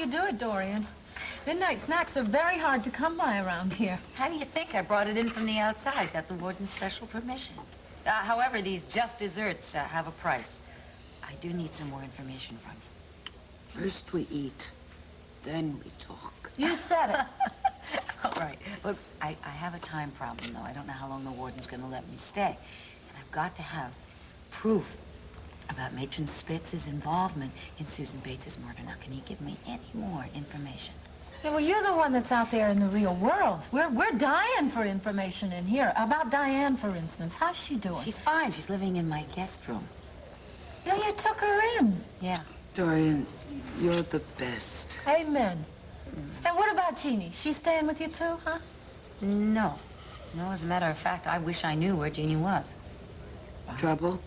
you do it, Dorian? Midnight snacks are very hard to come by around here. How do you think? I brought it in from the outside. Got the warden's special permission. However, these just desserts have a price. I do need some more information from you. First we eat, then we talk. You said it. All right. Look, I have a time problem, though. I don't know how long the warden's going to let me stay. And I've got to have proof about Matron Spitz's involvement in Susan Bates's murder. Now, can you give me any more information? Yeah, well, you're the one that's out there in the real world. We're dying for information in here. About Diane, for instance. How's she doing? She's fine. She's living in my guest room. Yeah, you took her in. Yeah. Dorian, you're the best. Amen. And what about Jeannie? She's staying with you too, huh? No. No, as a matter of fact, I wish I knew where Jeannie was. Trouble?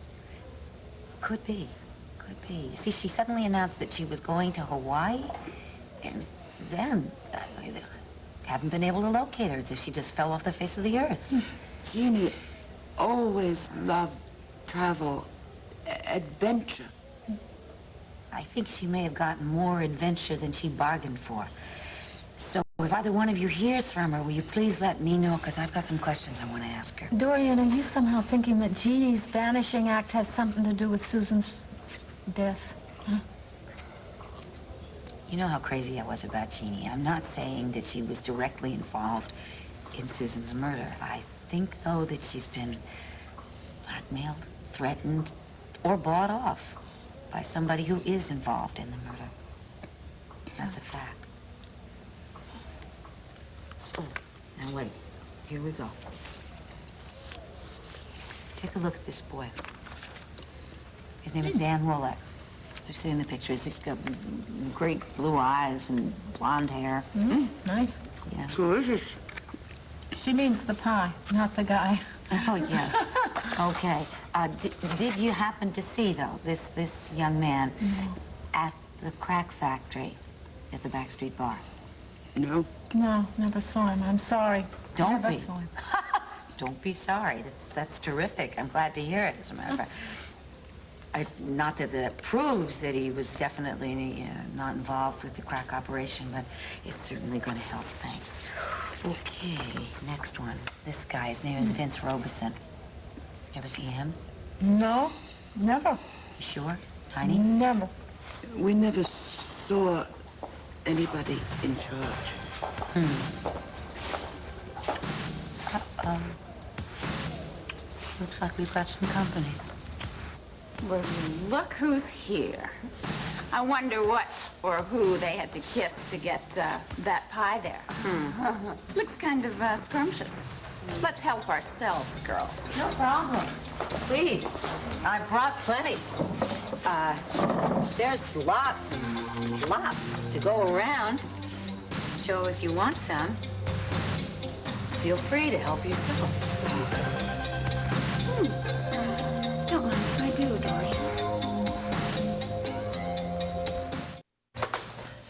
Could be. Could be. See, she suddenly announced that she was going to Hawaii, and then I haven't been able to locate her. It's as if she just fell off the face of the earth. Jeannie always loved travel, adventure. I think she may have gotten more adventure than she bargained for. So if either one of you hears from her, will you please let me know? Because I've got some questions I want to ask her. Dorian, are you somehow thinking that Jeannie's vanishing act has something to do with Susan's death? Huh? You know how crazy I was about Jeannie. I'm not saying that she was directly involved in Susan's murder. I think, though, that she's been blackmailed, threatened, or bought off by somebody who is involved in the murder. That's a fact. Oh, now wait. Here we go. Take a look at this boy. His name is Dan Wolek. You see in the pictures, he's got great blue eyes and blonde hair. Nice. Yeah. Delicious. She means the pie, not the guy. Oh, yeah. Okay. Did you happen to see, though, this young man at the crack factory at the backstreet bar? No. No, never saw him. I'm sorry. Don't Never be. saw him. Don't be sorry. That's terrific. I'm glad to hear it, as a matter of fact. Not that that proves that he was definitely not involved with the crack operation, but it's certainly going to help. Thanks. Okay, next one. This guy, his name is Vince Robeson. You ever see him? No, never. You sure? Tiny? Never. We never saw anybody in charge. Uh-oh. Looks like we've got some company. Well, look who's here. I wonder what or who they had to kiss to get that pie there. Looks kind of scrumptious. Let's help ourselves, girls. No problem. Please. I brought plenty. There's lots and lots to go around. So if you want some, feel free to help yourself. Don't mind if I do, Dory.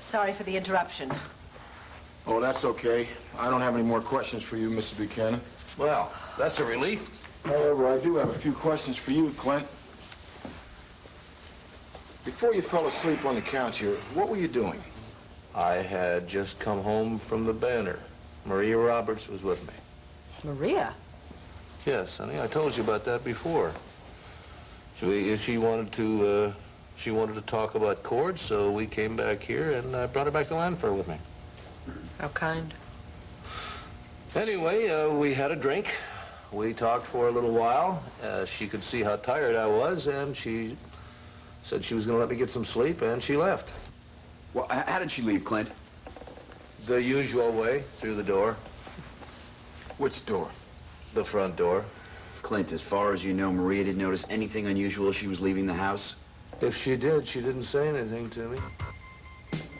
Sorry for the interruption. Oh, that's okay. I don't have any more questions for you, Mrs. Buchanan. Well, that's a relief. However, I do have a few questions for you, Clint. Before you fell asleep on the couch here, what were you doing? I had just come home from the Banner. Maria Roberts was with me. Maria? Yes, honey, I told you about that before. She wanted to talk about chords, so we came back here, and I brought her back to Lanford with me. How kind. Anyway, we had a drink. We talked for a little while. She could see how tired I was, and she said she was going to let me get some sleep, and she left. Well, how did she leave, Clint? The usual way, through the door. Which door? The front door. Clint, as far as you know, Maria didn't notice anything unusual as she was leaving the house? If she did, she didn't say anything to me.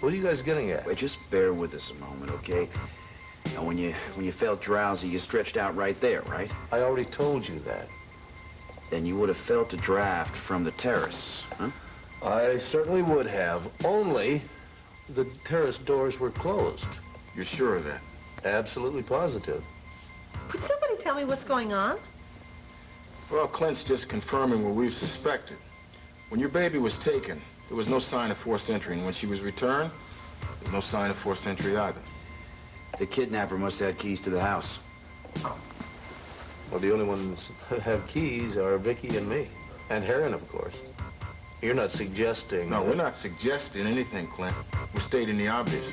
What are you guys getting at? Wait, just bear with us a moment, okay? Now, when you felt drowsy, you stretched out right there, right? I already told you that. Then you would have felt a draft from the terrace, huh? I certainly would have, only the terrace doors were closed. You're sure of that? Absolutely positive. Could somebody tell me what's going on? Well, Clint's just confirming what we've suspected. When your baby was taken, there was no sign of forced entry, and when she was returned, There's no sign of forced entry either. The kidnapper must have had keys to the house. Well, the only ones that have keys are Vicky and me. And Heron, of course. You're not suggesting... No, we're not suggesting anything, Clint. We're stating the obvious.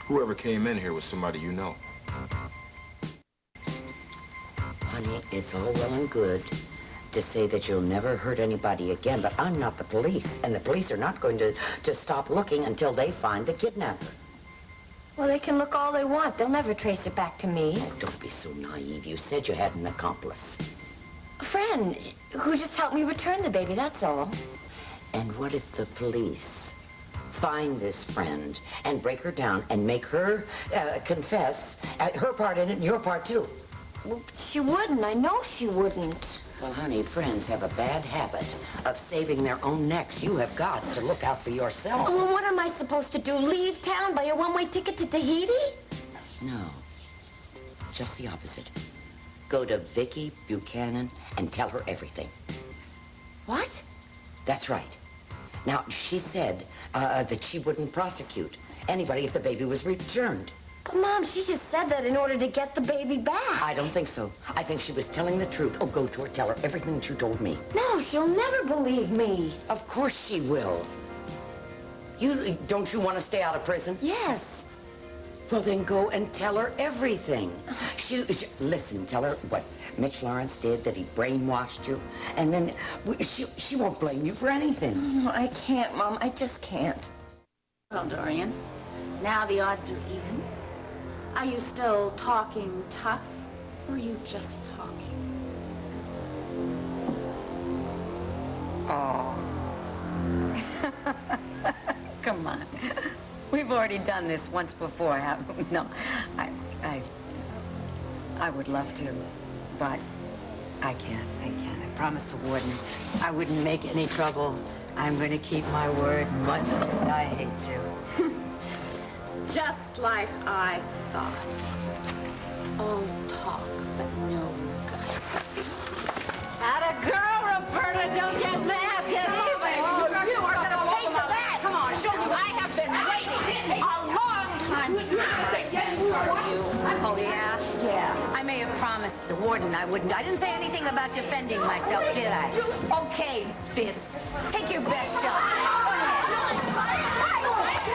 Whoever came in here was somebody you know. Honey, it's all well and good to say that you'll never hurt anybody again, but I'm not the police, and the police are not going to stop looking until they find the kidnapper. Well, they can look all they want. They'll never trace it back to me. Oh, don't be so naive. You said you had an accomplice. A friend who just helped me return the baby, that's all. And what if the police find this friend and break her down and make her confess her part in it and your part, too? Well, she wouldn't. I know she wouldn't. Well, honey, friends have a bad habit of saving their own necks. You have got to look out for yourself. Well, what am I supposed to do? Leave town, buy a one-way ticket to Tahiti? No, just the opposite. Go to Vicky Buchanan and tell her everything. What? That's right. Now, she said that she wouldn't prosecute anybody if the baby was returned. But, Mom, she just said that in order to get the baby back. I don't think so. I think she was telling the truth. Oh, go to her, tell her everything that you told me. No, she'll never believe me. Of course she will. Don't you want to stay out of prison? Yes. Well, then go and tell her everything. Listen, tell her what Mitch Lawrence did, that he brainwashed you, and then she won't blame you for anything. I can't, Mom. I just can't. Well, Dorian, now the odds are even. Are you still talking tough, or are you just talking? Oh. Come on. We've already done this once before, haven't we? No, I would love to, but I can't. I promised the warden I wouldn't make any trouble. I'm going to keep my word, much as I hate to. Just like I thought. All talk, but no guts. Atta girl, Roberta, don't get mad. Get moving. You are going to pay for that. Come on, show me. I have been waiting a long time to say yes for you. Oh, yeah? Yeah. I may have promised the warden I wouldn't. I didn't say anything about defending myself, did I? Okay, Spitz. Take your best shot. Go ahead.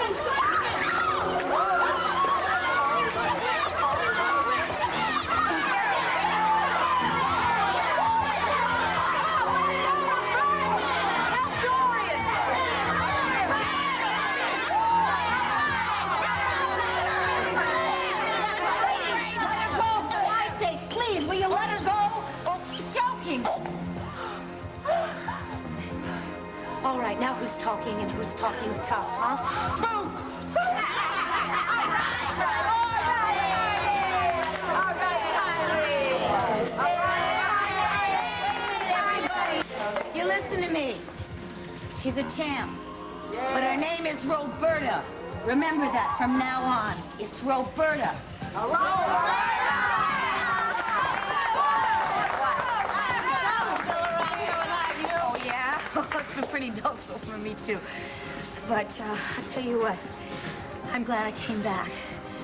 All right, now who's talking and who's talking tough, huh? Boom! You listen to me. She's a champ. But her name is Roberta. Remember that from now on. It's Roberta. Oh, yeah? It's been pretty dulcet for me, too. But I'll tell you what. I'm glad I came back.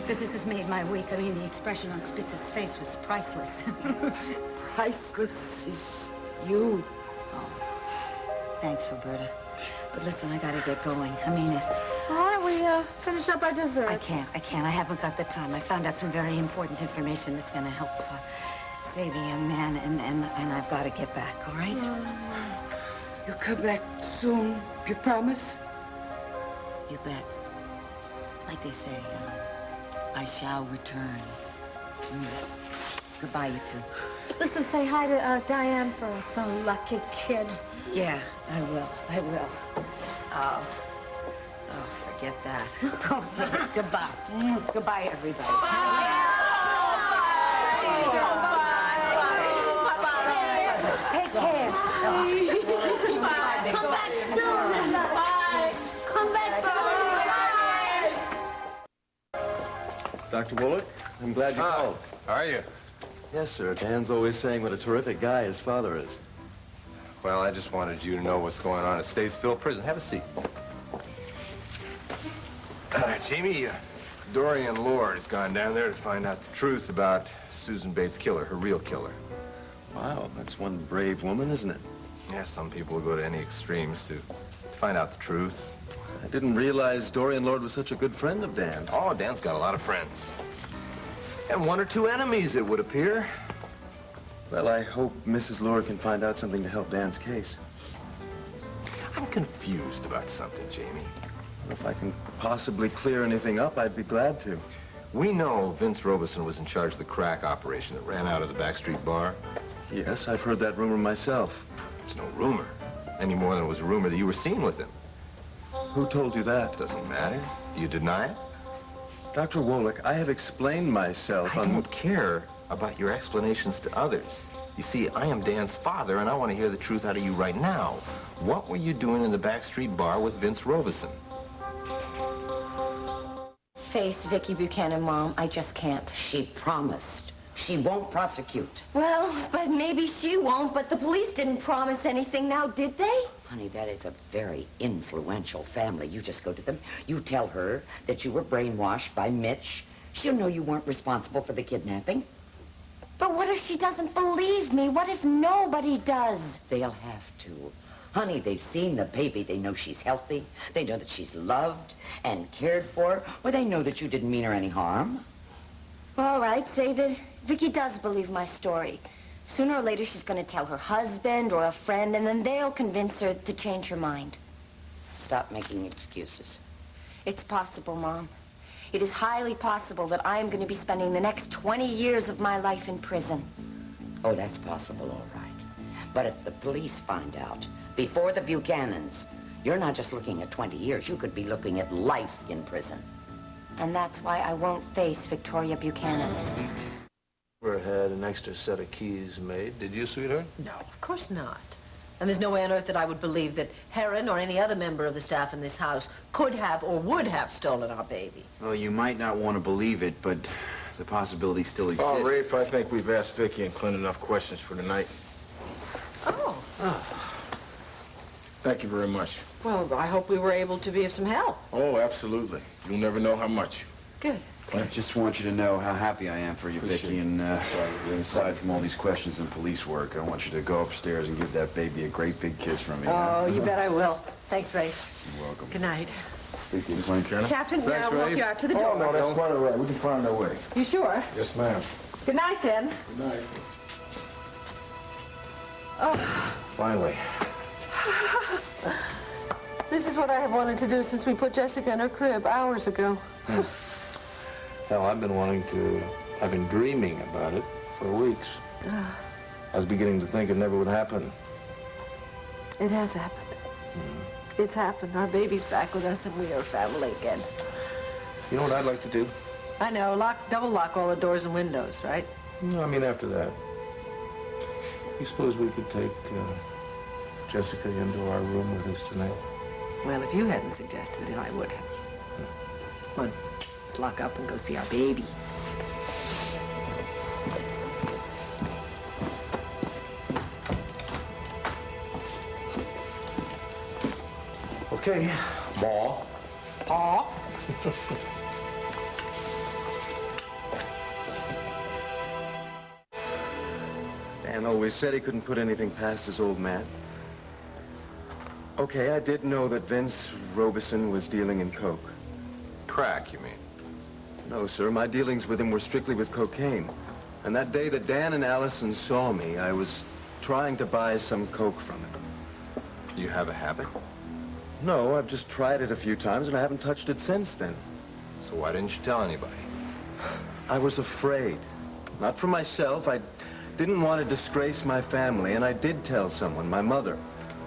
Because this has made my week. I mean, the expression on Spitz's face was priceless. Priceless is you. Thanks, Roberta. But listen, I gotta get going. I mean it. Why don't we finish up our dessert? I can't. I haven't got the time. I found out some very important information that's gonna help save a young man, and I've got to get back, all right? You come back soon, you promise? You bet. Like they say, I shall return. Goodbye, you two. Listen, say hi to Diane for us, some lucky kid. Yeah, I will. Oh, forget that. Goodbye. Goodbye, everybody. Take care. Come back soon. Bye. Come back soon. Dr. Bullock, I'm glad you called. How are you? Yes, sir. Dan's always saying what a terrific guy his father is. Well, I just wanted you to know what's going on at Statesville Prison. Have a seat. All right. Jamie, Dorian Lord has gone down there to find out the truth about Susan Bates' killer, her real killer. Wow, that's one brave woman, isn't it? Yeah, some people will go to any extremes to find out the truth. I didn't realize Dorian Lord was such a good friend of Dan's. Oh, Dan's got a lot of friends. And one or two enemies, it would appear. Well, I hope Mrs. Lord can find out something to help Dan's case. I'm confused about something, Jamie. If I can possibly clear anything up, I'd be glad to. We know Vince Robeson was in charge of the crack operation that ran out of the backstreet bar. Yes, I've heard that rumor myself. It's no rumor, any more than it was a rumor that you were seen with him. Who told you that? Doesn't matter. Do you deny it? Dr. Wolick, I have explained myself I don't care about your explanations to others. You see, I am Dan's father, and I want to hear the truth out of you right now. What were you doing in the backstreet bar with Vince Robeson? Face Vicky Buchanan, Mom. I just can't. She promised. She won't prosecute. Well, but maybe she won't, but the police didn't promise anything now, did they? Honey, that is a very influential family. You just go to them. You tell her that you were brainwashed by Mitch. She'll know you weren't responsible for the kidnapping. But what if she doesn't believe me? What if nobody does? They'll have to. Honey, they've seen the baby. They know she's healthy. They know that she's loved and cared for. Or they know that you didn't mean her any harm. All right, say that Vicky does believe my story. Sooner or later, she's going to tell her husband or a friend, and then they'll convince her to change her mind. Stop making excuses. It's possible, Mom. It is highly possible that I am going to be spending the next 20 years of my life in prison. Oh, that's possible, all right. But if the police find out before the Buchanans, you're not just looking at 20 years. You could be looking at life in prison. And that's why I won't face Victoria Buchanan. Never had an extra set of keys made. Did you, sweetheart? No, of course not. And there's no way on earth that I would believe that Heron or any other member of the staff in this house could have or would have stolen our baby. Well, you might not want to believe it, but the possibility still exists. Oh, Rafe, I think we've asked Vicky and Clint enough questions for tonight. Oh. Thank you very much. Well, I hope we were able to be of some help. Oh, absolutely. You'll never know how much. Good. I just want you to know how happy I am for you, Vicky, and aside from all these questions and police work, I want you to go upstairs and give that baby a great big kiss from me. Oh, you bet I will. Thanks, Rafe. You're welcome. Good night. Speak to you soon. Captain, may I walk you out to the door? Oh, no, that's quite all right. We can find our way. You sure? Yes, ma'am. Good night, then. Good night. Oh. Finally. This is what I have wanted to do since we put Jessica in her crib hours ago. Hell, I've been dreaming about it for weeks. I was beginning to think it never would happen. It has happened. It's happened. Our baby's back with us, and we are family again. You know what I'd like to do? I know. Double lock all the doors and windows, right? No, I mean after that. You suppose we could take Jessica into our room with us tonight? Well, if you hadn't suggested it, I would have. Come on, let's lock up and go see our baby. Okay, Ma. Aw. Dan always said he couldn't put anything past his old man. Okay, I did know that Vince Robeson was dealing in coke. Crack, you mean? No, sir. My dealings with him were strictly with cocaine. And that day that Dan and Allison saw me, I was trying to buy some coke from him. You have a habit? No, I've just tried it a few times, and I haven't touched it since then. So why didn't you tell anybody? I was afraid. Not for myself. I didn't want to disgrace my family, and I did tell someone, my mother.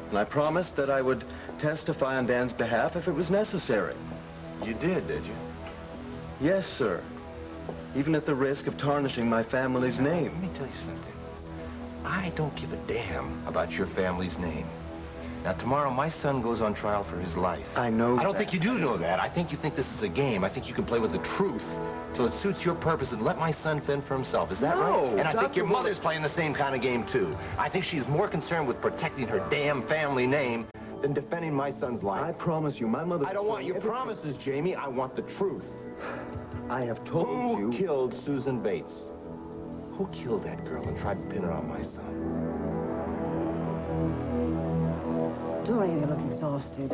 And I promised that I would testify on Dan's behalf if it was necessary. You did you? Yes, sir. Even at the risk of tarnishing my family's name. Let me tell you something. I don't give a damn about your family's name. Now, tomorrow, my son goes on trial for his life. I know I don't that. think you do know that. I think you think this is a game. I think you can play with the truth so it suits your purpose and let my son fend for himself. Is that No, right? And I think Dr. your mother's playing the same kind of game, too. I think she's more concerned with protecting her damn family name than defending my son's life. I promise you, my mother... I don't want your promises, Jamie. I want the truth. I have told you... Who killed Susan Bates? Who killed that girl and tried to pin her on my son? Dorian, you look exhausted.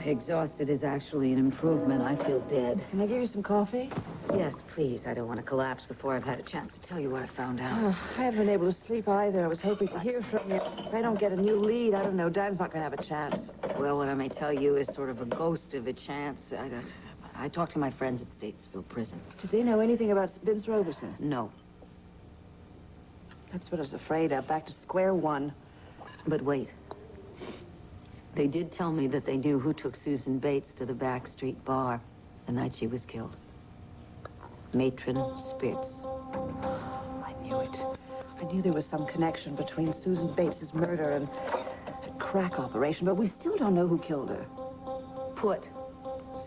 Exhausted is actually an improvement. I feel dead. Can I give you some coffee? Yes, please. I don't want to collapse before I've had a chance to tell you what I found out. I haven't been able to sleep either. I was hoping to hear from you. If I don't get a new lead, I don't know. Dan's not going to have a chance. Well, what I may tell you is sort of a ghost of a chance. I talked to my friends at Statesville Prison. Did they know anything about Vince Roberson? No. That's what I was afraid of. Back to square one. But wait. They did tell me that they knew who took Susan Bates to the back street bar the night she was killed. Matron Spitz. I knew it. I knew there was some connection between Susan Bates's murder and that crack operation, but we still don't know who killed her. Put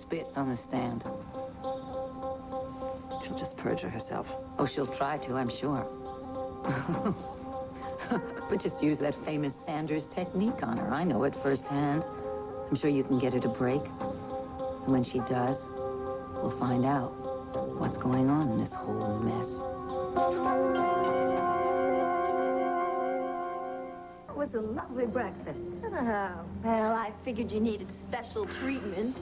Spitz on the stand. She'll just perjure herself. Oh, she'll try to, I'm sure. But just use that famous Sanders technique on her. I know it firsthand. I'm sure you can get her to break. And when she does, we'll find out what's going on in this whole mess. It was a lovely breakfast. Oh, well, I figured you needed special treatment.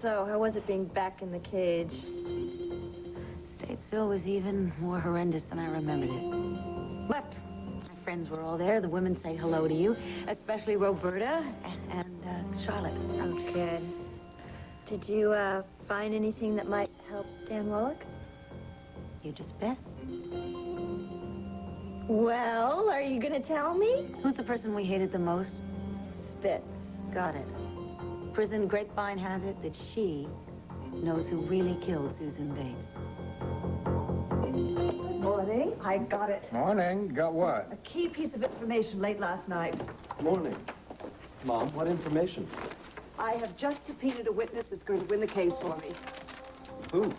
So how was it being back in the cage? Statesville was even more horrendous than I remembered it. But my friends were all there. The women say hello to you, especially Roberta and Charlotte. Oh, good. Did you find anything that might help Dan Wallach? You just bet. Well, are you gonna tell me? Who's the person we hated the most? Spitz. Got it. Prison grapevine has it that she knows who really killed Susan Bates. Morning. I got it. Morning. Got what? A key piece of information late last night. Morning. Mom, what information? I have just subpoenaed a witness that's going to win the case for me. Who?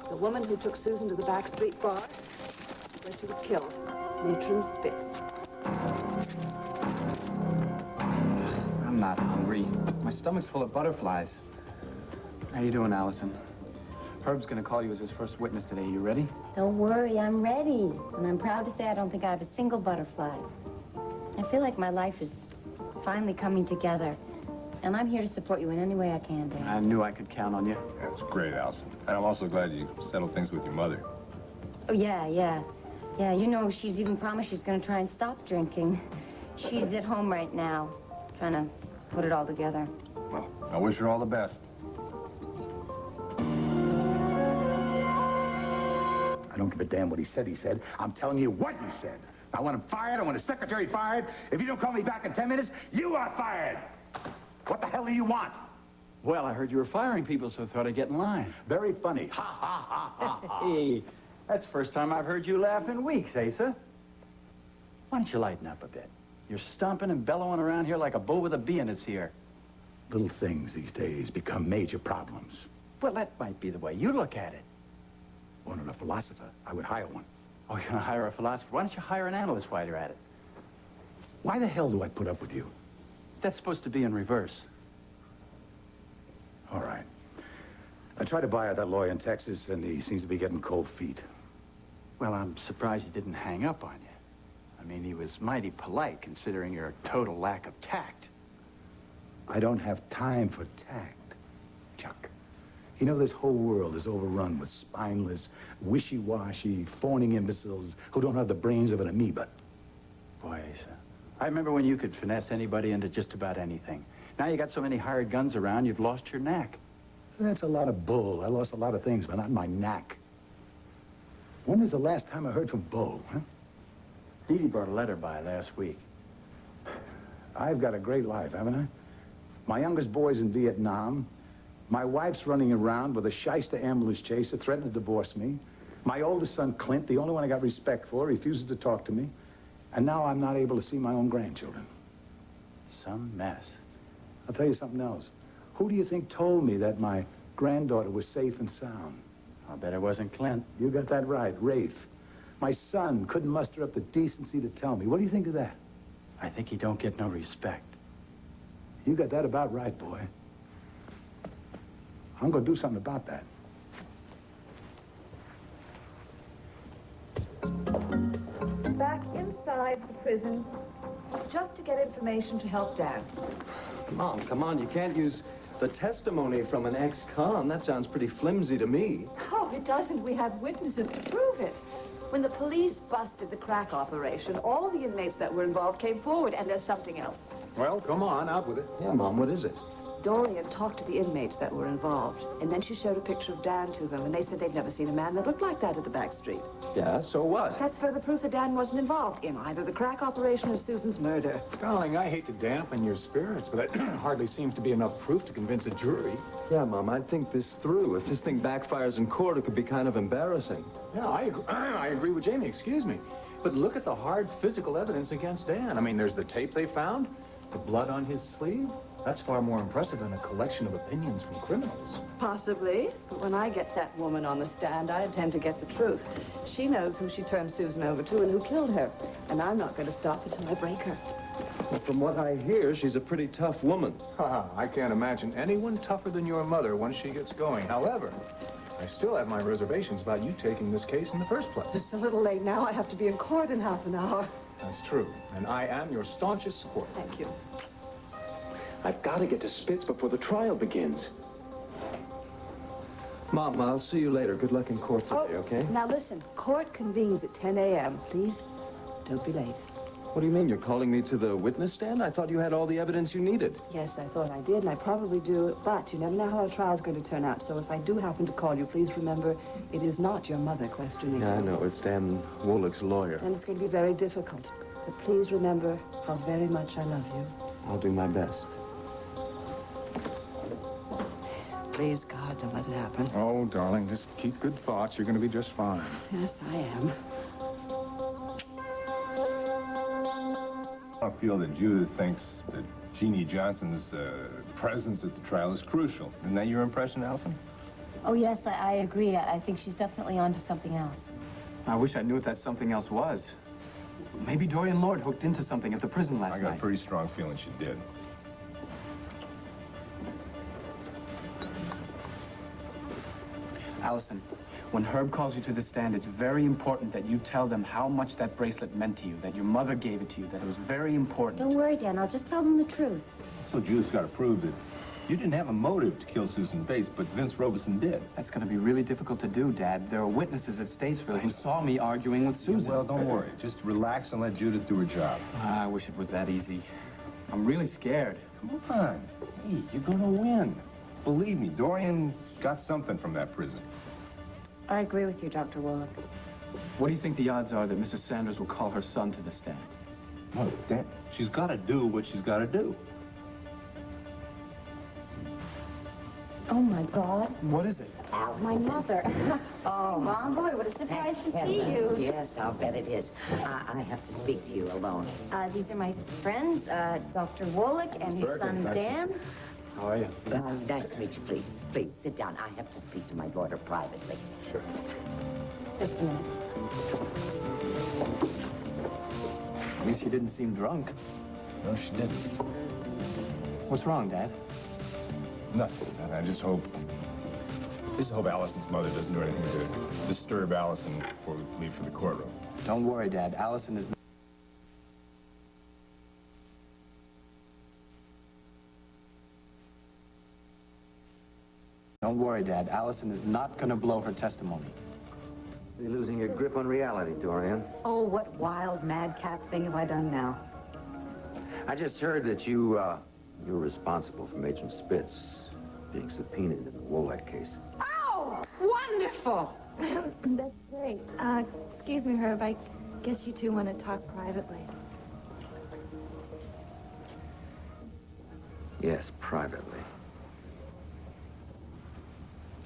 The woman who took Susan to the back street bar where she was killed. Matron Spitz. I'm not hungry. My stomach's full of butterflies. How you doing, Allison? Herb's gonna call you as his first witness today. You ready? Don't worry, I'm ready. And I'm proud to say I don't think I have a single butterfly. I feel like my life is finally coming together. And I'm here to support you in any way I can, Dan. I knew I could count on you. That's great, Allison. And I'm also glad you settled things with your mother. Oh, yeah. Yeah, you know, she's even promised she's going to try and stop drinking. She's at home right now, trying to put it all together. Well, I wish her all the best. I don't give a damn what he said. I'm telling you what he said. I want him fired. I want his secretary fired. If you don't call me back in 10 minutes, you are fired. What the hell do you want? Well, I heard you were firing people, so I thought I'd get in line. Very funny. Ha, ha, ha, ha, ha. Hey, that's the first time I've heard you laugh in weeks, Asa. Why don't you lighten up a bit? You're stomping and bellowing around here like a bull with a bee in its ear. Little things these days become major problems. Well, that might be the way you look at it. Wanted a philosopher, I would hire one. Oh, you're gonna hire a philosopher? Why don't you hire an analyst while you're at it? Why the hell do I put up with you? That's supposed to be in reverse. All right. I tried to buy out that lawyer in Texas, and he seems to be getting cold feet. Well, I'm surprised he didn't hang up on you. I mean, he was mighty polite, considering your total lack of tact. I don't have time for tact, Chuck. You know, this whole world is overrun with spineless, wishy-washy, fawning imbeciles who don't have the brains of an amoeba. Boy, Asa, I remember when you could finesse anybody into just about anything. Now you got so many hired guns around, you've lost your knack. That's a lot of bull. I lost a lot of things, but not my knack. When was the last time I heard from Bo, huh? Dee Dee brought a letter by last week. I've got a great life, haven't I? My youngest boy's in Vietnam. My wife's running around with a shyster ambulance chaser threatening to divorce me. My oldest son, Clint, the only one I got respect for, refuses to talk to me. And now I'm not able to see my own grandchildren. Some mess. I'll tell you something else. Who do you think told me that my granddaughter was safe and sound? I'll bet it wasn't Clint. You got that right, Rafe. My son couldn't muster up the decency to tell me. What do you think of that? I think he don't get no respect. You got that about right, boy. I'm gonna do something about that. Back inside the prison just to get information to help Dan. Mom, come on, you can't use the testimony from an ex-con. That sounds pretty flimsy to me. Oh, it doesn't. We have witnesses to prove it. When the police busted the crack operation, all the inmates that were involved came forward, and there's something else. Well, come on, out with it. Yeah, Mom, what is it? Dorian talked to the inmates that were involved, and then she showed a picture of Dan to them, and they said they'd never seen a man that looked like that at the back street. Yeah, so what? That's further proof that Dan wasn't involved in either the crack operation or Susan's murder. Darling, I hate to dampen your spirits, but that hardly seems to be enough proof to convince a jury. Yeah, Mom, I'd think this through. If this thing backfires in court, it could be kind of embarrassing. Yeah, I agree with Jamie, excuse me. But look at the hard physical evidence against Dan. I mean, there's the tape they found, the blood on his sleeve. That's far more impressive than a collection of opinions from criminals. Possibly, but when I get that woman on the stand, I intend to get the truth. She knows who she turned Susan over to and who killed her, and I'm not going to stop until I break her. Well, from what I hear, she's a pretty tough woman. I can't imagine anyone tougher than your mother once she gets going. However, I still have my reservations about you taking this case in the first place. It's a little late now. I have to be in court in half an hour. That's true, and I am your staunchest supporter. Thank you. I've got to get to Spitz before the trial begins. Mom, I'll see you later. Good luck in court today, okay? Now listen, court convenes at 10 a.m. Please, don't be late. What do you mean? You're calling me to the witness stand? I thought you had all the evidence you needed. Yes, I thought I did, and I probably do, but you never know how a trial's going to turn out. So if I do happen to call you, please remember, it is not your mother questioning you. Yeah, I know. It's Dan Woolick's lawyer. And it's going to be very difficult. But please remember how very much I love you. I'll do my best. Please, God, don't let it happen. Oh, darling, just keep good thoughts. You're going to be just fine. Yes, I am. I feel that Judith thinks that Jeannie Johnson's presence at the trial is crucial. Isn't that your impression, Allison? Oh, yes, I agree. I think she's definitely onto something else. I wish I knew what that something else was. Maybe Dorian Lord hooked into something at the prison last night. I got a pretty strong feeling she did. Allison, when Herb calls you to the stand, it's very important that you tell them how much that bracelet meant to you, that your mother gave it to you, that it was very important. Don't worry, Dan. I'll just tell them the truth. So Judith's got to prove that you didn't have a motive to kill Susan Bates, but Vince Robeson did. That's going to be really difficult to do, Dad. There are witnesses at Statesville who saw me arguing with Susan. Well, don't worry. Just relax and let Judith do her job. I wish it was that easy. I'm really scared. Come on. Hey, you're going to win. Believe me, Dorian got something from that prison. I agree with you, Dr. Woolick. What do you think the odds are that Mrs. Sanders will call her son to the stand? No, Dad, she's got to do what she's got to do. Oh, my God. What is it? Al, my mother. Oh, Mom, boy, what a surprise to see you. Yes, I'll bet it is. I have to speak to you alone. These are my friends, Dr. Woolick and his son, Dan. How are you? Nice to meet you, please. Please, sit down. I have to speak to my daughter privately. Sure. Just a minute. At least you didn't seem drunk. No, she didn't. What's wrong, Dad? Nothing. I just hope Allison's mother doesn't do anything to disturb Allison before we leave for the courtroom. Don't worry, Dad. Allison is... Don't worry, Dad. Allison is not going to blow her testimony. You're losing your grip on reality, Dorian. Oh, what wild, madcap thing have I done now? I just heard that you're responsible for Agent Spitz being subpoenaed in the Woolek case. Oh, wonderful! That's great. Excuse me, Herb. I guess you two want to talk privately. Yes, privately.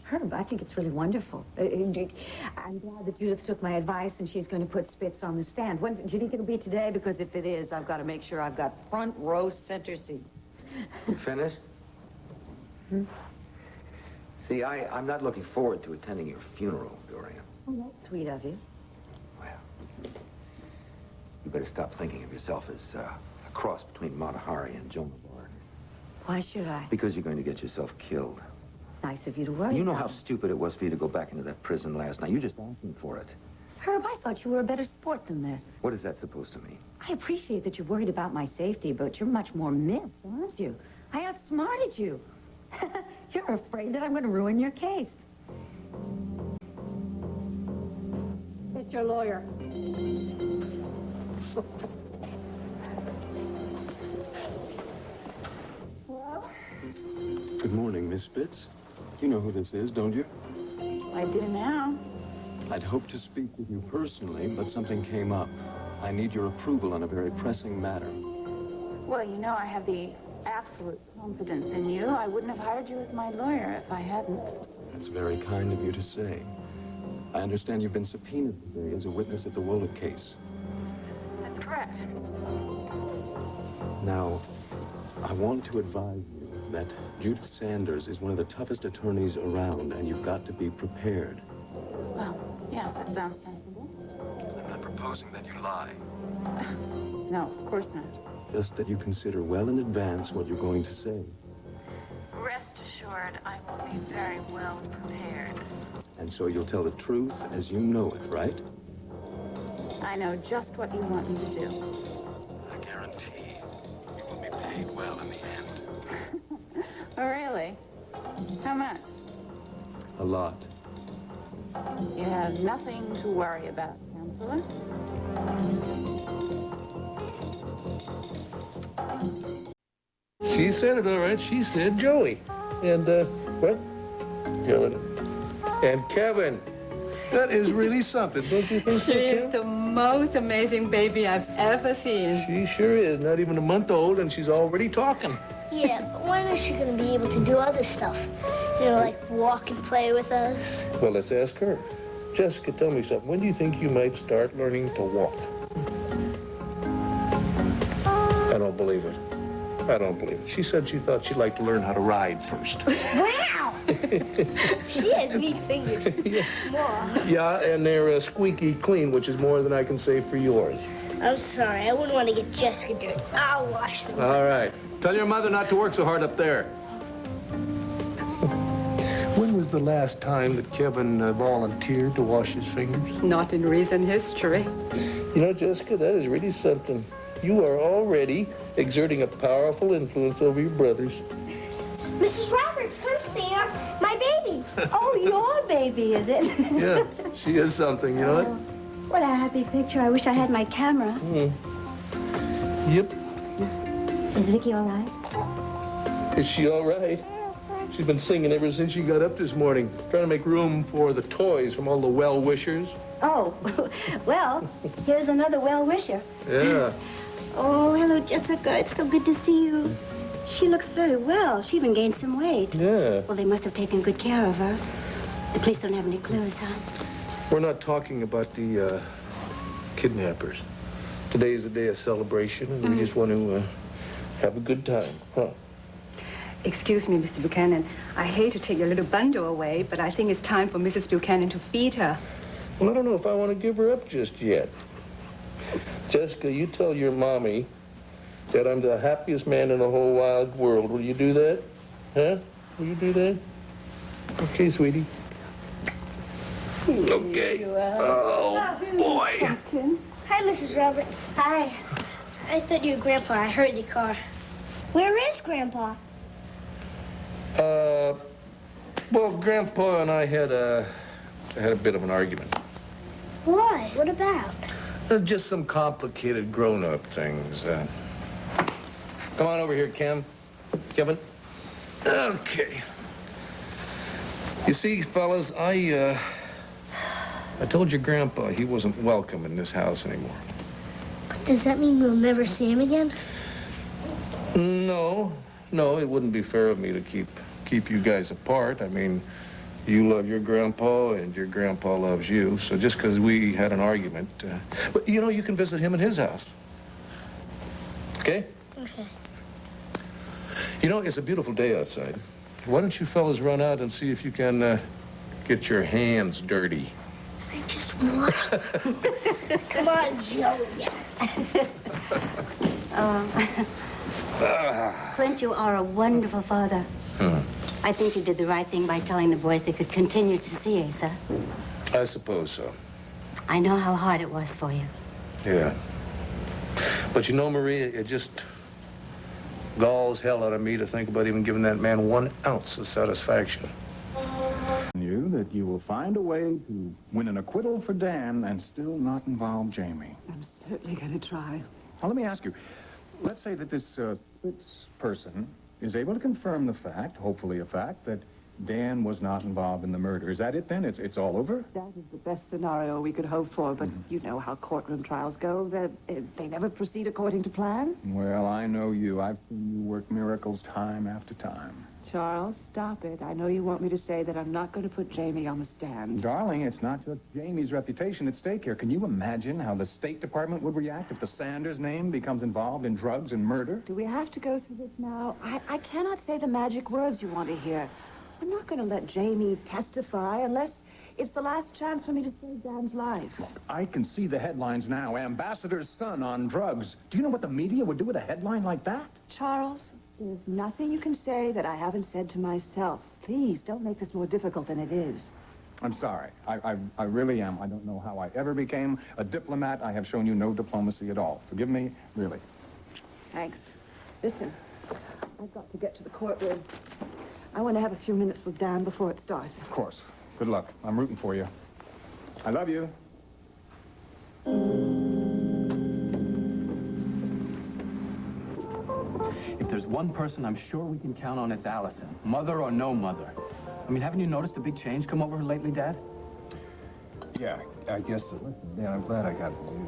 Herb, I think it's really wonderful. I'm glad that Judith took my advice and she's going to put Spitz on the stand. When, do you think it'll be today? Because if it is, I've got to make sure I've got front row center seat. You finished? See, I'm not looking forward to attending your funeral, Dorian. Oh, that's sweet of you. Well, you better stop thinking of yourself as a cross between Mata Hari and Joan of Arc. Why should I? Because you're going to get yourself killed. Nice of you to worry You know about how stupid it was for you to go back into that prison last night. You just asked me for it. Herb, I thought you were a better sport than this. What is that supposed to mean? I appreciate that you're worried about my safety, but you're much more miffed, aren't you? I outsmarted you. You're afraid that I'm going to ruin your case. Get your lawyer. Hello? Good morning, Miss Spitz. You know who this is, don't you? I do now. I'd hoped to speak with you personally, but something came up. I need your approval on a very pressing matter. Well, you know I have the absolute confidence in you. I wouldn't have hired you as my lawyer if I hadn't. That's very kind of you to say. I understand you've been subpoenaed today as a witness at the Oltl case. That's correct. Now, I want to advise you that Judith Sanders is one of the toughest attorneys around, and you've got to be prepared. Well, yes, that sounds sensible. I'm not proposing that you lie. No, of course not. Just that you consider well in advance what you're going to say. Rest assured, I will be very well prepared. And so you'll tell the truth as you know it, right? I know just what you want me to do. I guarantee you will be paid well in the end. Oh, really? How much? A lot. You have nothing to worry about, Counselor. She said it all right. She said Joey. And, what? Kevin. And Kevin. That is really something, don't you think so, She is Kevin? the most amazing baby I've ever seen. She sure is. Not even a month old, and she's already talking. Yeah, but when is she going to be able to do other stuff? You know, like walk and play with us? Well, let's ask her. Jessica, tell me something. When do you think you might start learning to walk? I don't believe it. I don't believe it. She said she thought she'd like to learn how to ride first. Wow! She has neat fingers. Yeah. Small. Yeah, and they're squeaky clean, which is more than I can say for yours. I'm sorry. I wouldn't want to get Jessica dirty. I'll wash them. All right. Tell your mother not to work so hard up there. When was the last time that Kevin volunteered to wash his fingers? Not in recent history. You know, Jessica, that is really something. You are already exerting a powerful influence over your brothers. Mrs. Roberts, come see her. My baby. Oh, your baby, is it? Yeah, she is something, you know it? What a happy picture. I wish I had my camera. Yep. Is Vicky all right? Is she all right? She's been singing ever since she got up this morning, trying to make room for the toys from all the well-wishers. Oh, well, here's another well-wisher. Yeah. Oh, hello, Jessica. It's so good to see you. She looks very well. She even gained some weight. Yeah. Well, they must have taken good care of her. The police don't have any clues, huh? We're not talking about the kidnappers. Today is a day of celebration, and we just want to have a good time, huh? Excuse me, Mr. Buchanan. I hate to take your little bundle away, but I think it's time for Mrs. Buchanan to feed her. Well, I don't know if I want to give her up just yet. Jessica, you tell your mommy that I'm the happiest man in the whole wide world. Will you do that? Huh? Will you do that? Okay, sweetie. Okay. Oh, boy. Hi, Mrs. Roberts. Hi. I thought you were Grandpa. I heard the car. Where is Grandpa? Well, Grandpa and I had a bit of an argument. Why? What about? Just some complicated grown-up things. Come on over here, Kevin. Okay. You see, fellas, I told your Grandpa he wasn't welcome in this house anymore. But does that mean we'll never see him again? No, it wouldn't be fair of me to keep you guys apart. I mean, you love your Grandpa, and your Grandpa loves you. So just because we had an argument, but you know, you can visit him in his house. Okay? Okay. You know, it's a beautiful day outside. Why don't you fellas run out and see if you can get your hands dirty? I just washed them. Come on, Joey. Clint, you are a wonderful father. I think you did the right thing by telling the boys they could continue to see Asa. I suppose so. I know how hard it was for you. Yeah. But you know, Maria, it just galls hell out of me to think about even giving that man 1 ounce of satisfaction. You that you will find a way to win an acquittal for Dan and still not involve Jamie. I'm certainly going to try. Now, let me ask you. Let's say that this person is able to confirm the fact, hopefully a fact, that Dan was not involved in the murder. Is that it then? It's all over? That is the best scenario we could hope for, but you know how courtroom trials go. They never proceed according to plan. Well, I know you. I've seen you work miracles time after time. Charles, stop it. I know you want me to say that I'm not going to put Jamie on the stand. Darling, it's not just Jamie's reputation at stake here. Can you imagine how the State Department would react if the Sanders name becomes involved in drugs and murder? Do we have to go through this now? I cannot say the magic words you want to hear. I'm not going to let Jamie testify unless it's the last chance for me to save Dan's life. I can see the headlines now. Ambassador's son on drugs. Do you know what the media would do with a headline like that? Charles, there's nothing you can say that I haven't said to myself. Please, don't make this more difficult than it is. I'm sorry. I really am. I don't know how I ever became a diplomat. I have shown you no diplomacy at all. Forgive me, really. Thanks. Listen, I've got to get to the courtroom. I want to have a few minutes with Dan before it starts. Of course. Good luck. I'm rooting for you. I love you. If there's one person I'm sure we can count on, it's Allison. Mother or no mother. I mean, haven't you noticed a big change come over her lately, Dad? Yeah, I guess. Listen, Dan, I'm glad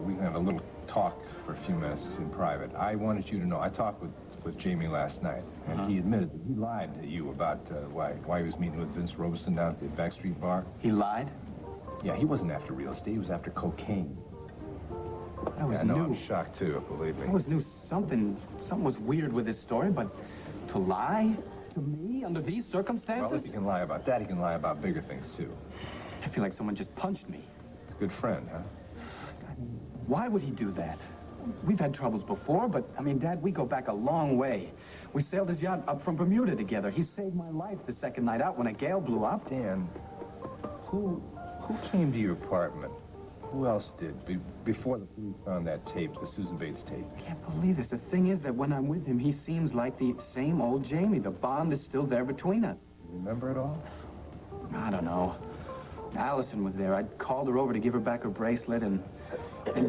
we can have a little talk for a few minutes in private. I wanted you to know, I talked with Jamie last night, and he admitted that he lied to you about why he was meeting with Vince Robeson down at the backstreet bar. He lied? Yeah, he wasn't after real estate. He was after cocaine. I always knew. knew. I'm shocked, too, believe me. I always knew something was weird with this story, but to lie to me under these circumstances? Well, if he can lie about that, he can lie about bigger things, too. I feel like someone just punched me. He's a good friend, huh? Why would he do that? We've had troubles before, but, I mean, Dad, we go back a long way. We sailed his yacht up from Bermuda together. He saved my life the second night out when a gale blew up. Dan, who came to your apartment? Who else did before the police found that tape, the Susan Bates tape? I can't believe this. The thing is that when I'm with him, he seems like the same old Jamie. The bond is still there between us. You remember it all? I don't know. Allison was there. I called her over to give her back her bracelet, and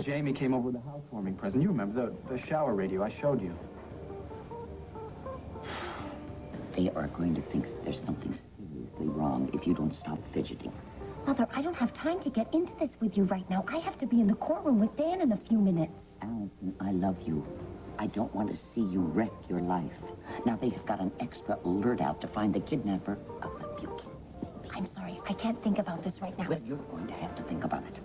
Jamie came over with a housewarming present. You remember the shower radio I showed you. They are going to think that there's something seriously wrong if you don't stop fidgeting. Mother, I don't have time to get into this with you right now. I have to be in the courtroom with Dan in a few minutes. Allison, I love you. I don't want to see you wreck your life. Now, they've got an extra alert out to find the kidnapper of the Buchanan. I'm sorry. I can't think about this right now. Well, you're going to have to think about it.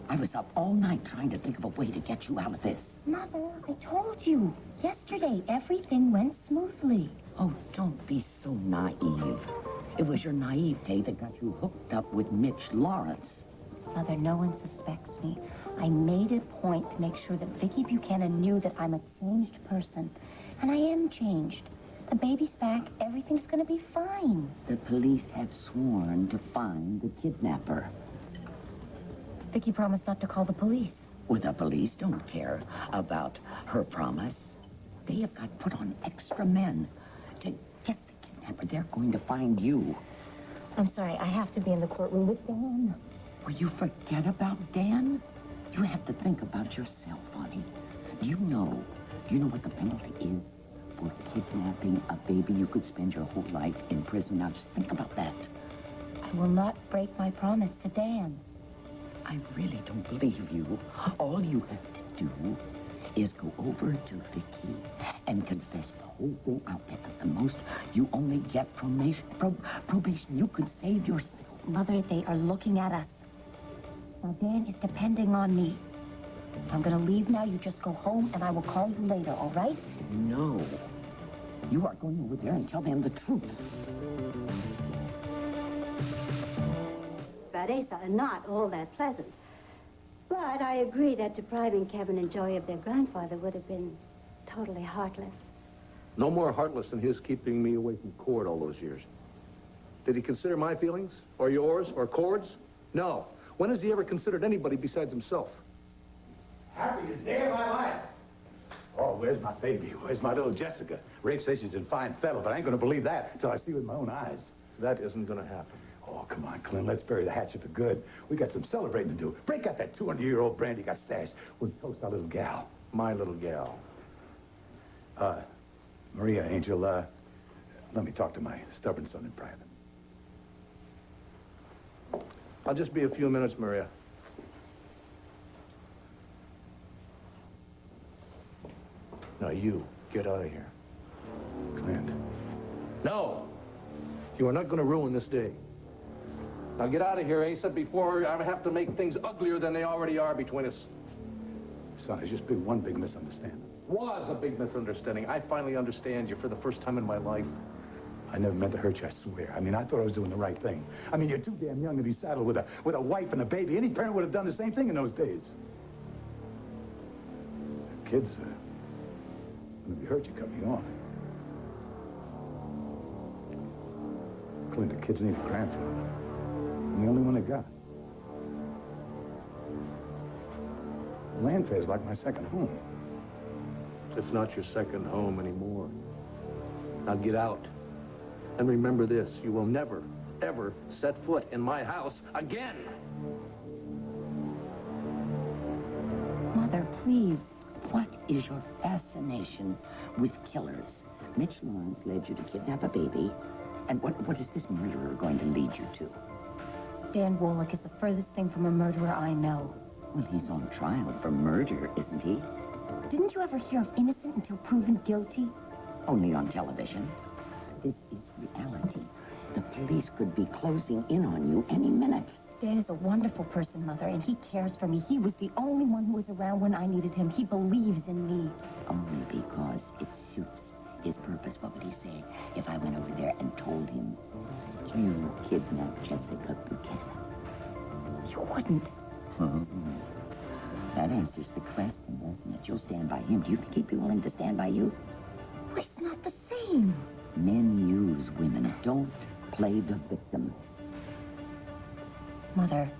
I was up all night trying to think of a way to get you out of this. Mother, I told you. Yesterday, everything went smoothly. Oh, don't be so naive. It was your naivete that got you hooked up with Mitch Lawrence. Mother, no one suspects me. I made a point to make sure that Vicki Buchanan knew that I'm a changed person. And I am changed. The baby's back. Everything's going to be fine. The police have sworn to find the kidnapper. Vicki promised not to call the police. Well, the police don't care about her promise. They have got put on extra men to get the kidnapper. They're going to find you. I'm sorry. I have to be in the courtroom with Dan. Will you forget about Dan? You have to think about yourself, honey. You know what the penalty is for kidnapping a baby? You could spend your whole life in prison. Now, just think about that. I will not break my promise to Dan. I really don't believe you. All you have to do is go over to Vicki and confess the whole thing. I'll bet that the most you only get probation. You could save yourself. Mother, they are looking at us. Now, Dan is depending on me. I'm going to leave now. You just go home, and I will call you later, all right? No. You are going over there and tell them the truth. Asa are not all that pleasant. But I agree that depriving Kevin and Joey of their grandfather would have been totally heartless. No more heartless than his keeping me away from Cord all those years. Did he consider my feelings, or yours, or Cord's? No. When has he ever considered anybody besides himself? Happiest day of my life. Oh, where's my baby? Where's my little Jessica? Rafe says she's in fine fettle, but I ain't gonna believe that until I see it with my own eyes. That isn't gonna happen. Oh, come on, Clint. Let's bury the hatchet for good. We got some celebrating to do. Break out that 200-year-old brand you got stashed. We'll toast our little gal. My little gal. Maria, Angel, let me talk to my stubborn son in private. I'll just be a few minutes, Maria. Now you, get out of here. Clint. No! You are not going to ruin this day. Now get out of here, Asa, before I have to make things uglier than they already are between us. Son, it's just been one big misunderstanding. Was a big misunderstanding. I finally understand you for the first time in my life. I never meant to hurt you, I swear. I mean, I thought I was doing the right thing. I mean, you're too damn young to be saddled with a wife and a baby. Any parent would have done the same thing in those days. Kids, gonna be hurt you cut me off. Clint, the kids need a grandfather. I'm the only one they got. Landfair's like my second home. It's not your second home anymore. Now get out. And remember this, you will never, ever set foot in my house again. Mother, please. What is your fascination with killers? Mitch Lawrence led you to kidnap a baby. And what is this murderer going to lead you to? Dan Woloch is the furthest thing from a murderer I know. Well, he's on trial for murder, isn't he? Didn't you ever hear of innocent until proven guilty? Only on television. This is reality. The police could be closing in on you any minute. Dan is a wonderful person, Mother, and he cares for me. He was the only one who was around when I needed him. He believes in me. Only because it suits his purpose. What would he say if I went over there and told him you kidnapped Jessica Buchanan? You wouldn't. That answers the question, doesn't it? You'll stand by him. Do you think he'd be willing to stand by you? Well, it's not the same. Men use women. Don't play the victim. Mother.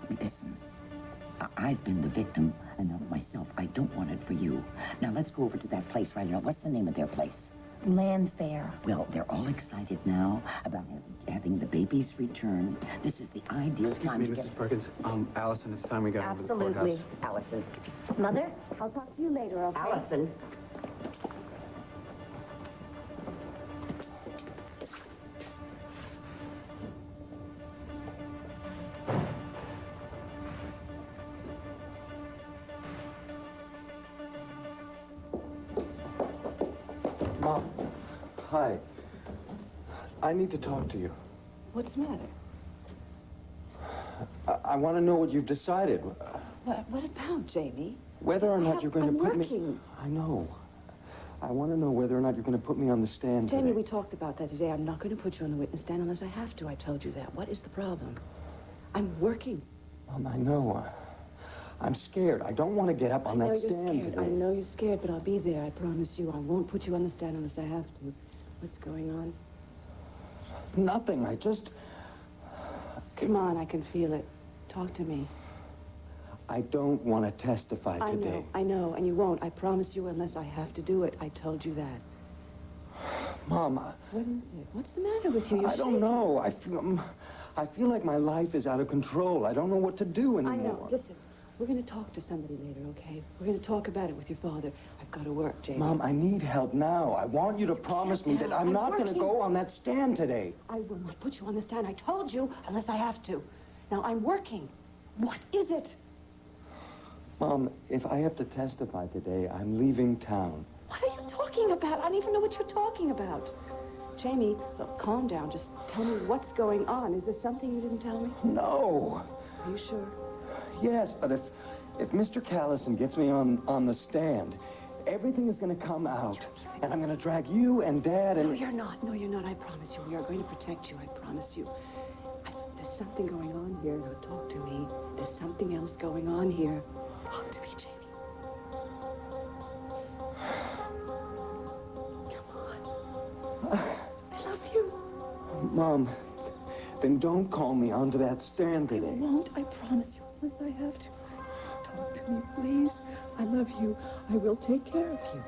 Listen, I've been the victim enough myself. I don't want it for you. Now, let's go over to that place right now. What's the name of their place? Landfair. Well, they're all excited now about having the baby's return. This is the ideal time to get... Mrs. Perkins. Allison, it's time we got into the Absolutely. courthouse. Allison. Mother, I'll talk to you later, okay? Allison. Mom. Hi. I need to talk to you. What's the matter? I want to know what you've decided. What about, Jamie? Whether or not you're going to put me... working. I know. I want to know whether or not you're going to put me on the stand Jamie, today. we talked about that today. I'm not going to put you on the witness stand unless I have to. I told you that. What is the problem? I'm working. Mom, I know. I'm scared. I don't want to get up on that stand Scared. today. I know you're scared, but I'll be there. I promise you. I won't put you on the stand unless I have to. What's going on? Nothing. I just... Come on, I can feel it. Talk to me. I don't want to testify today. I know, and you won't. I promise you unless I have to do it. I told you that. Mom, What is it? What's the matter with you? You're I don't know. I feel like my life is out of control. I don't know what to do anymore. I know. Listen, we're going to talk to somebody later, okay? We're going to talk about it with your father. I've got to work, Jamie. Mom, I need help now. I want you to promise me that I'm not going to go on that stand today. I will not put you on the stand. I told you, unless I have to. Now, I'm working. What is it? Mom, if I have to testify today, I'm leaving town. What are you talking about? I don't even know what you're talking about. Jamie, look, calm down. Just tell me what's going on. Is there something you didn't tell me? No. Are you sure? Yes, but if Mr. Callison gets me on the stand, everything is going to come out. And I'm going to drag you and Dad and... No, you're not. No, you're not. I promise you. We are going to protect you. I promise you. There's something going on here. Now, talk to me. There's something else going on here. Talk to me, Jamie. Then don't call me onto that stand today. I won't. I promise you. Unless I have to. Talk to me, please. I love you. I will take care of you.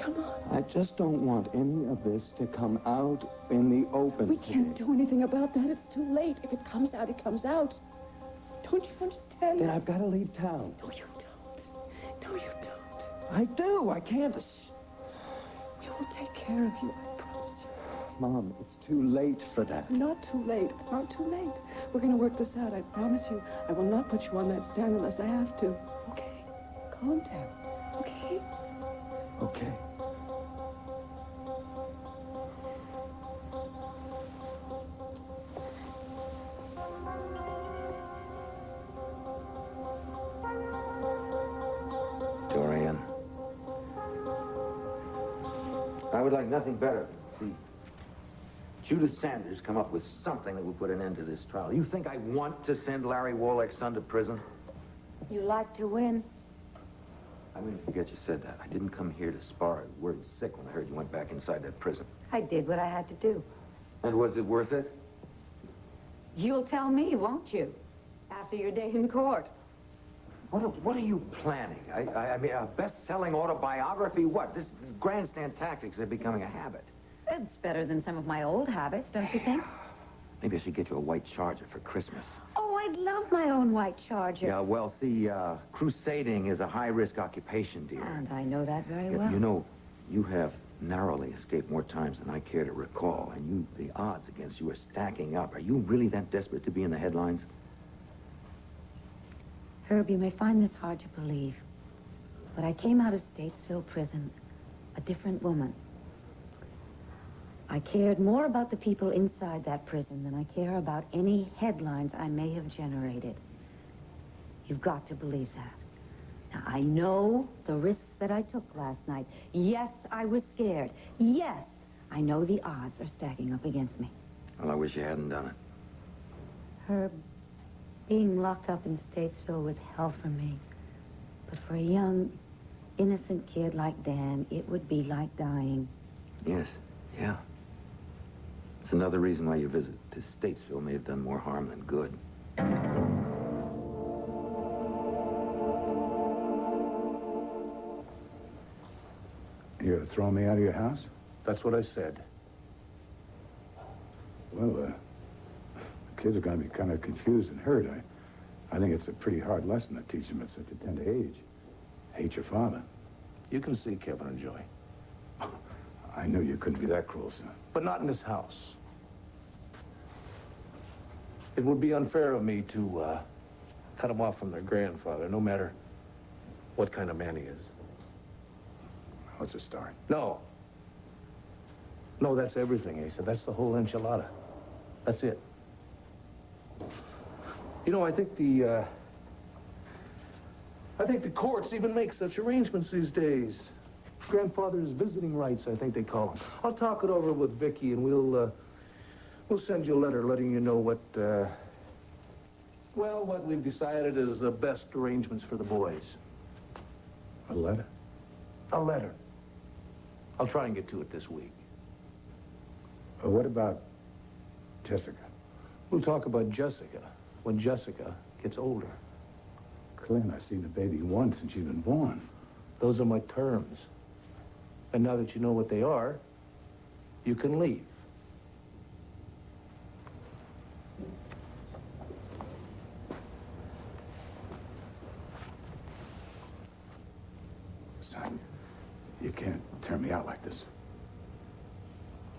Come on. I just don't want any of this to come out in the open. We can't do anything about that. It's too late. If it comes out, it comes out. Don't you understand? Then I've got to leave town. No, you don't. No, you don't. I do. I can't. We will take care of you. I promise you. Mom, it's too late for that. It's not too late. It's not too late. We're going to work this out. I promise you. I will not put you on that stand unless I have to. Okay? Calm down. Okay? Okay. Dorian, I would like nothing better than to see Judith Sanders come up with something that would put an end to this trial. You think I want to send Larry Wallach's son to prison? You like to win? I'm going to forget you said that. I didn't come here to spar. I was sick when I heard you went back inside that prison. I did what I had to do. And was it worth it? You'll tell me, won't you? After your day in court. What are you planning? I mean, a best-selling autobiography? What? This grandstand tactics are becoming a habit. It's better than some of my old habits, don't you think? Maybe I should get you a white Charger for Christmas. Oh, I'd love my own white Charger. Yeah, well, see, crusading is a high-risk occupation, dear. And I know that very well. You know, you have narrowly escaped more times than I care to recall, and the odds against you are stacking up. Are you really that desperate to be in the headlines? Herb, you may find this hard to believe, but I came out of Statesville prison a different woman. I cared more about the people inside that prison than I care about any headlines I may have generated. You've got to believe that. Now, I know the risks that I took last night. Yes, I was scared. Yes, I know the odds are stacking up against me. Well, I wish you hadn't done it. Herb, being locked up in Statesville was hell for me. But for a young, innocent kid like Dan, it would be like dying. Yes, yeah. It's another reason why your visit to Statesville may have done more harm than good. You're throwing me out of your house? That's what I said. Well, the kids are going to be kind of confused and hurt. I think it's a pretty hard lesson to teach them at such a tender age. Hate your father. You can see Kevin and Joy. I knew you couldn't be that cruel, son. But not in this house. It would be unfair of me to cut them off from their grandfather, no matter what kind of man he is. What's a start? No. No, that's everything, Asa. That's the whole enchilada. That's it. You know, I think the courts even make such arrangements these days. Grandfather's visiting rights, I think they call them. I'll talk it over with Vicky, and we'll send you a letter letting you know what we've decided is the best arrangements for the boys. A letter? A letter. I'll try and get to it this week. What about Jessica? We'll talk about Jessica when Jessica gets older. Clint, I've seen the baby once since you've been born. Those are my terms. And now that you know what they are, you can leave. Son, you can't turn me out like this.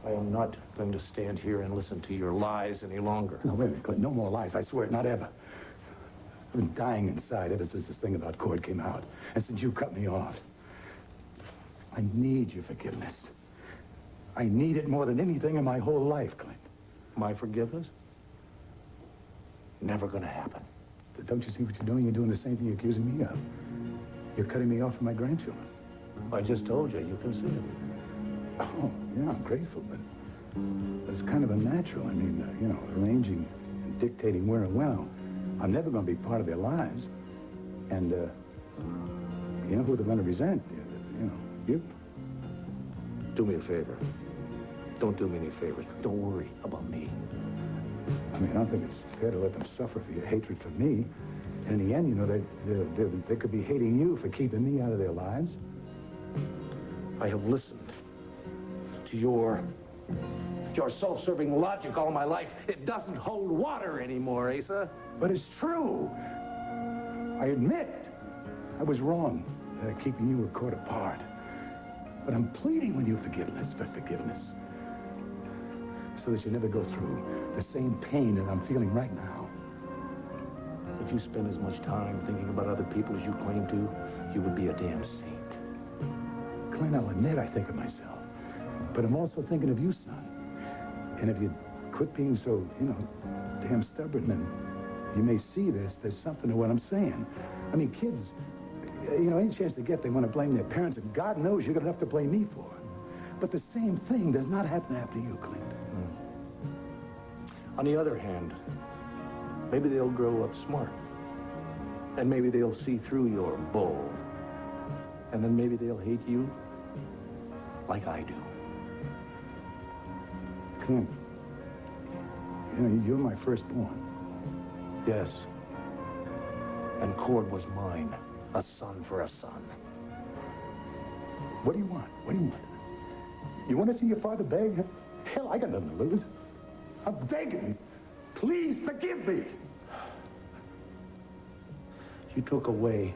I am not going to stand here and listen to your lies any longer. No, wait a minute, Clint. No more lies, I swear. Not ever. I've been dying inside ever since this thing about Cord came out. And since you cut me off. I need your forgiveness. I need it more than anything in my whole life, Clint. My forgiveness? Never gonna happen. Don't you see what you're doing? You're doing the same thing you're accusing me of. You're cutting me off from my grandchildren. I just told you, you can see it. Oh, yeah, I'm grateful, but it's kind of unnatural. I mean, you know, arranging and dictating where and when. I'm never going to be part of their lives. And, you know who they're going to resent? You know, you. Do me a favor. Don't do me any favors. Don't worry about me. I mean, I don't think it's fair to let them suffer for your hatred for me. And in the end, you know, they could be hating you for keeping me out of their lives. I have listened to your self-serving logic all my life. It doesn't hold water anymore, Asa. But it's true. I admit I was wrong, keeping you a court apart. But I'm pleading with you forgiveness, so that you never go through the same pain that I'm feeling right now. If you spend as much time thinking about other people as you claim to, you would be a damn saint. Clint, I'll admit I think of myself. But I'm also thinking of you, son. And if you quit being so, you know, damn stubborn, then you may see there's something to what I'm saying. I mean, kids, you know, any chance they get, they want to blame their parents, and God knows you're going to have to blame me for it. But the same thing does not have to happen to you, Clint. On the other hand, maybe they'll grow up smart. And maybe they'll see through your bull. And then maybe they'll hate you like I do. Clint, you know, you're my firstborn. Yes. And Cord was mine. A son for a son. What do you want? What do you want? You want to see your father beg? Hell, I got nothing to lose. I'm begging. Please forgive me. You took away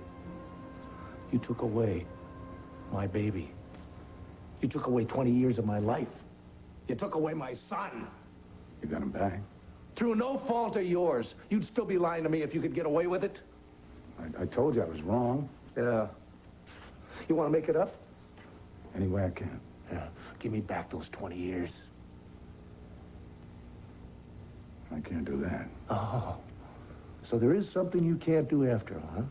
my baby. You took away 20 years of my life. You took away my son. You got him back? Through no fault of yours. You'd still be lying to me if you could get away with it. I told you I was wrong. Yeah. You want to make it up? Any way I can. Yeah. Give me back those 20 years. I can't do that. Oh. So there is something you can't do after, huh?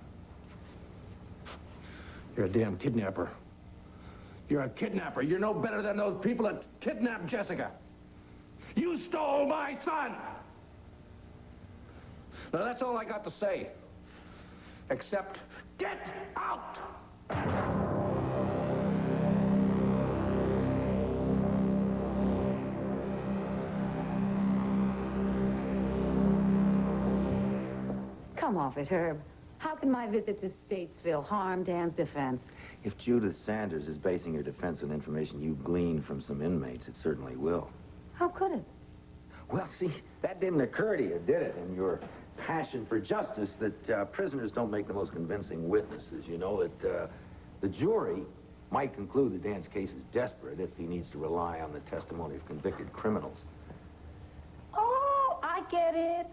You're a damn kidnapper. You're a kidnapper. You're no better than those people that kidnapped Jessica. You stole my son! Now, that's all I got to say. Except, get out! Come off it, Herb. How can my visit to Statesville harm Dan's defense? If Judith Sanders is basing her defense on information you gleaned from some inmates, it certainly will. How could it? Well, see, that didn't occur to you, did it, in your passion for justice, that prisoners don't make the most convincing witnesses. You know, that the jury might conclude that Dan's case is desperate if he needs to rely on the testimony of convicted criminals. Oh, I get it.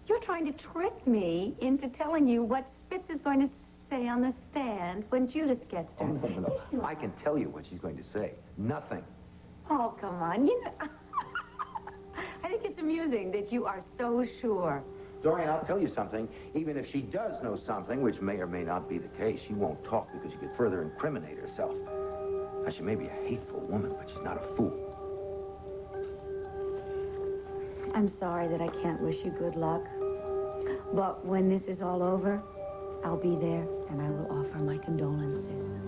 You're trying to trick me into telling you what Spitz is going to say on the stand when Judith gets there. Oh, no. I can tell you what she's going to say. Nothing. Oh, come on. You know, I think it's amusing that you are so sure. Dorian, I'll tell you something. Even if she does know something, which may or may not be the case, she won't talk because she could further incriminate herself. Now, she may be a hateful woman, but she's not a fool. I'm sorry that I can't wish you good luck. But when this is all over, I'll be there and I will offer my condolences.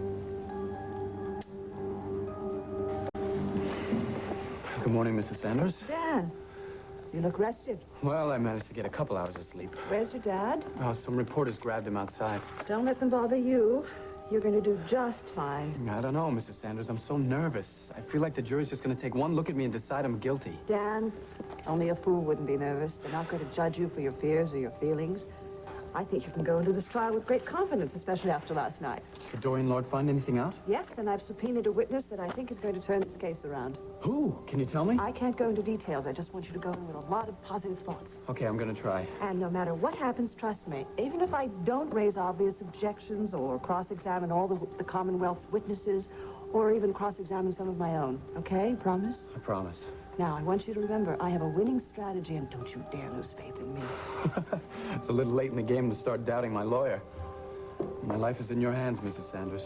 Good morning, Mrs. Sanders. Dan, you look rested. Well, I managed to get a couple hours of sleep. Where's your dad? Oh, some reporters grabbed him outside. Don't let them bother you. You're going to do just fine. I don't know, Mrs. Sanders. I'm so nervous. I feel like the jury's just going to take one look at me and decide I'm guilty. Dan, only a fool wouldn't be nervous. They're not going to judge you for your fears or your feelings. I think you can go into this trial with great confidence, especially after last night. Did Dorian Lord find anything out? Yes, and I've subpoenaed a witness that I think is going to turn this case around. Who? Can you tell me? I can't go into details. I just want you to go in with a lot of positive thoughts. Okay, I'm going to try. And no matter what happens, trust me, even if I don't raise obvious objections or cross-examine all the Commonwealth's witnesses or even cross-examine some of my own, okay? Promise? I promise. Now, I want you to remember, I have a winning strategy, and don't you dare lose faith in me. It's a little late in the game to start doubting my lawyer. My life is in your hands, Mrs. Sanders.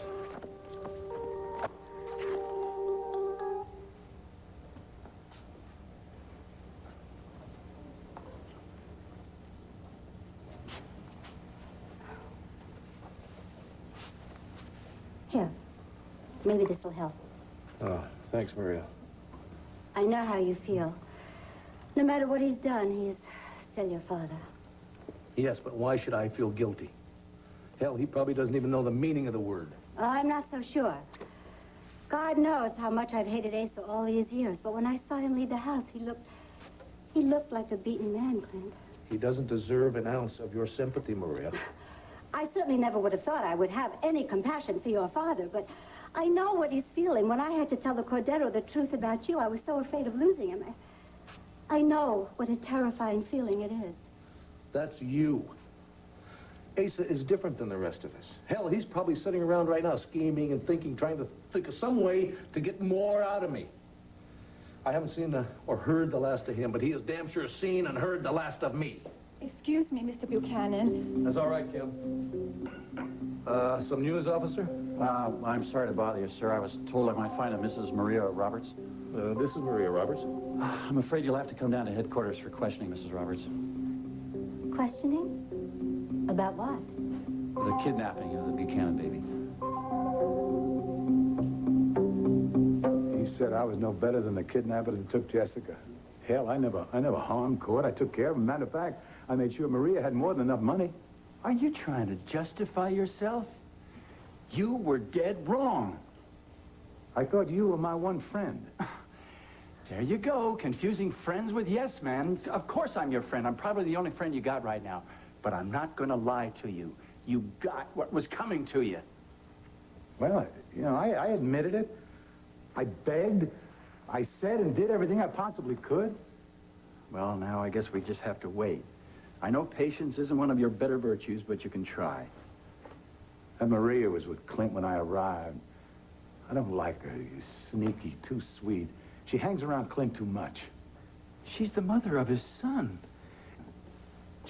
Here. Maybe this will help. Oh, thanks, Maria. I know how you feel. No matter what he's done, he's still your father. Yes, but why should I feel guilty? Hell, he probably doesn't even know the meaning of the word. I'm not so sure. God knows how much I've hated Asa all these years, but when I saw him leave the house, he looked like a beaten man, Clint. He doesn't deserve an ounce of your sympathy, Maria. I certainly never would have thought I would have any compassion for your father, but I know what he's feeling. When I had to tell the Cordero the truth about you, I was so afraid of losing him. I know what a terrifying feeling it is. That's you. Asa is different than the rest of us. Hell, he's probably sitting around right now scheming and thinking, trying to think of some way to get more out of me. I haven't seen or heard the last of him, but he has damn sure seen and heard the last of me. Excuse me, Mr. Buchanan. That's all right, Kim. Some news, officer? I'm sorry to bother you, sir. I was told I might find a Mrs. Maria Roberts. This is Maria Roberts. I'm afraid you'll have to come down to headquarters for questioning, Mrs. Roberts. Questioning? About what? The kidnapping of the Buchanan baby. He said I was no better than the kidnapper that took Jessica. Hell, I never harmed Cord. I took care of him. Matter of fact, I made sure Maria had more than enough money. Are you trying to justify yourself? You were dead wrong. I thought you were my one friend. There you go, confusing friends with yes men. Of course I'm your friend. I'm probably the only friend you got right now. But I'm not going to lie to you. You got what was coming to you. Well, you know, I admitted it. I begged. I said and did everything I possibly could. Well, now I guess we just have to wait. I know patience isn't one of your better virtues, but you can try. And Maria was with Clint when I arrived. I don't like her. She's sneaky, too sweet. She hangs around Clint too much. She's the mother of his son.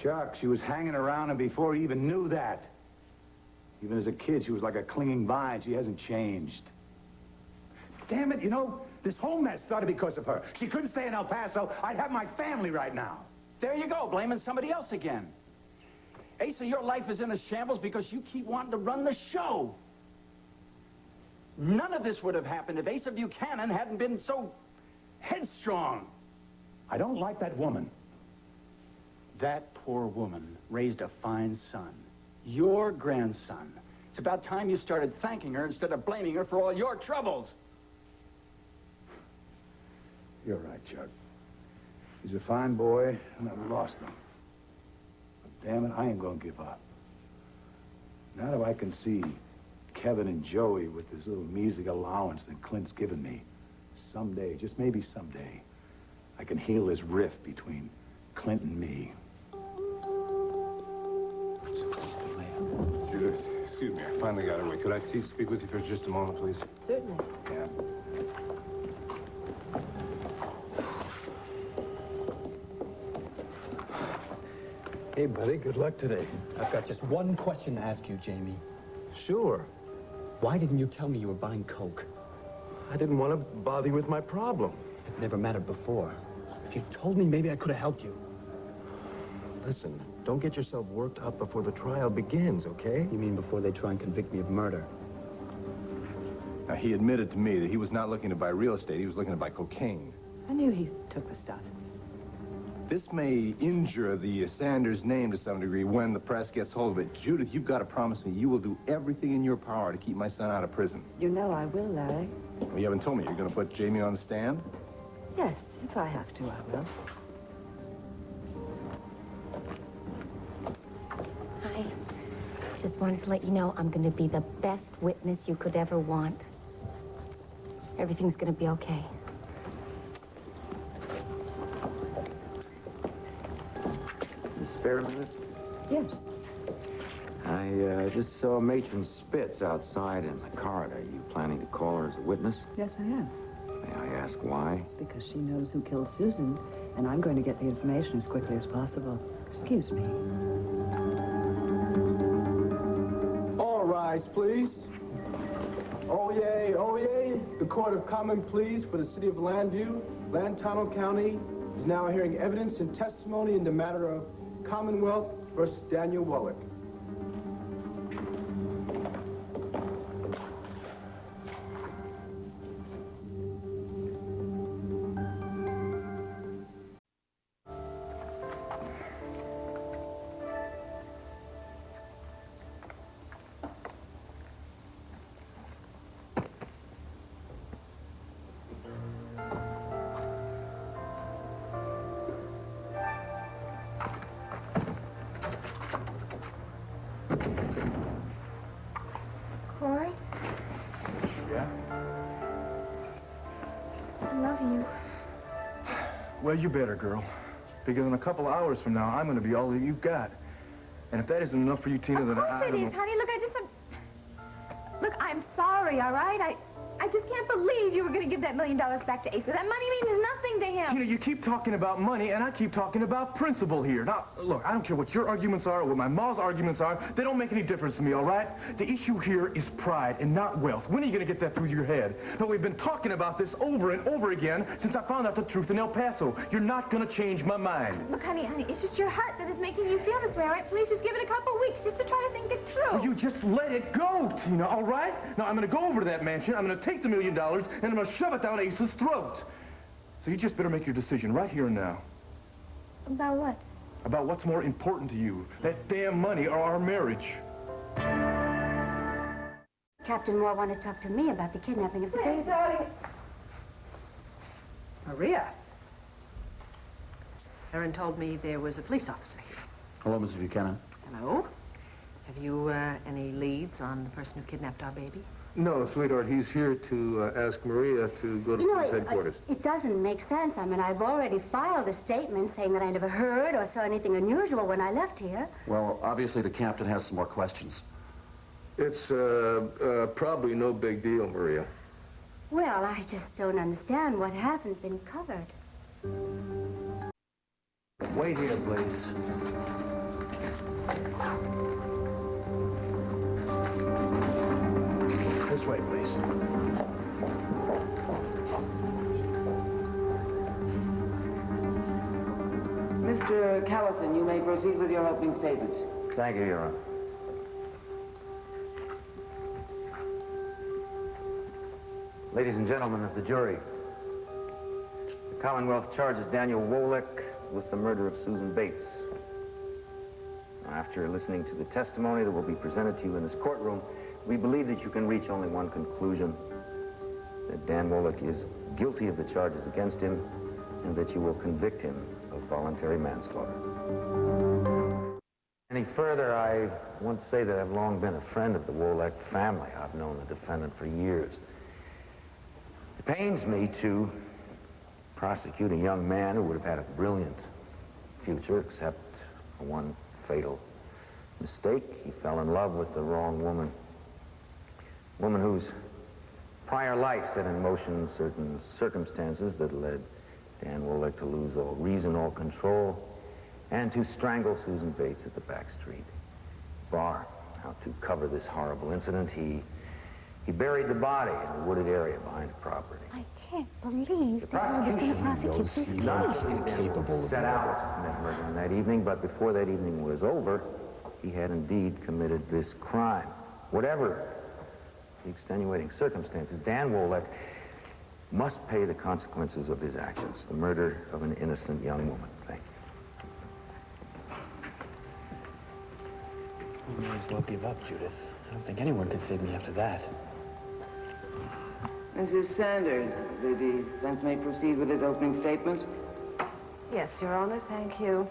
Chuck, she was hanging around him before he even knew that. Even as a kid, she was like a clinging vine. She hasn't changed. Damn it, you know, this whole mess started because of her. She couldn't stay in El Paso. I'd have my family right now. There you go, blaming somebody else again. Asa, your life is in a shambles because you keep wanting to run the show. None of this would have happened if Asa Buchanan hadn't been so headstrong. I don't like that woman. That poor woman raised a fine son. Your grandson. It's about time you started thanking her instead of blaming her for all your troubles. You're right, Chuck. He's a fine boy, and I've lost him. But damn it, I ain't gonna give up. Now that I can see Kevin and Joey with this little measly allowance that Clint's given me, someday, just maybe someday, I can heal this rift between Clint and me. Judith, excuse me, I finally got away. Could I speak with you for just a moment, please? Certainly. Yeah. Hey, buddy, good luck today. I've got just one question to ask you, Jamie. Sure. Why didn't you tell me you were buying coke? I didn't want to bother you with my problem. It never mattered before. If you told me, maybe I could have helped you. Listen, don't get yourself worked up before the trial begins, okay? You mean before they try and convict me of murder? Now, he admitted to me that he was not looking to buy real estate. He was looking to buy cocaine. I knew he took the stuff. This may injure the Sanders name to some degree when the press gets hold of it. Judith, you've got to promise me you will do everything in your power to keep my son out of prison. You know I will, Larry. Well, you haven't told me. You're going to put Jamie on the stand? Yes, if I have to, I will. Hi. Just wanted to let you know I'm going to be the best witness you could ever want. Everything's going to be okay. Spare a minute? Yes. I just saw Matron Spitz outside in the corridor. Are you planning to call her as a witness? Yes, I am. May I ask why? Because she knows who killed Susan, and I'm going to get the information as quickly as possible. Excuse me. All rise, please. Oyez, oyez. The Court of Common Pleas for the City of Landview, Lantano County, is now hearing evidence and testimony in the matter of Commonwealth versus Daniel Wallach. Well, you better, girl. Because in a couple of hours from now, I'm going to be all that you've got. And if that isn't enough for you, Tina, then I Of course it don't is, know. honey. Look, I'm sorry, all right? I just can't believe you were going to give that $1 million back to Asa. That money means nothing to him. Tina, you keep talking about money, and I keep talking about principle here. Now, look, I don't care what your arguments are or what my ma's arguments are. They don't make any difference to me, all right? The issue here is pride and not wealth. When are you going to get that through your head? No, we've been talking about this over and over again since I found out the truth in El Paso. You're not going to change my mind. Look, honey, it's just your heart that is making you feel this way, all right? Please just give it a couple weeks just to try to think it through. Well, you just let it go, Tina, all right? Now, I'm going to go over to that mansion. I'm going to take the $1 million, and I'm going to shove it down Ace's throat. So you just better make your decision right here and now. About what? About what's more important to you, that damn money or our marriage. Captain Moore wanted to talk to me about the kidnapping of the baby. Darling. Maria. Erin told me there was a police officer here. Hello, Mrs. Buchanan. Hello. Have you any leads on the person who kidnapped our baby? No, sweetheart, he's here to ask Maria to go to police headquarters. It doesn't make sense. I mean, I've already filed a statement saying that I never heard or saw anything unusual when I left here. Well, obviously the captain has some more questions. It's probably no big deal, Maria. Well, I just don't understand what hasn't been covered. Wait here, please. This way, please. Mr. Callison, you may proceed with your opening statement. Thank you, Your Honor. Ladies and gentlemen of the jury, the Commonwealth charges Daniel Wolek with the murder of Susan Bates. Now, after listening to the testimony that will be presented to you in this courtroom, we believe that you can reach only one conclusion, that Dan Wolek is guilty of the charges against him, and that you will convict him of voluntary manslaughter. Any further, I want to say that I've long been a friend of the Wolek family. I've known the defendant for years. It pains me to prosecute a young man who would have had a brilliant future, except for one fatal mistake. He fell in love with the wrong woman. A woman whose prior life set in motion certain circumstances that led Dan Wolek to lose all reason, all control, and to strangle Susan Bates at the back street bar. Now, to cover this horrible incident, he buried the body in a wooded area behind the property. I can't believe that he was going to prosecute this case. Capable set out to commit murder on that evening, but before that evening was over, he had indeed committed this crime. Whatever the extenuating circumstances, Dan Wolek must pay the consequences of his actions, the murder of an innocent young woman. Thank you. You may as well give up, Judith. I don't think anyone can save me after that. Mrs. Sanders, the defense may proceed with his opening statement. Yes, Your Honor, thank you.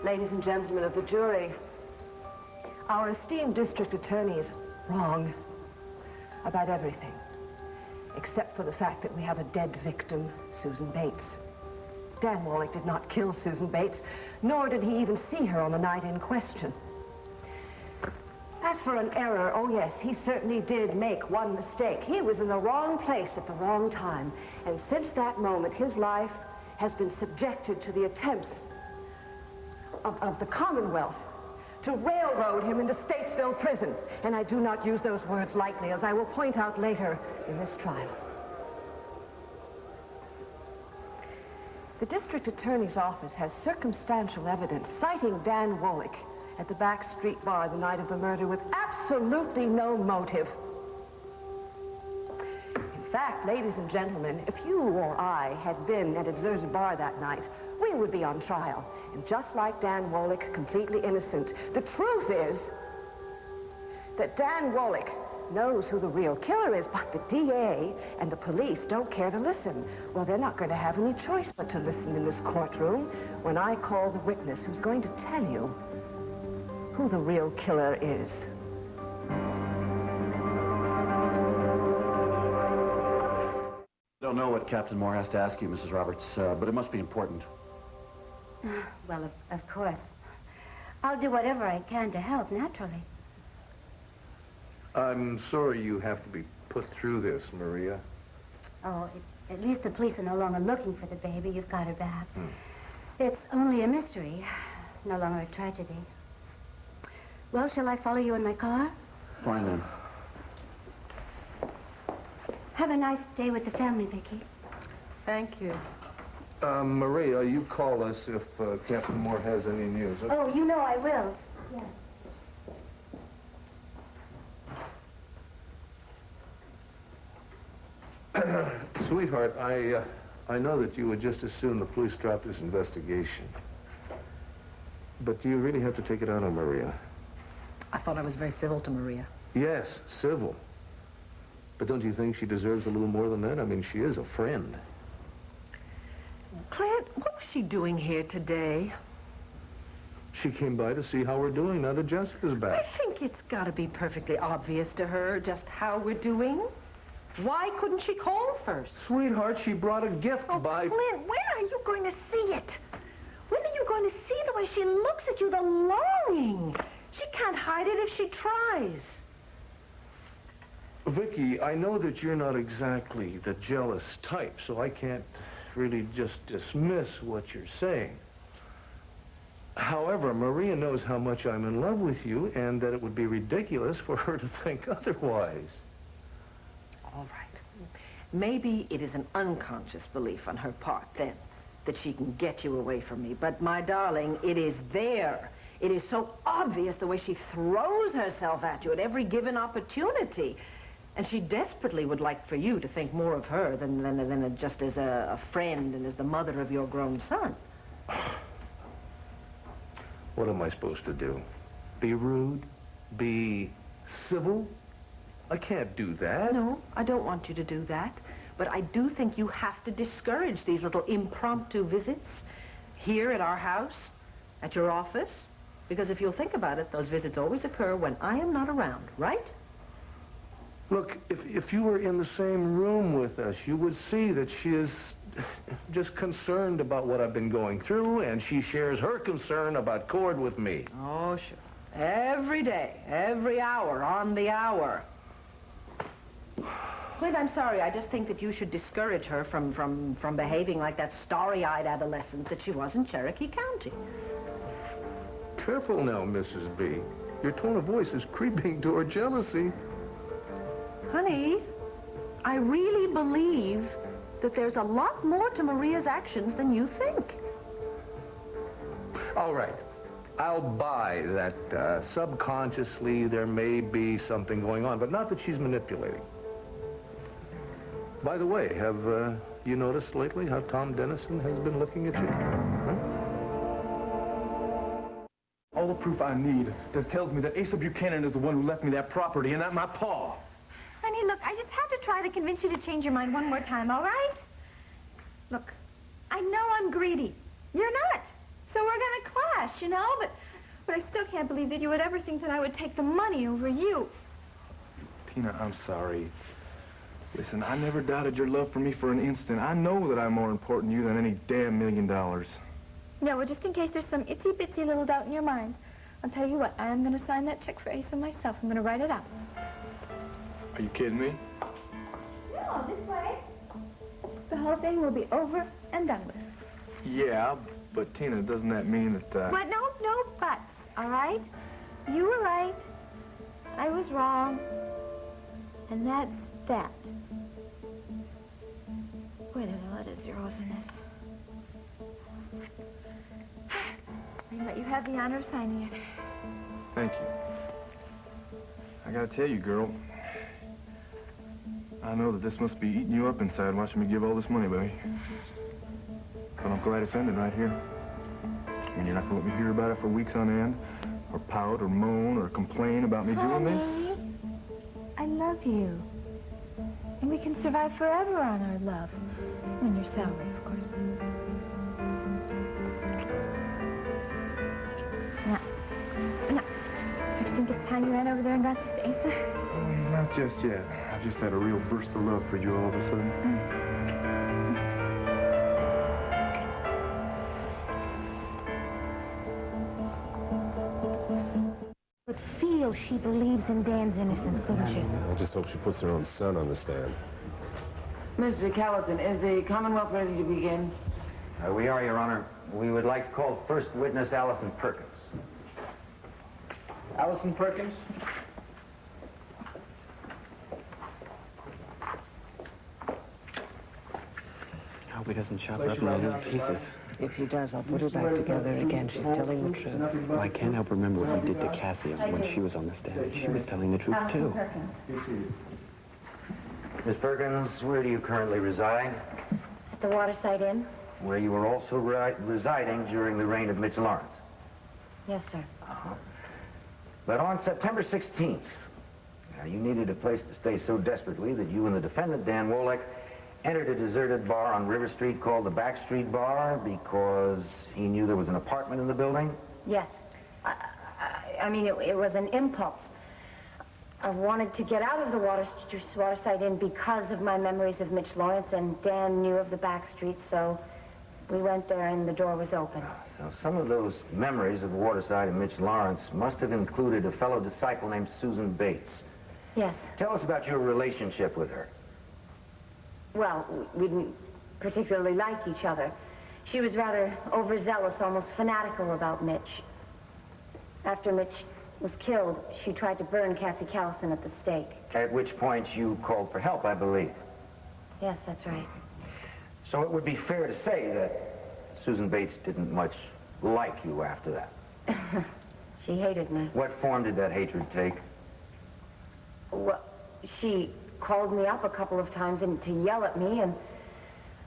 Ladies and gentlemen of the jury, our esteemed district attorney is wrong about everything, except for the fact that we have a dead victim, Susan Bates. Dan Wolek did not kill Susan Bates, nor did he even see her on the night in question. As for an error, oh yes, he certainly did make one mistake. He was in the wrong place at the wrong time, and since that moment, his life has been subjected to the attempts of the Commonwealth to railroad him into Statesville prison. And I do not use those words lightly, as I will point out later in this trial. The district attorney's office has circumstantial evidence citing Dan Wolek at the back street bar the night of the murder with absolutely no motive. In fact, ladies and gentlemen, if you or I had been at a deserted bar that night, we would be on trial. And just like Dan Wolek, completely innocent. The truth is that Dan Wolek knows who the real killer is, but the DA and the police don't care to listen. Well, they're not going to have any choice but to listen in this courtroom when I call the witness who's going to tell you who the real killer is. what Captain Moore has to ask you, Mrs. Roberts, but it must be important. Well, of course. I'll do whatever I can to help, naturally. I'm sorry you have to be put through this, Maria. Oh, at least the police are no longer looking for the baby. You've got her back. It's only a mystery, no longer a tragedy. Well, shall I follow you in my car? Fine, then. Have a nice day with the family, Vicky. Thank you. Maria, you call us if Captain Moore has any news. Oh, you know I will. Yes. Sweetheart, I know that you would just as soon the police drop this investigation. But do you really have to take it out on Maria? I thought I was very civil to Maria. Yes, civil. But don't you think she deserves a little more than that? I mean, she is a friend. Clint, what was she doing here today? She came by to see how we're doing now that Jessica's I back. think it's got to be perfectly obvious to her just how we're doing. Why couldn't she call first? Sweetheart, she brought a gift by... Clint, when are you going to see it? When are you going to see the way she looks at you, the longing? She can't hide it if she tries. Vicky, I know that you're not exactly the jealous type, so I can't really just dismiss what you're saying. However, Maria knows how much I'm in love with you and that it would be ridiculous for her to think otherwise. All right. Maybe it is an unconscious belief on her part, then, that she can get you away from me. But, my darling, it is there. It is so obvious the way she throws herself at you at every given opportunity. And she desperately would like for you to think more of her than just as a friend and as the mother of your grown son. What am I supposed to do? Be rude? Be civil? I can't do that. No, I don't want you to do that. But I do think you have to discourage these little impromptu visits here at our house, at your office. Because if you'll think about it, those visits always occur when I am not around, right? Look, if you were in the same room with us, you would see that she is just concerned about what I've been going through, and she shares her concern about Cord with me. Oh, sure. Every day, every hour, on the hour. Clint, I'm sorry. I just think that you should discourage her from behaving like that starry-eyed adolescent that she was in Cherokee County. Careful now, Mrs. B. Your tone of voice is creeping toward jealousy. Honey, I really believe that there's a lot more to Maria's actions than you think. All right. I'll buy that subconsciously there may be something going on, but not that she's manipulating. By the way, have you noticed lately how Tom Dennison has been looking at you? Huh? All the proof I need that tells me that Asa Buchanan is the one who left me that property and not my pa. Honey, look, I just have to try to convince you to change your mind one more time, all right? Look, I know I'm greedy. You're not. So we're gonna clash, you know? But I still can't believe that you would ever think that I would take the money over you. Tina, I'm sorry. Listen, I never doubted your love for me for an instant. I know that I'm more important to you than any damn $1 million. Yeah, well, just in case there's some itsy-bitsy little doubt in your mind, I'll tell you what, I am gonna sign that check for Asa myself. I'm gonna write it out. Are you kidding me? No, this way. The whole thing will be over and done with. Yeah, but Tina, doesn't that mean that, But no buts, all right? You were right. I was wrong. And that's that. Boy, there's a lot of zeros in this. But you have the honor of signing it. Thank you. I gotta tell you, girl, I know that this must be eating you up inside watching me give all this money away. But I'm glad it's ended right here. I mean, you're not gonna let me hear about it for weeks on end, or pout, or moan, or complain about me doing this? Honey, I love you. And we can survive forever on our love. And your salary, of course. Now, don't you think it's time you ran over there and got this to Asa? Not just yet. I've just had a real burst of love for you all of a sudden. But feel she believes in Dan's innocence, couldn't she? I just hope she puts her own son on the stand. Mr. Callison, is the Commonwealth ready to begin? We are, Your Honor. We would like to call first witness Allison Perkins. Allison Perkins? I hope he doesn't chop her up into little pieces. If he does, I'll put her back together again. She's telling the truth. Well, I can't help remember what he did to Cassie when she was on the stand. She was telling the truth, too. Miss Perkins, where do you currently reside? At the Waterside Inn? Where you were also residing during the reign of Mitch Lawrence. Yes, sir. But on September 16th, you needed a place to stay so desperately that you and the defendant, Dan Wolek, entered a deserted bar on River Street called the Back Street Bar because he knew there was an apartment in the building? Yes. I mean, it was an impulse. I wanted to get out of the Waterside Inn because of my memories of Mitch Lawrence, and Dan knew of the back street, so we went there and the door was open. Now, some of those memories of the Waterside and Mitch Lawrence must have included a fellow disciple named Susan Bates. Yes. Tell us about your relationship with her. Well, we didn't particularly like each other. She was rather overzealous, almost fanatical about Mitch. After Mitch was killed, she tried to burn Cassie Callison at the stake. At which point you called for help, I believe. Yes, that's right. So it would be fair to say that Susan Bates didn't much like you after that. She hated me. What form did that hatred take? Well, she called me up a couple of times and to yell at me, and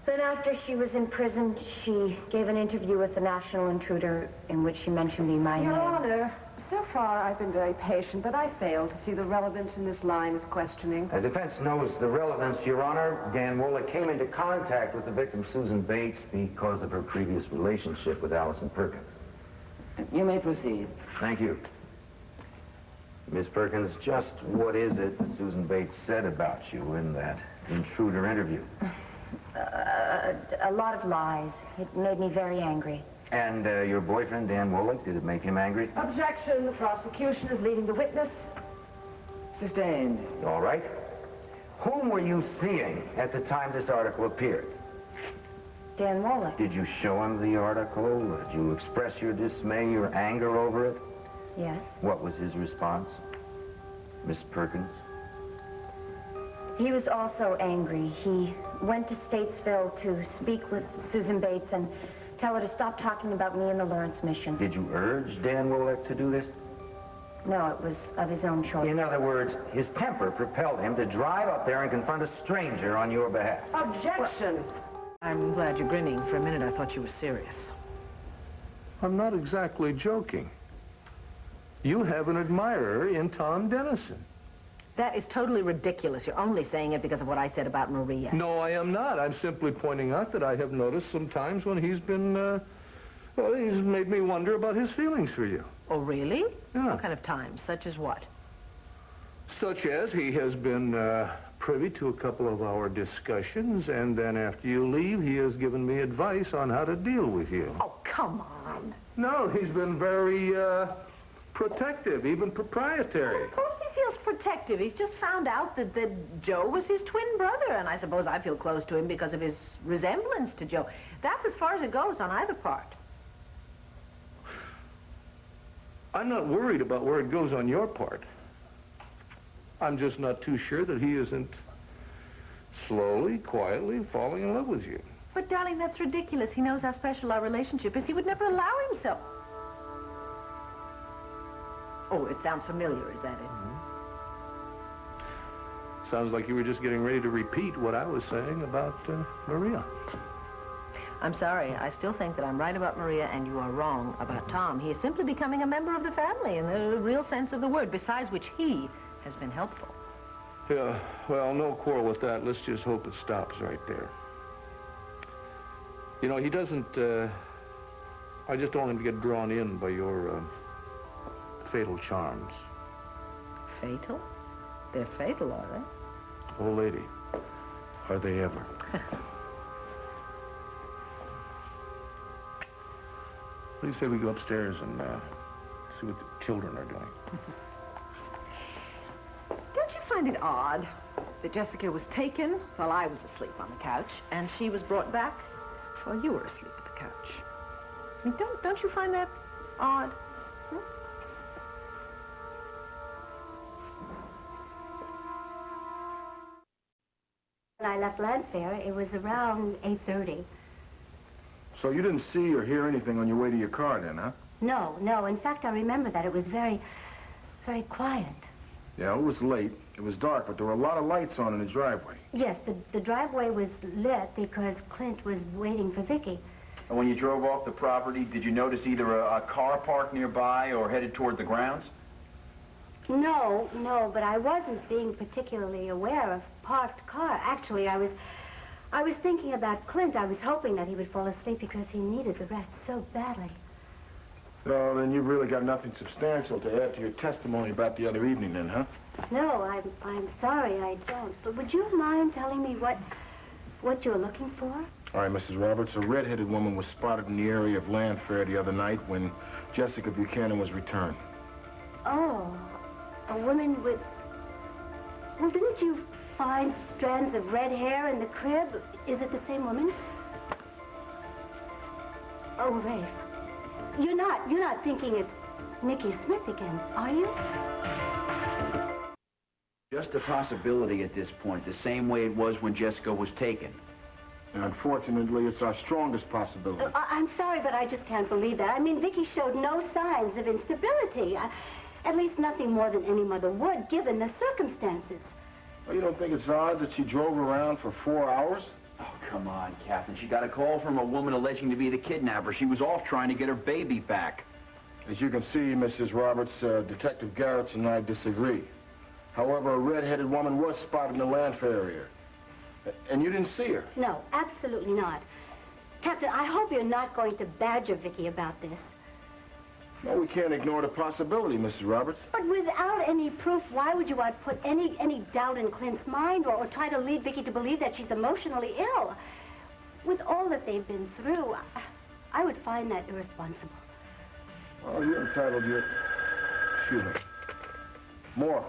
then after she was in prison, she gave an interview with the National Intruder in which she mentioned me by name. Your Honor, so far I've been very patient, but I fail to see the relevance in this line of questioning. The defense knows the relevance, Your Honor. Dan Wolek came into contact with the victim, Susan Bates, because of her previous relationship with Allison Perkins. You may proceed. Thank you. Miss Perkins, just what is it that Susan Bates said about you in that intruder interview? A lot of lies. It made me very angry. And your boyfriend, Dan Wolek, did it make him angry? Objection. The prosecution is leading the witness. Sustained. All right. Whom were you seeing at the time this article appeared? Dan Wolek. Did you show him the article? Did you express your dismay, your anger over it? Yes. What was his response, Miss Perkins? He was also angry. He went to Statesville to speak with Susan Bates and tell her to stop talking about me and the Lawrence mission. Did you urge Dan Wolek to do this? No, it was of his own choice. In other words, his temper propelled him to drive up there and confront a stranger on your behalf. Objection. I'm glad you're grinning. For a minute, I thought you were serious. I'm not exactly joking. You have an admirer in Tom Dennison. That is totally ridiculous. You're only saying it because of what I said about Maria. No, I am not. I'm simply pointing out that I have noticed some times when he's been, well, he's made me wonder about his feelings for you. Oh, really? Yeah. What kind of times? Such as what? Such as he has been privy to a couple of our discussions, and then after you leave, he has given me advice on how to deal with you. Oh, come on. No, he's been very protective, even proprietary. Well, of course he feels protective. He's just found out that Joe was his twin brother, and I suppose I feel close to him because of his resemblance to Joe. That's as far as it goes on either part. I'm not worried about where it goes on your part. I'm just not too sure that he isn't slowly, quietly falling in love with you. But, darling, that's ridiculous. He knows how special our relationship is. He would never allow himself. Oh, it sounds familiar, is that it? Sounds like you were just getting ready to repeat what I was saying about Maria. I'm sorry. I still think that I'm right about Maria and you are wrong about Tom. He is simply becoming a member of the family in the real sense of the word, besides which he has been helpful. Yeah, well, no quarrel with that. Let's just hope it stops right there. You know, he doesn't, I just don't want him to get drawn in by your fatal charms. Fatal? They're fatal, are they? Old lady, are they ever? What do you say we go upstairs and See what the children are doing. Don't you find it odd that Jessica was taken while I was asleep on the couch, and she was brought back while you were asleep at the couch? I mean, don't you find that odd? When I left Landfair, it was around 8:30. So you didn't see or hear anything on your way to your car then, huh? No, no. In fact, I remember that it was very, very quiet. Yeah, it was late. It was dark, but there were a lot of lights on in the driveway. Yes, the driveway was lit because Clint was waiting for Vicky. And when you drove off the property, did you notice either a car parked nearby or headed toward the grounds? No, no, but I wasn't being particularly aware of parked car. Actually, I was thinking about Clint. I was hoping that he would fall asleep because he needed the rest so badly. Oh, then you've really got nothing substantial to add to your testimony about the other evening then, huh? No, I'm sorry, I don't. But would you mind telling me what you're looking for? All right, Mrs. Roberts, a red-headed woman was spotted in the area of Landfair the other night when Jessica Buchanan was returned. Oh, a woman with... Well, didn't you find strands of red hair in the crib? Is it the same woman? Oh, Rafe. You're not thinking it's Nikki Smith again, are you? Just a possibility at this point, the same way it was when Jessica was taken. And unfortunately, it's our strongest possibility. I'm sorry, but I just can't believe that. I mean, Vicky showed no signs of instability. At least nothing more than any mother would, given the circumstances. Well, you don't think it's odd that she drove around for 4 hours? Oh, come on, Captain. She got a call from a woman alleging to be the kidnapper. She was off trying to get her baby back. As you can see, Mrs. Roberts, Detective Garretts and I disagree. However, a red-headed woman was spotted in the Landfair area. And you didn't see her? No, absolutely not. Captain, I hope you're not going to badger Vicky about this. No, we can't ignore the possibility, Mrs. Roberts. But without any proof, why would you want to put any doubt in Clint's mind or try to lead Vicky to believe that she's emotionally ill? With all that they've been through, I would find that irresponsible. Oh, you're entitled to your... Excuse me. More.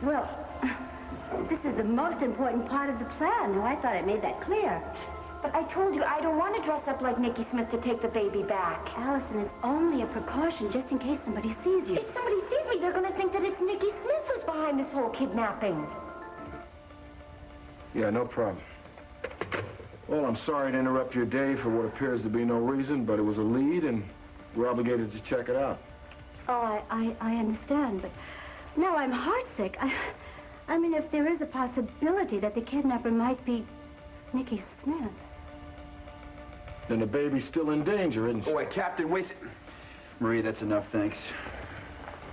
Well, this is the most important part of the plan. Now, I thought I made that clear. But I told you, I don't want to dress up like Nikki Smith to take the baby back. Allison, it's only a precaution just in case somebody sees you. If somebody sees me, they're going to think that it's Nikki Smith who's behind this whole kidnapping. Yeah, no problem. Well, I'm sorry to interrupt your day for what appears to be no reason, but it was a lead, and we're obligated to check it out. Oh, I understand, but now I'm heartsick. I mean, if there is a possibility that the kidnapper might be Nikki Smith. Then the baby's still in danger, isn't she? Oh, wait, Captain, wait. Maria, that's enough, thanks.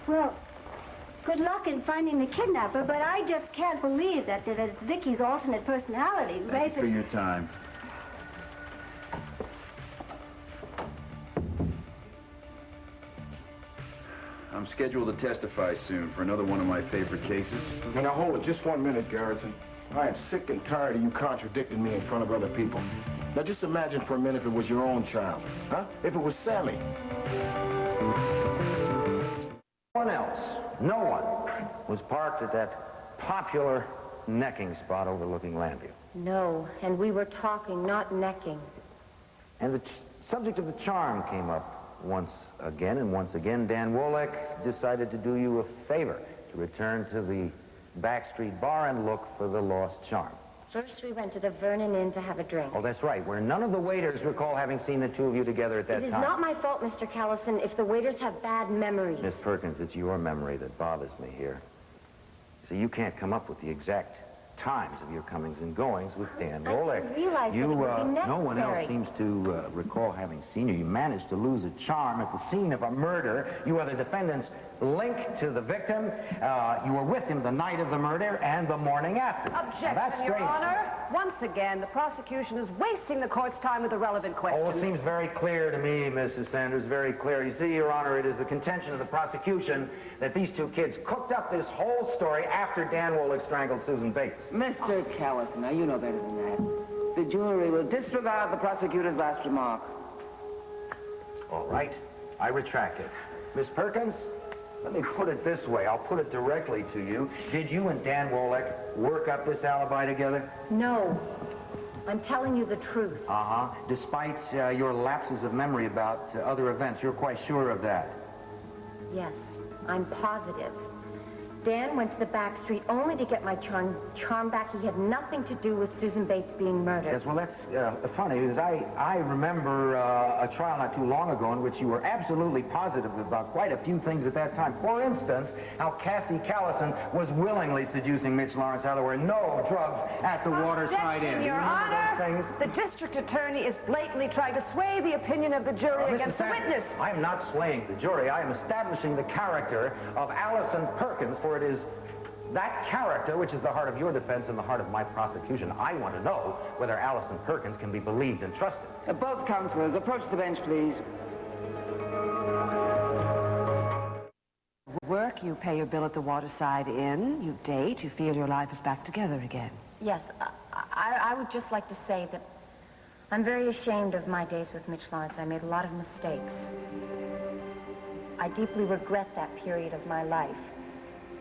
Well, good luck in finding the kidnapper, but I just can't believe that it's Vicky's alternate personality. Thank you for your time. I'm scheduled to testify soon for another one of my favorite cases. Now, hold it just 1 minute, Garretson. I am sick and tired of you contradicting me in front of other people. Now, just imagine for a minute if it was your own child, huh? If it was Sammy. No one else, no one, was parked at that popular necking spot overlooking Landview. No, and we were talking, not necking. And the subject of the charm came up once again, and once again, Dan Wolek decided to do you a favor, to return to the backstreet bar and look for the lost charm. First, we went to the Vernon Inn to have a drink. Oh, that's right, where none of the waiters recall having seen the two of you together at that time. It is not my fault, Mr. Callison, if the waiters have bad memories. Miss Perkins, it's your memory that bothers me here. See, you can't come up with the exact times of your comings and goings with Dan Wolek. I realize that it would be necessary. No one else seems to recall having seen you. You managed to lose a charm at the scene of a murder. You are the defendant's link to the victim. You were with him the night of the murder and the morning after. Objection, that's Your strange. Honor. Once again, the prosecution is wasting the court's time with irrelevant questions. Oh, it seems very clear to me, Mrs. Sanders, very clear. You see, Your Honor, it is the contention of the prosecution that these two kids cooked up this whole story after Dan Wolek strangled Susan Bates. Mr. Callison, now you know better than that. The jury will disregard the prosecutor's last remark. All right. I retract it. Miss Perkins, let me put it this way. I'll put it directly to you. Did you and Dan Wolek work up this alibi together? No. I'm telling you the truth. Uh-huh. Despite your lapses of memory about other events, you're quite sure of that? Yes, I'm positive. Dan went to the back street only to get my charm back. He had nothing to do with Susan Bates being murdered. Yes, well, that's funny, because I remember a trial not too long ago in which you were absolutely positive about quite a few things at that time. For instance, how Cassie Callison was willingly seducing Mitch Lawrence, how there were no drugs at the Waterside Inn. Your You remember Honor, those things? the district attorney is blatantly trying to sway the opinion of the jury against the witness. I am not swaying the jury. I am establishing the character of Allison Perkins, for it is that character which is the heart of your defense and the heart of my prosecution. I want to know whether Allison Perkins can be believed and trusted. Both counselors, approach the bench, please. Work, you pay your bill at the Waterside Inn, you date, you feel your life is back together again. Yes, I would just like to say that I'm very ashamed of my days with Mitch Lawrence. I made a lot of mistakes. I deeply regret that period of my life.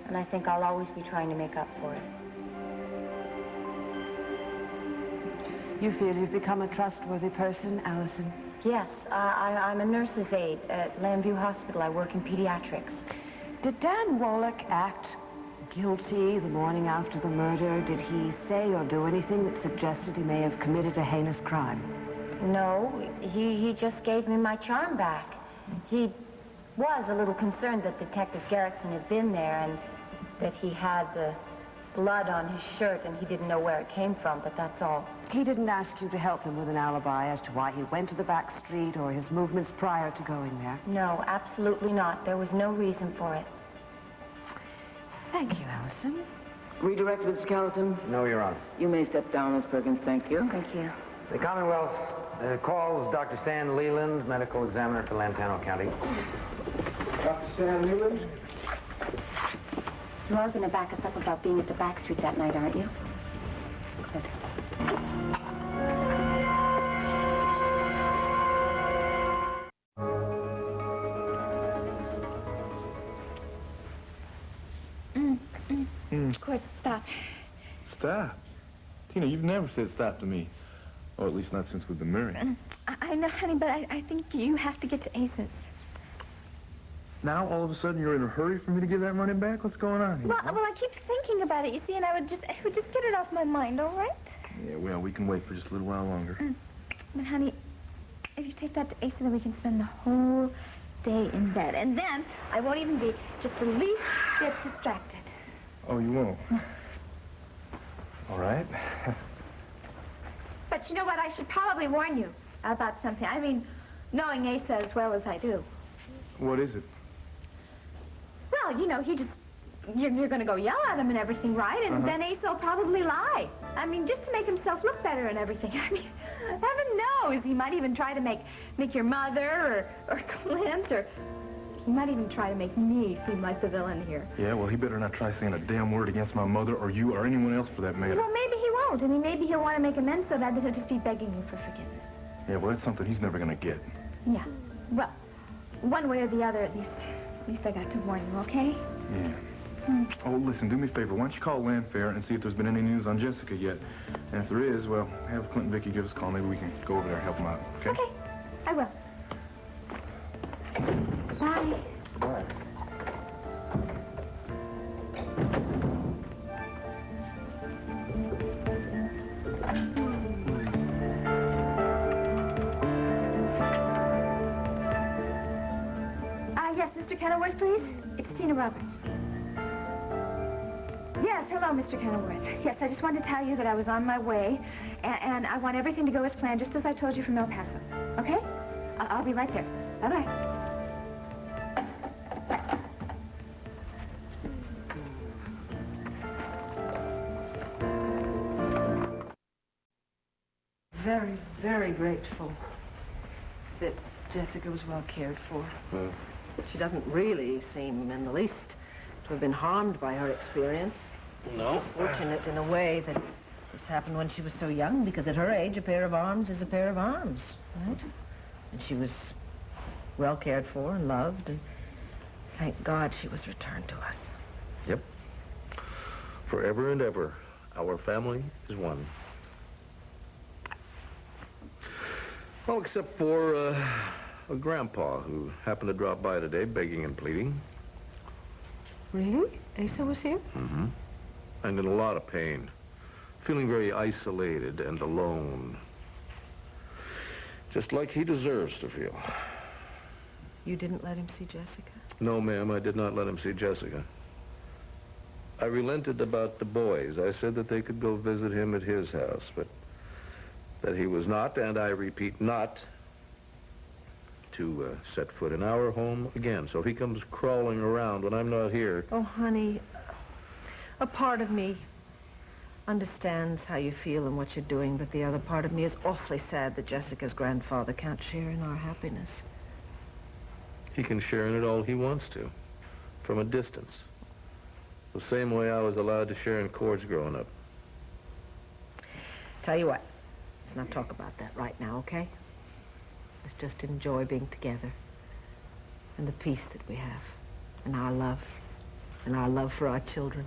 And I think I'll always be trying to make up for it. You feel you've become a trustworthy person, Allison? Yes, I'm a nurse's aide at Lambview Hospital. I work in pediatrics. Did Dan Wolek act guilty the morning after the murder? Did he say or do anything that suggested he may have committed a heinous crime? No, he just gave me my charm back. He was a little concerned that Detective Gerritsen had been there and that he had the blood on his shirt and he didn't know where it came from, but that's all. He didn't ask you to help him with an alibi as to why he went to the back street or his movements prior to going there? No, absolutely not. There was no reason for it. Thank you, Allison. Redirect, Mrs. Callison. No, Your Honor. You may step down, Miss Perkins. Thank you. Thank you. The Commonwealth calls Dr. Stan Leland, medical examiner for Lantano County. Dr. Stan Leland? You are going to back us up about being at the back street that night, aren't you? Good. Quick, stop. Stop? Tina, you've never said stop to me. Or at least not since we've been married. I know, honey, but I think you have to get to Ace's. Now, all of a sudden, you're in a hurry for me to give that money back? What's going on here? Well, I keep thinking about it, you see, and I would just get it off my mind, all right? Yeah, well, we can wait for just a little while longer. But, honey, if you take that to Ace, then we can spend the whole day in bed. And then I won't even be just the least bit distracted. Oh, you won't? All right. But you know what? I should probably warn you about something. I mean, knowing Asa as well as I do. What is it? Well, you know, you're going to go yell at him and everything, right? And then Asa will probably lie. I mean, just to make himself look better and everything. I mean, heaven knows, he might even try to make your mother or Clint, or he might even try to make me seem like the villain here. Yeah, well, he better not try saying a damn word against my mother or you or anyone else for that matter. Well, maybe he won't. I mean, maybe he'll want to make amends so bad that he'll just be begging you for forgiveness. Yeah, well, that's something he's never gonna get. Yeah. Well, one way or the other, at least I got to warn you, okay? Yeah. Oh, listen, do me a favor. Why don't you call Landfair and see if there's been any news on Jessica yet? And if there is, well, have Clint and Vicky give us a call. Maybe we can go over there and help them out, okay? Okay, I will. Bye. Bye. Yes, Mr. Kenilworth, please. It's Tina Roberts. Yes, hello, Mr. Kenilworth. Yes, I just wanted to tell you that I was on my way, and I want everything to go as planned, just as I told you from El Paso. Okay? I'll be right there. Bye-bye. Very, very grateful that Jessica was well cared for. She doesn't really seem in the least to have been harmed by her experience. No. Fortunate in a way that This happened when she was so young, because at her age, a pair of arms is a pair of arms, right? And she was well cared for and loved, and thank God she was returned to us. Yep. Forever and ever, our family is one. Well, except for a grandpa who happened to drop by today begging and pleading. Really? Asa was here? Mm-hmm. And in a lot of pain. Feeling very isolated and alone. Just like he deserves to feel. You didn't let him see Jessica? No, ma'am, I did not let him see Jessica. I relented about the boys. I said that they could go visit him at his house, but that he was not, and I repeat, not, to set foot in our home again. So if he comes crawling around when I'm not here... Oh, honey, a part of me understands how you feel and what you're doing, but the other part of me is awfully sad that Jessica's grandfather can't share in our happiness. He can share in it all he wants to, from a distance. The same way I was allowed to share in Cord's growing up. Tell you what, let's not talk about that right now, okay? Let's just enjoy being together and the peace that we have and our love for our children.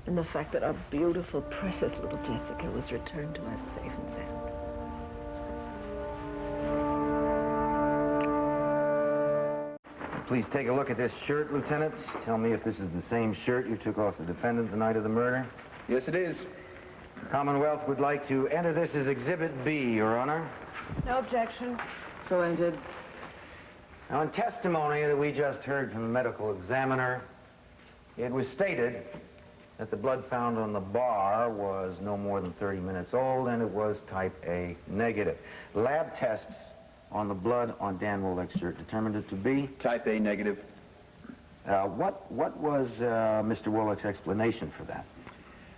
And the fact that our beautiful, precious little Jessica was returned to us safe and sound. Please take a look at this shirt, Lieutenant. Tell me if this is the same shirt you took off the defendant the night of the murder. Yes, it is. The Commonwealth would like to enter this as Exhibit B, Your Honor. No objection. So entered. Now, in testimony that we just heard from the medical examiner, it was stated that the blood found on the bar was no more than 30 minutes old, and it was type A negative. Lab tests on the blood on Dan Wolek's shirt determined it to be type A negative. What was Mr. Wolek's explanation for that?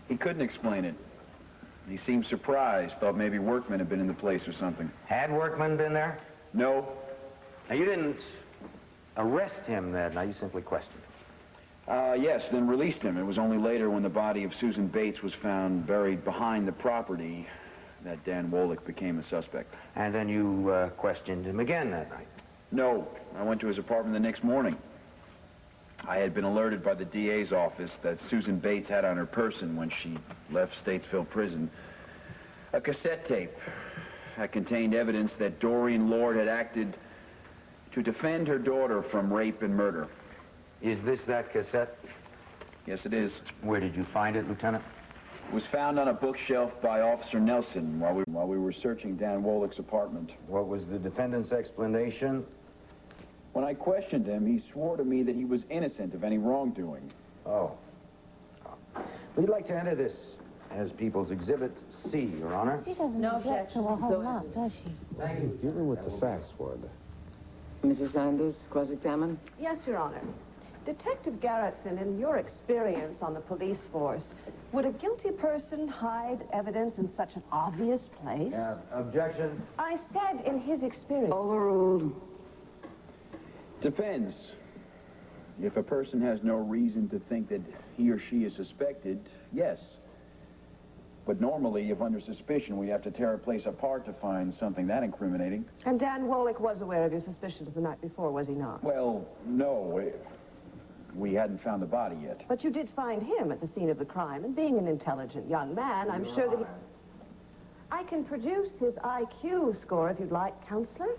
He couldn't explain it. He seemed surprised, thought maybe workmen had been in the place or something. Had workmen been there? No. Now, you didn't arrest him that night, you simply questioned him. Yes, then released him. It was only later when the body of Susan Bates was found buried behind the property that Dan Wolek became a suspect. And then you questioned him again that night? No. I went to his apartment the next morning. I had been alerted by the DA's office that Susan Bates had on her person when she left Statesville Prison a cassette tape that contained evidence that Doreen Lord had acted to defend her daughter from rape and murder. Is this that cassette? Yes, it is. Where did you find it, Lieutenant? It was found on a bookshelf by Officer Nelson while we were searching Dan Wolek's apartment. What was the defendant's explanation? When I questioned him, he swore to me that he was innocent of any wrongdoing. Oh. We'd like to enter this as People's Exhibit C, Your Honor. She doesn't object to a whole lot, does she? He's dealing with the facts, Wanda. Mrs. Sanders, cross-examine? Yes, Your Honor. Detective Garrettson, in your experience on the police force, would a guilty person hide evidence in such an obvious place? Objection. I said in his experience. Overruled. Depends. If a person has no reason to think that he or she is suspected, yes. But normally, if under suspicion, we have to tear a place apart to find something that incriminating. And Dan Wolek was aware of your suspicions the night before, was he not? Well, no. We hadn't found the body yet. But you did find him at the scene of the crime, and being an intelligent young man, I'm sure that he... I can produce his IQ score if you'd like, Counselor.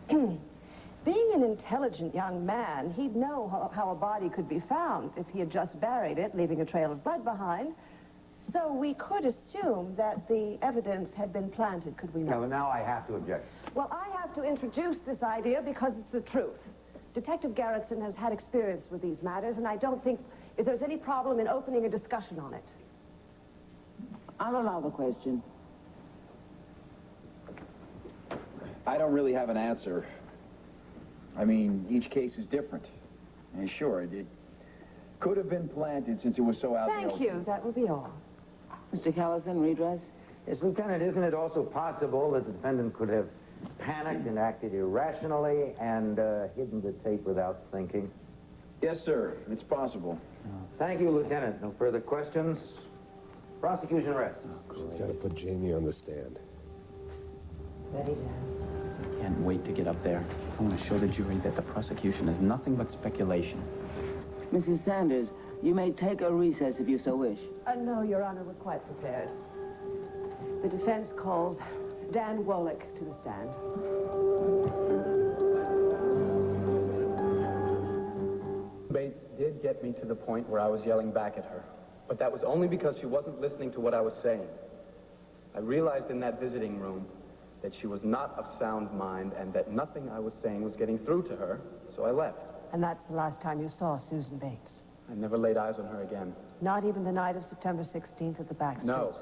Being an intelligent young man, he'd know how a body could be found if he had just buried it, leaving a trail of blood behind. So we could assume that the evidence had been planted, could we not? No, now I have to object. Well, I have to introduce this idea because it's the truth. Detective Garrettson has had experience with these matters, and I don't think if there's any problem in opening a discussion on it. I'll allow the question. I don't really have an answer. I mean, each case is different. And sure, it could have been planted since it was so out there. Thank you. That will be all. Mr. Callison, redress? Yes, Lieutenant, isn't it also possible that the defendant could have panicked and acted irrationally and hidden the tape without thinking? Yes, sir. It's possible. Thank you, Lieutenant. No further questions. Prosecution rests. He's got to put Jamie on the stand. Ready, Dan? I can't wait to get up there. I want to show the jury that the prosecution is nothing but speculation. Mrs. Sanders, you may take a recess if you so wish. No, Your Honor, we're quite prepared. The defense calls Dan Wolick to the stand. Bates did get me to the point where I was yelling back at her. But that was only because she wasn't listening to what I was saying. I realized in that visiting room that she was not of sound mind and that nothing I was saying was getting through to her, so I left. And that's the last time you saw Susan Bates? I never laid eyes on her again. Not even the night of September 16th at the back streets? No.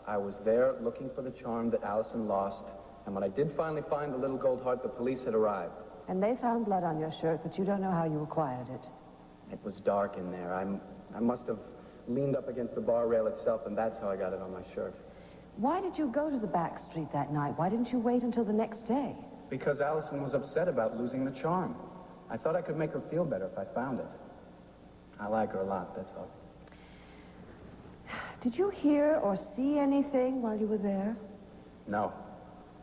I was there looking for the charm that Allison lost, and when I did finally find the little gold heart, the police had arrived. And they found blood on your shirt, but you don't know how you acquired it. It was dark in there. I must have leaned up against the bar rail itself, and that's how I got it on my shirt. Why did you go to the back street that night? Why didn't you wait until the next day? Because Allison was upset about losing the charm. I thought I could make her feel better if I found it. I like her a lot, that's all. Did you hear or see anything while you were there? No.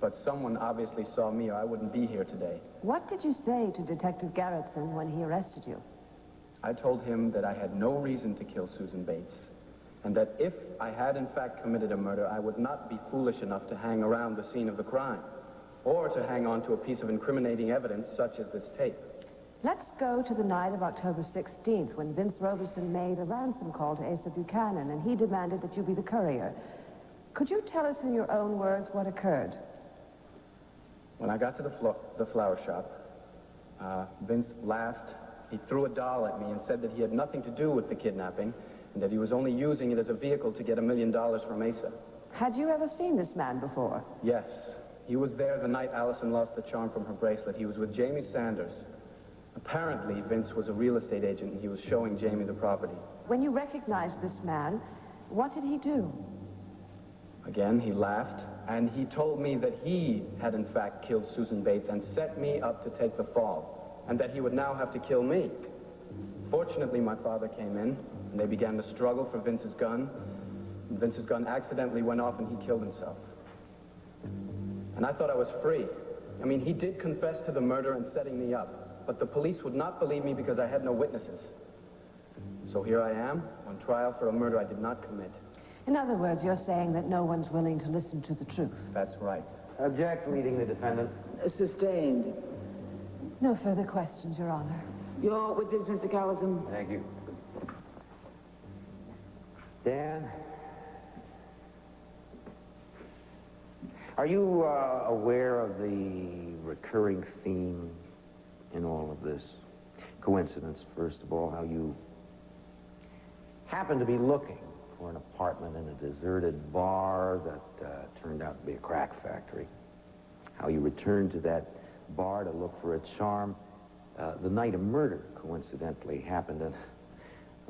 But someone obviously saw me or I wouldn't be here today. What did you say to Detective Garrettson when he arrested you? I told him that I had no reason to kill Susan Bates, and that if I had in fact committed a murder, I would not be foolish enough to hang around the scene of the crime, or to hang on to a piece of incriminating evidence such as this tape. Let's go to the night of October 16th, when Vince Roberson made a ransom call to Asa Buchanan, and he demanded that you be the courier. Could you tell us in your own words what occurred? When I got to the flower shop, Vince laughed. He threw a doll at me and said that he had nothing to do with the kidnapping, and that he was only using it as a vehicle to get $1 million from Asa. Had you ever seen this man before? Yes. He was there the night Allison lost the charm from her bracelet. He was with Jamie Sanders. Apparently, Vince was a real estate agent, and he was showing Jamie the property. When you recognized this man, what did he do? Again, he laughed, and he told me that he had in fact killed Susan Bates and set me up to take the fall, and that he would now have to kill me. Fortunately, my father came in, and they began to struggle for Vince's gun. And Vince's gun accidentally went off, and he killed himself. And I thought I was free. I mean, he did confess to the murder and setting me up. But the police would not believe me because I had no witnesses. So here I am, on trial for a murder I did not commit. In other words, you're saying that no one's willing to listen to the truth. That's right. Object, meeting the defendant. Sustained. No further questions, Your Honor. Your witness, Mr. Callison. Thank you. Dan? Are you aware of the recurring theme in all of this? Coincidence, first of all, how you happened to be looking for an apartment in a deserted bar that turned out to be a crack factory. How you returned to that bar to look for a charm the night a murder, coincidentally, happened. And,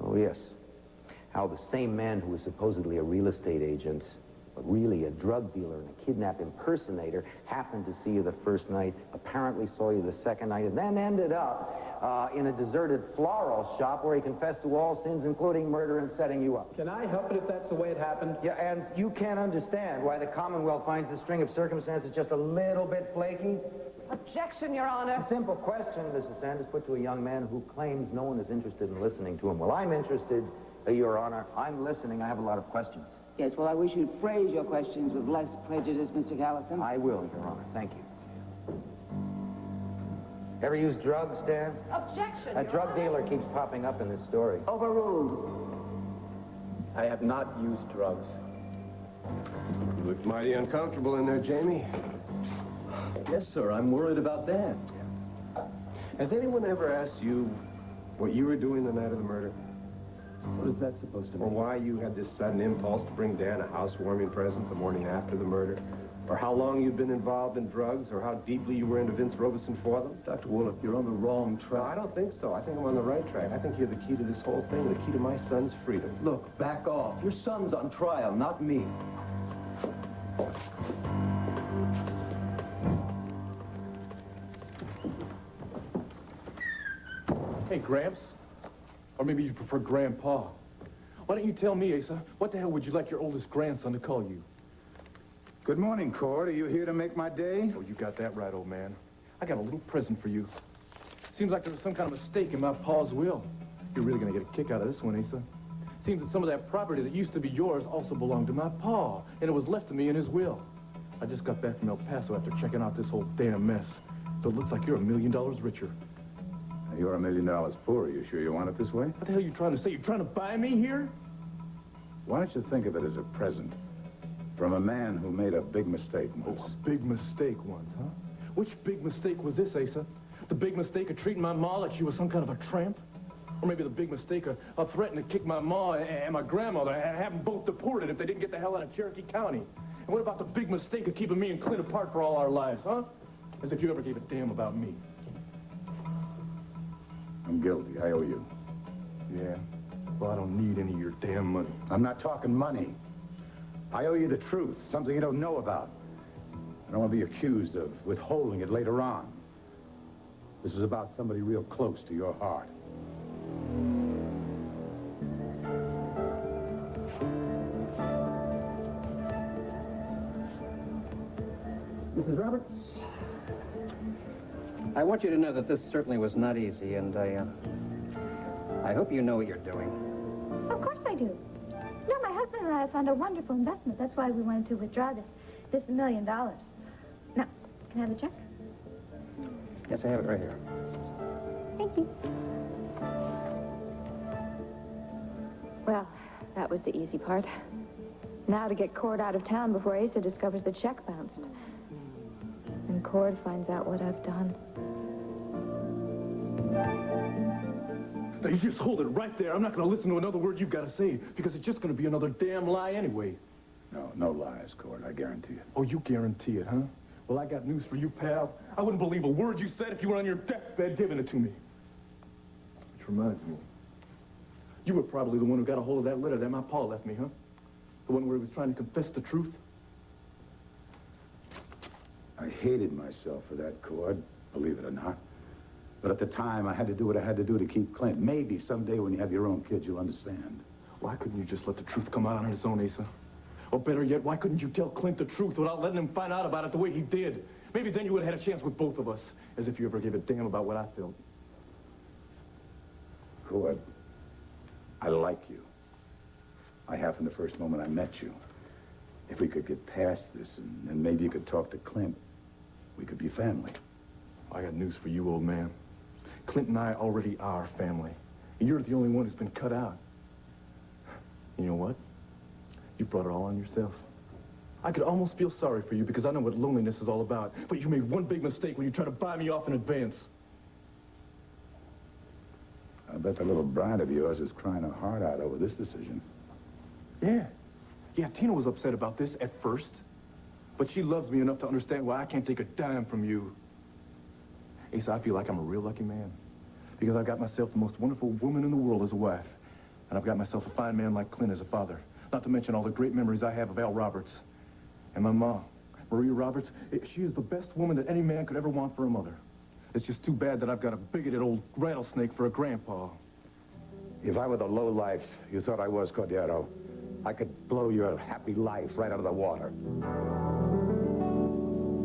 oh, yes, how the same man who was supposedly a real estate agent, but really a drug dealer and a kidnap impersonator, happened to see you the first night, apparently saw you the second night, and then ended up in a deserted floral shop where he confessed to all sins, including murder and setting you up. Can I help it if that's the way it happened? Yeah, and you can't understand why the Commonwealth finds the string of circumstances just a little bit flaky? Objection, Your Honor. A simple question, Mrs. Sanders, put to a young man who claims no one is interested in listening to him. Well, I'm interested, Your Honor. I'm listening. I have a lot of questions. Yes, well, I wish you'd phrase your questions with less prejudice, Mr. Callison. I will, Your Honor. Thank you. Ever use drugs, Dan? Objection, A Your drug Honor. dealer keeps popping up in this story. Overruled. I have not used drugs. You look mighty uncomfortable in there, Jamie. Yes, sir. I'm worried about that. Has anyone ever asked you what you were doing the night of the murder? What is that supposed to Or mean? why you had this sudden impulse to bring Dan a housewarming present the morning after the murder? Or how long you'd been involved in drugs? Or how deeply you were into Vince Robeson for them? Dr. Wolof, you're on the wrong No, track. I don't think so. I think I'm on the right track. I think you're the key to this whole thing, the key to my son's freedom. Look, back off. Your son's on trial, not me. Hey, Gramps, Or maybe you prefer Grandpa. Why don't you tell me, Asa, what the hell would you like your oldest grandson to call you? Good morning, Cord. Are you here to make my day? Oh, you got that right, old man. I got a little present for you. Seems like there was some kind of mistake in my pa's will. You're really gonna get a kick out of this one, Asa. Seems that some of that property that used to be yours also belonged to my pa, and it was left to me in his will. I just got back from El Paso after checking out this whole damn mess. So it looks like you're $1 million richer. You're $1 million poorer. You sure you want it this way? What the hell are you trying to say? You trying to buy me here? Why don't you think of it as a present from a man who made a big mistake once? Oh, a big mistake once, huh? Which big mistake was this, Asa? The big mistake of treating my ma like she was some kind of a tramp? Or maybe the big mistake of threatening to kick my ma and my grandmother and have them both deported if they didn't get the hell out of Cherokee County? And what about the big mistake of keeping me and Clint apart for all our lives, huh? As if you ever gave a damn about me. I'm guilty. I owe you. Yeah? Well, I don't need any of your damn money. I'm not talking money. I owe you the truth, something you don't know about. I don't want to be accused of withholding it later on. This is about somebody real close to your heart. Mrs. Roberts, I want you to know that this certainly was not easy, and I hope you know what you're doing. Of course I do. No, my husband and I found a wonderful investment. That's why we wanted to withdraw this $1 million. Now, can I have the check? Yes, I have it right here. Thank you. Well, that was the easy part. Now to get Cord out of town before Asa discovers the check bounced. And Cord finds out what I've done. Now, you just hold it right there. I'm not going to listen to another word you've got to say, because it's just going to be another damn lie anyway. No lies, Cord. I guarantee it. Oh, you guarantee it, huh? Well, I got news for you, pal. I wouldn't believe a word you said if you were on your deathbed giving it to me. Which reminds me, you were probably the one who got a hold of that letter that my pa left me, huh? The one where he was trying to confess the truth? I hated myself for that, Cord, believe it or not. But at the time, I had to do what I had to do to keep Clint. Maybe someday when you have your own kids, you'll understand. Why couldn't you just let the truth come out on its own, Asa? Or better yet, why couldn't you tell Clint the truth without letting him find out about it the way he did? Maybe then you would have had a chance with both of us, as if you ever gave a damn about what I felt. Cord, I like you. I have from the first moment I met you. If we could get past this, and maybe you could talk to Clint, we could be family. I got news for you, old man. Clint and I already are family. And you're the only one who's been cut out. You know what? You brought it all on yourself. I could almost feel sorry for you because I know what loneliness is all about. But you made one big mistake when you tried to buy me off in advance. I bet that little bride of yours is crying her heart out over this decision. Yeah. Yeah, Tina was upset about this at first. But she loves me enough to understand why I can't take a dime from you. Asa, I feel like I'm a real lucky man. Because I've got myself the most wonderful woman in the world as a wife. And I've got myself a fine man like Clint as a father. Not to mention all the great memories I have of Al Roberts. And my mom, Maria Roberts, she is the best woman that any man could ever want for a mother. It's just too bad that I've got a bigoted old rattlesnake for a grandpa. If I were the lowlife you thought I was, Cordero, I could blow your happy life right out of the water.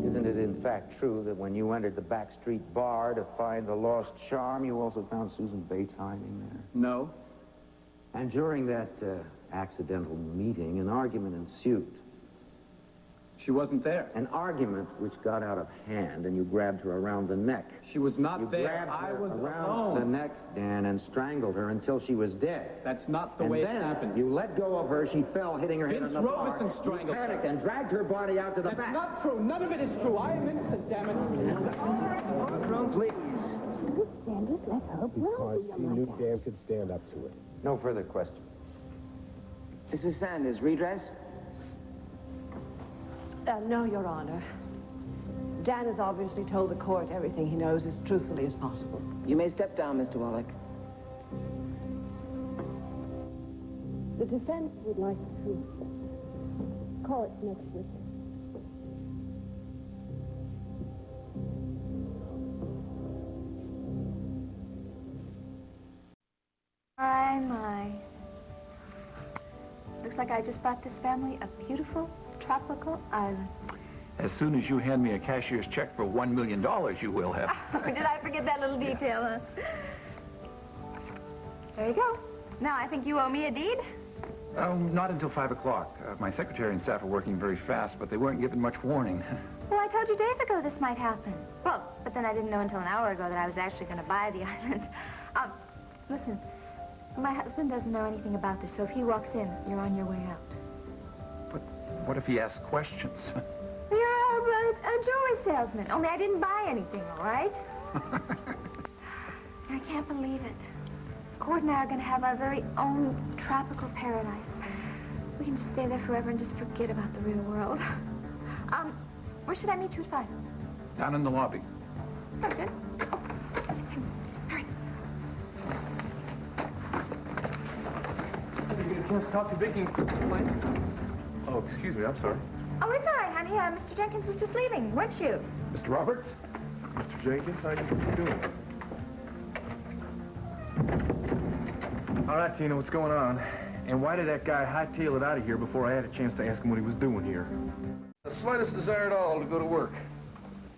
Isn't it in fact true that when you entered the back street bar to find the lost charm, you also found Susan Bates hiding there? No. And during that accidental meeting, an argument ensued. She wasn't there. An argument which got out of hand, and you grabbed her around the neck. She was not there. Grabbed I her was around alone. the neck, Dan, and strangled her until she was dead. That's not the And way then it happened. you let go of her. She fell, hitting her head on Vince the bar. Robeson strangled You her. panicked and dragged her body out to the That's back. not true. None of it is true. I am innocent, damn it. Room, please. Sanders, let her Because he knew Dan could stand up to it. No further questions. Mrs. Sanders, redress? No, Your Honor. Dan has obviously told the court everything he knows as truthfully as possible. You may step down, Mr. Wallach. The defense would like to call its next witness. my. Looks like I just bought this family a beautiful tropical island. As soon as you hand me a cashier's check for $1 million, you will have. Did I forget that little detail, huh? There you go. Now, I think you owe me a deed? Oh, not until 5 o'clock. My secretary and staff are working very fast, but they weren't given much warning. Well, I told you days ago this might happen. Well, but then I didn't know until an hour ago that I was actually going to buy the island. Listen, my husband doesn't know anything about this, so if he walks in, you're on your way out. But what if he asks questions? You're a jewelry salesman, only I didn't buy anything, all right? I can't believe it. Cord and I are going to have our very own tropical paradise. We can just stay there forever and just forget about the real world. Where should I meet you at 5? Down in the lobby. Sounds good. Oh, it's him. Hurry. Did you get a chance to talk to Vicky? Oh, excuse me, I'm sorry. Oh, it's all right, honey. Mr. Jenkins was just leaving, weren't you? Mr. Roberts? Mr. Jenkins, how you doing? All right, Tina, what's going on? And why did that guy hightail it out of here before I had a chance to ask him what he was doing here? The slightest desire at all to go to work.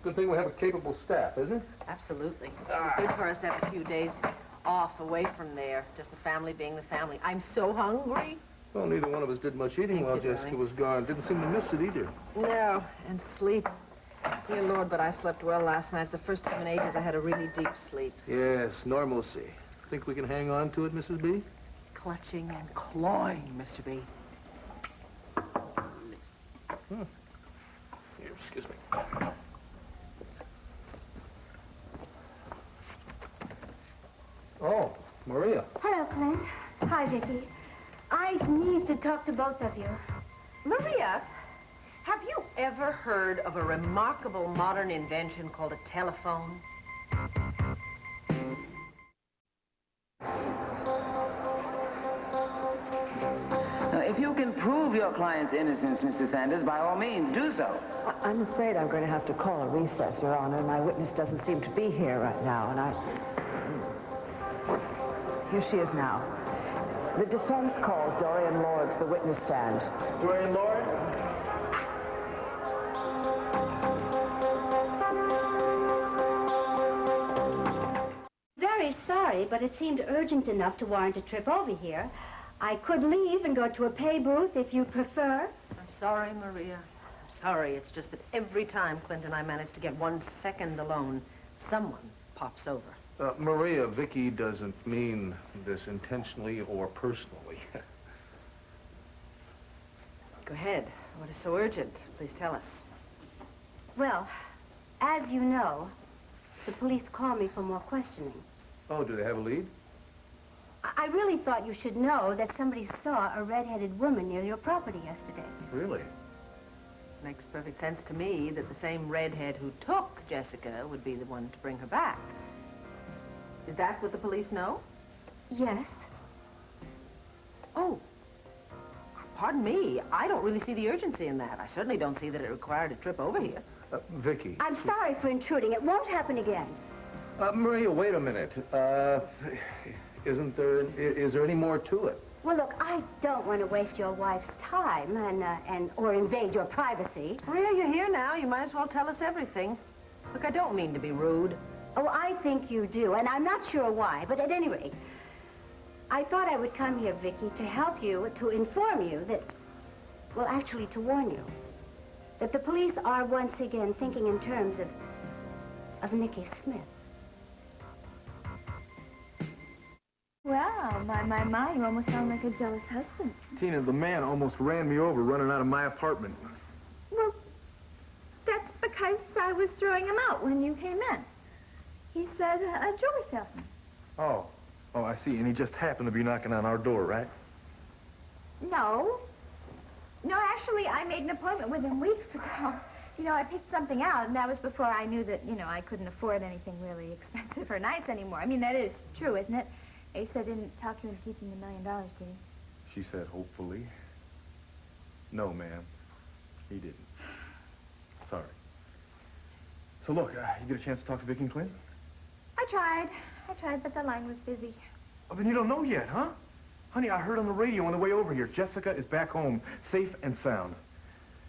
Good thing we have a capable staff, isn't it? Absolutely. Good for us to have a few days off away from there. Just the family being the family. I'm so hungry. Well, neither one of us did much eating while Jessica was gone. Didn't seem to miss it either. No, and sleep. Dear Lord, but I slept well last night. It's the first time in ages I had a really deep sleep. Yes, normalcy. Think we can hang on to it, Mrs. B? Clutching and clawing, Mr. B. Here, excuse me. Oh, Maria. Hello, Clint. Hi, Vicky. I need to talk to both of you. Maria, have you ever heard of a remarkable modern invention called a telephone? If you can prove your client's innocence, Mr. Sanders, by all means, do so. I'm afraid I'm going to have to call a recess, Your Honor. My witness doesn't seem to be here right now, and Here she is now. The defense calls Dorian Lord to the witness stand. Dorian Lord? Very sorry, but it seemed urgent enough to warrant a trip over here. I could leave and go to a pay booth if you prefer. I'm sorry, Maria. I'm sorry. It's just that every time Clint and I manage to get 1 second alone, someone pops over. Maria, Vicky doesn't mean this intentionally or personally. Go ahead. What is so urgent? Please tell us. Well, as you know, the police called me for more questioning. Oh, do they have a lead? I really thought you should know that somebody saw a red-headed woman near your property yesterday. Really? Makes perfect sense to me that the same redhead who took Jessica would be the one to bring her back. Is that what the police know? Yes. Oh. Pardon me. I don't really see the urgency in that. I certainly don't see that it required a trip over here. Vicky. I'm sorry for intruding. It won't happen again. Maria, wait a minute. Is there any more to it? Well, look, I don't want to waste your wife's time or invade your privacy. Maria, you're here now. You might as well tell us everything. Look, I don't mean to be rude. Oh, I think you do, and I'm not sure why, but at any rate, I thought I would come here, Vicky, to help you, to inform you that, well, actually to warn you, that the police are once again thinking in terms of Nicky Smith. Wow, my, you almost sound like a jealous husband. Tina, the man almost ran me over running out of my apartment. Well, that's because I was throwing him out when you came in. He said a jewelry salesman. Oh, I see. And he just happened to be knocking on our door, right? No. No, actually, I made an appointment with him weeks ago. You know, I picked something out, and that was before I knew that, you know, I couldn't afford anything really expensive or nice anymore. I mean, that is true, isn't it? Asa didn't talk you into keeping the $1 million, did he? She said, hopefully. No, ma'am. He didn't. Sorry. So, look, you get a chance to talk to Vicky and Clint? I tried, but the line was busy. Oh, then you don't know yet, huh? Honey, I heard on the radio on the way over here. Jessica is back home, safe and sound.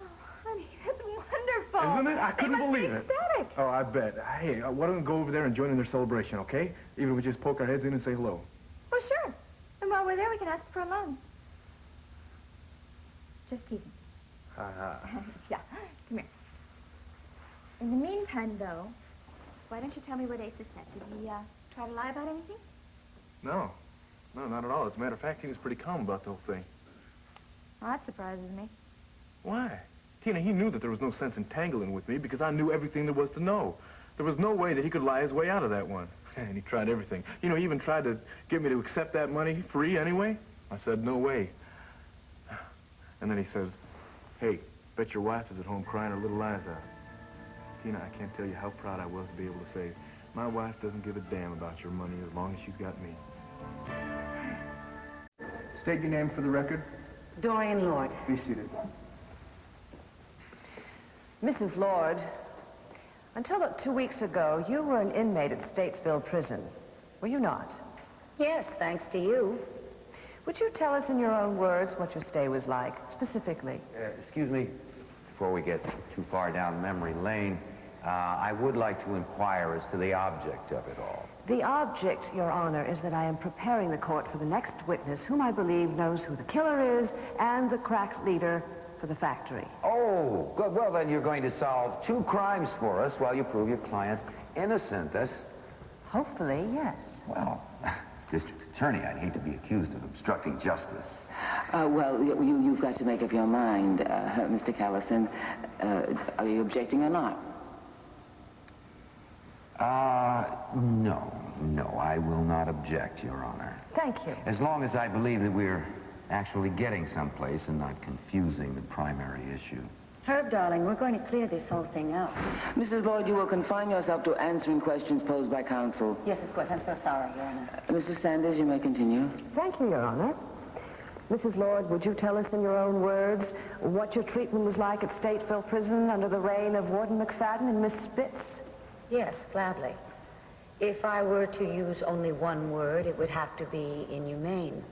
Oh, honey, that's wonderful. Isn't it? I couldn't believe it. it. Ecstatic. Oh, I bet. Hey, why don't we go over there and join in their celebration, okay? Even if we just poke our heads in and say hello. Well, sure. And while we're there, we can ask for a loan. Just teasing. Ha-ha. Yeah, come here. In the meantime, though, why don't you tell me what Asa said? Did he try to lie about anything? No. No, not at all. As a matter of fact, he was pretty calm about the whole thing. Well, that surprises me. Why? Tina, he knew that there was no sense in tangling with me because I knew everything there was to know. There was no way that he could lie his way out of that one. And he tried everything. You know, he even tried to get me to accept that money free anyway. I said, no way. And then he says, hey, bet your wife is at home crying her little eyes out. Tina, I can't tell you how proud I was to be able to say, my wife doesn't give a damn about your money as long as she's got me. State your name for the record. Dorian Lord. Be seated. Mrs. Lord, until 2 weeks ago, you were an inmate at Statesville Prison. Were you not? Yes, thanks to you. Would you tell us in your own words what your stay was like, specifically? Excuse me, before we get too far down memory lane, I would like to inquire as to the object of it all. The object, Your Honor, is that I am preparing the court for the next witness, whom I believe knows who the killer is and the crack leader for the factory. Oh, good. Well, then you're going to solve 2 crimes for us while you prove your client innocent. That's... Hopefully, yes. Well, as district attorney, I'd hate to be accused of obstructing justice. Well, you've got to make up your mind, Mr. Callison. Are you objecting or not? No, I will not object, Your Honor. Thank you. As long as I believe that we're actually getting someplace and not confusing the primary issue. Herb, darling, we're going to clear this whole thing up. Mrs. Lloyd, you will confine yourself to answering questions posed by counsel. Yes, of course. I'm so sorry, Your Honor. Mrs. Sanders, you may continue. Thank you, Your Honor. Mrs. Lord, would you tell us in your own words what your treatment was like at Stateville Prison under the reign of Warden McFadden and Miss Spitz? Yes, gladly. If I were to use only one word, it would have to be inhumane.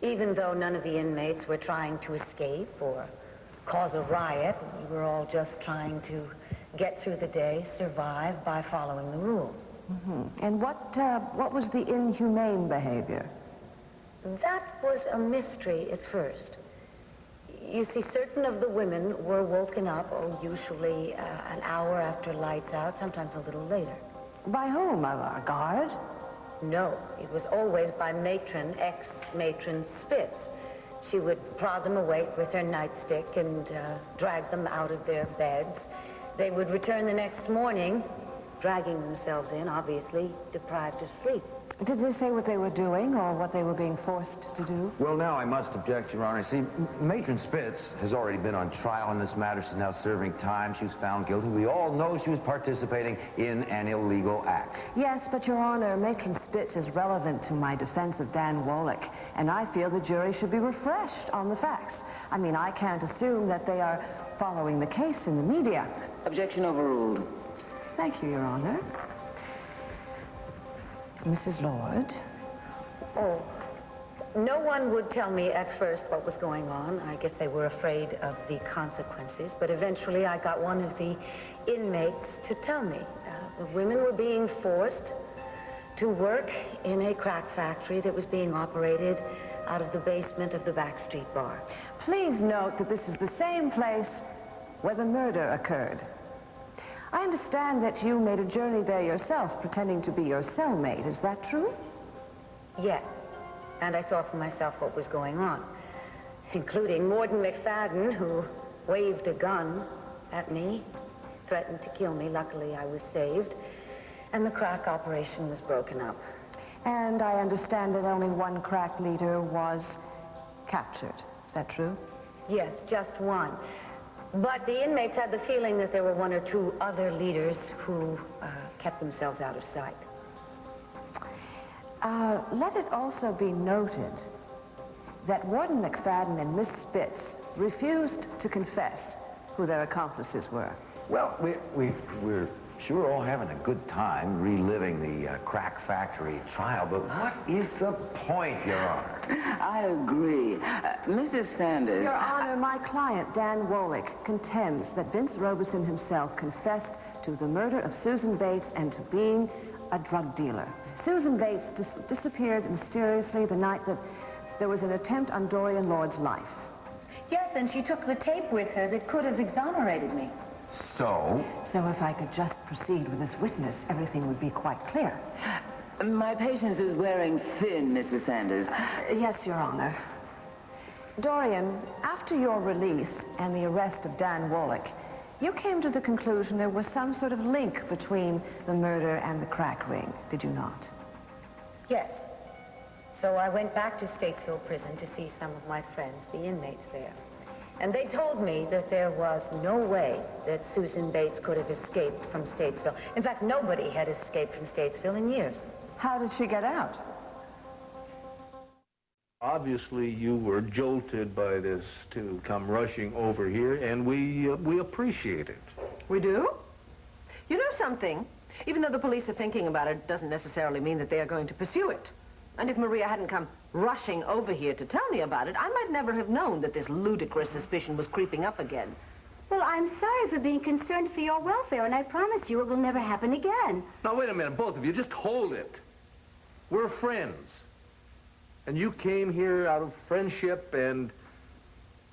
Even though none of the inmates were trying to escape or cause a riot, we were all just trying to get through the day, survive by following the rules. Mm-hmm. And what was the inhumane behavior? That was a mystery at first. You see, certain of the women were woken up, usually an hour after lights out, sometimes a little later. By whom? A guard? No, it was always by matron, ex-matron Spitz. She would prod them awake with her nightstick and drag them out of their beds. They would return the next morning, dragging themselves in, obviously deprived of sleep. Did they say what they were doing or what they were being forced to do? Well, now I must object, Your Honor. See, Matron Spitz has already been on trial in this matter. She's now serving time. She was found guilty. We all know she was participating in an illegal act. Yes, but Your Honor, Matron Spitz is relevant to my defense of Dan Wolick, and I feel the jury should be refreshed on the facts. I mean, I can't assume that they are following the case in the media. Objection overruled. Thank you, Your Honor. Mrs. Lord? Oh, no one would tell me at first what was going on. I guess they were afraid of the consequences, but eventually I got one of the inmates to tell me. The women were being forced to work in a crack factory that was being operated out of the basement of the Backstreet Bar. Please note that this is the same place where the murder occurred. I understand that you made a journey there yourself, pretending to be your cellmate. Is that true? Yes, and I saw for myself what was going on, including Warden McFadden, who waved a gun at me, threatened to kill me. Luckily, I was saved, and the crack operation was broken up. And I understand that only one crack leader was captured. Is that true? Yes, just one. But the inmates had the feeling that there were 1 or 2 other leaders who kept themselves out of sight. Let it also be noted that Warden McFadden and Miss Spitz refused to confess who their accomplices were. Well, we're Sure, all having a good time reliving the crack factory trial, but what is the point, Your Honor? I agree. Mrs. Sanders... Your Honor, my client, Dan Wolick, contends that Vince Robeson himself confessed to the murder of Susan Bates and to being a drug dealer. Susan Bates disappeared mysteriously the night that there was an attempt on Dorian Lord's life. Yes, and she took the tape with her that could have exonerated me. So? So if I could just proceed with this witness, everything would be quite clear. My patient is wearing thin, Mrs. Sanders. Yes, Your Honor. Dorian, after your release and the arrest of Dan Wolick, you came to the conclusion there was some sort of link between the murder and the crack ring, did you not? Yes. So I went back to Statesville Prison to see some of my friends, the inmates there. And they told me that there was no way that Susan Bates could have escaped from Statesville. In fact, nobody had escaped from Statesville in years. How did she get out? Obviously, you were jolted by this to come rushing over here, and we appreciate it. We do? You know something? Even though the police are thinking about it, doesn't necessarily mean that they are going to pursue it. And if Maria hadn't come rushing over here to tell me about it, I might never have known that this ludicrous suspicion was creeping up again. Well, I'm sorry for being concerned for your welfare, and I promise you it will never happen again. Now, wait a minute, both of you, just hold it. We're friends. And you came here out of friendship, and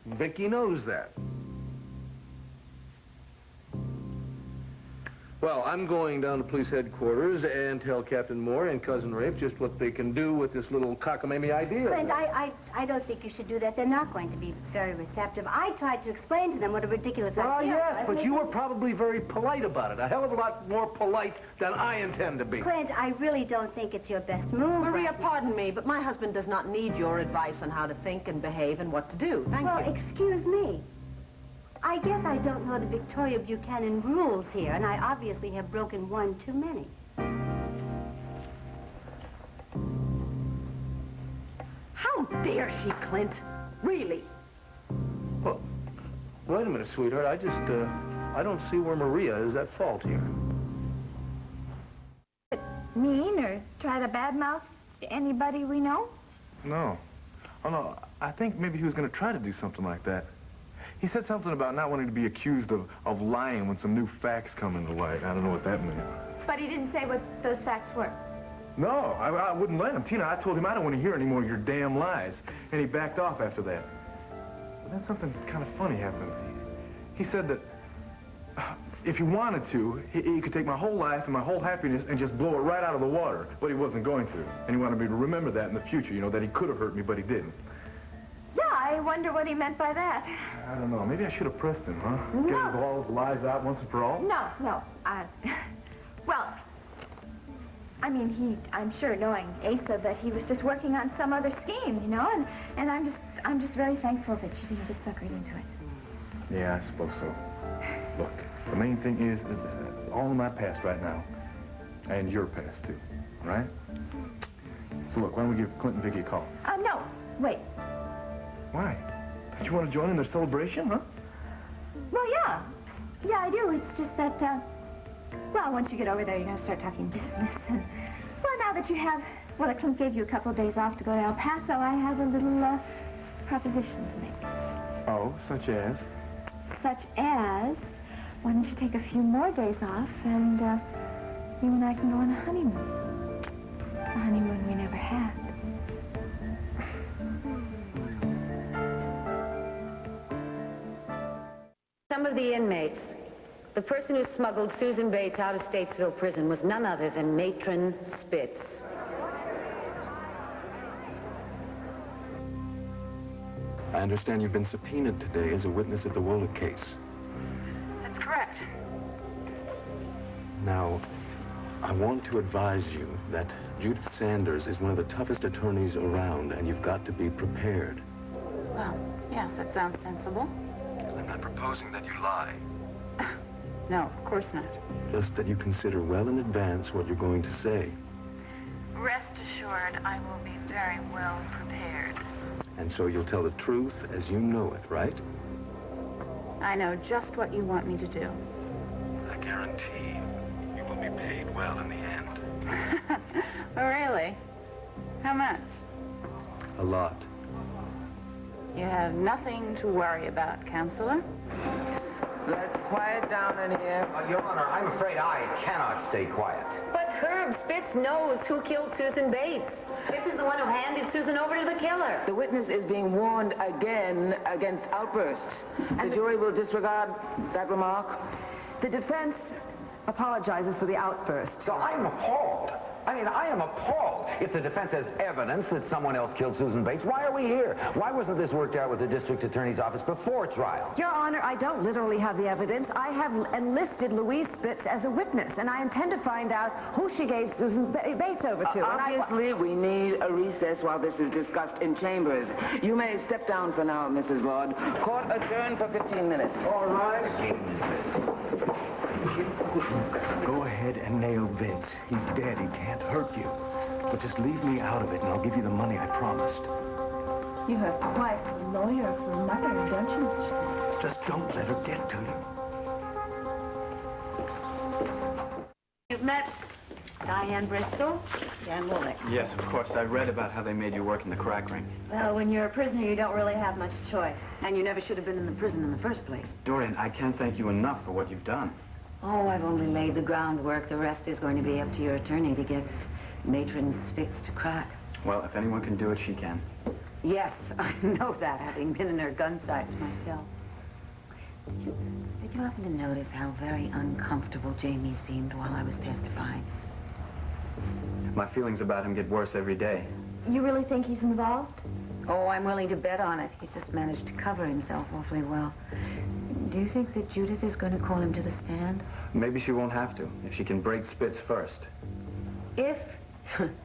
Vicky knows that. Well, I'm going down to police headquarters and tell Captain Moore and Cousin Rafe just what they can do with this little cockamamie idea. Clint, I don't think you should do that. They're not going to be very receptive. I tried to explain to them what a ridiculous idea. Well, yes, was. but you were probably very polite about it. A hell of a lot more polite than I intend to be. Clint, I really don't think it's your best move. Maria, pardon me, but my husband does not need your advice on how to think and behave and what to do. Thank you. Well, excuse me. I guess I don't know the Victoria Buchanan rules here, and I obviously have broken one too many. How dare she, Clint? Really? Well, wait a minute, sweetheart. I don't see where Maria is at fault here. Mean or try to badmouth anybody we know? No. Oh, no. I think maybe he was going to try to do something like that. He said something about not wanting to be accused of lying when some new facts come into light. I don't know what that meant. But he didn't say what those facts were. No, I wouldn't let him. Tina, I told him I don't want to hear any more of your damn lies. And he backed off after that. But then something kind of funny happened. He said that if he wanted to, he could take my whole life and my whole happiness and just blow it right out of the water. But he wasn't going to. And he wanted me to remember that in the future, you know, that he could have hurt me, but he didn't. Yeah, I wonder what he meant by that. I don't know. Maybe I should have pressed him, huh? No. Get his all his lies out once and for all? No. Well, I mean, I'm sure knowing Asa that he was just working on some other scheme, you know, and I'm just very thankful that you didn't get suckered into it. Yeah, I suppose so. Look, the main thing is all in my past right now. And your past, too. Right? So look, why don't we give Clint and Vicky a call? No. Wait. Why? Don't you want to join in their celebration, huh? Well, yeah. Yeah, I do. It's just that, well, once you get over there, you're going to start talking business. And, well, now that you have, well, Clint gave you a couple of days off to go to El Paso, I have a little, proposition to make. Oh, such as? Such as, why don't you take a few more days off, and, you and I can go on a honeymoon. A honeymoon we never had. Some of the inmates, the person who smuggled Susan Bates out of Statesville Prison was none other than Matron Spitz. I understand you've been subpoenaed today as a witness at the Oltl case. That's correct. Now, I want to advise you that Judith Sanders is one of the toughest attorneys around, and you've got to be prepared. Well, yes, that sounds sensible. I'm not proposing that you lie. No, of course not. Just that you consider well in advance what you're going to say. Rest assured, I will be very well prepared. And so you'll tell the truth as you know it, right? I know just what you want me to do. I guarantee will be paid well in the end. Oh, really? How much? A lot. You have nothing to worry about, Counselor. Let's quiet down in here. Your Honor, I'm afraid I cannot stay quiet. But Herb Spitz knows who killed Susan Bates. Spitz is the one who handed Susan over to the killer. The witness is being warned again against outbursts. And the jury will disregard that remark. The defense apologizes for the outburst. So I'm appalled. I mean, I am appalled. If the defense has evidence that someone else killed Susan Bates, why are we here? Why wasn't this worked out with the district attorney's office before trial? Your Honor, I don't literally have the evidence. I have enlisted Louise Spitz as a witness, and I intend to find out who she gave Susan Bates over to. Obviously, we need a recess while this is discussed in chambers. You may step down for now, Mrs. Lord. Court adjourned for 15 minutes. All right. Go ahead and nail Vince. He's dead. He can't hurt you. But just leave me out of it, and I'll give you the money I promised. You have quite a lawyer for a mother, don't you, Mr. Sanders? Just don't let her get to you. You've met Diane Bristol, Dan Woolnick. Yes, of course. I read about how they made you work in the crack ring. Well, when you're a prisoner, you don't really have much choice. And you never should have been in the prison in the first place. Dorian, I can't thank you enough for what you've done. Oh, I've only laid the groundwork. The rest is going to be up to your attorney to get Matron Spitz to crack. Well, if anyone can do it, she can. Yes, I know that, having been in her gun sights myself. Did you happen to notice how very uncomfortable Jamie seemed while I was testifying? My feelings about him get worse every day. You really think he's involved? Oh, I'm willing to bet on it. He's just managed to cover himself awfully well. Do you think that Judith is going to call him to the stand? Maybe she won't have to, if she can break Spitz first. If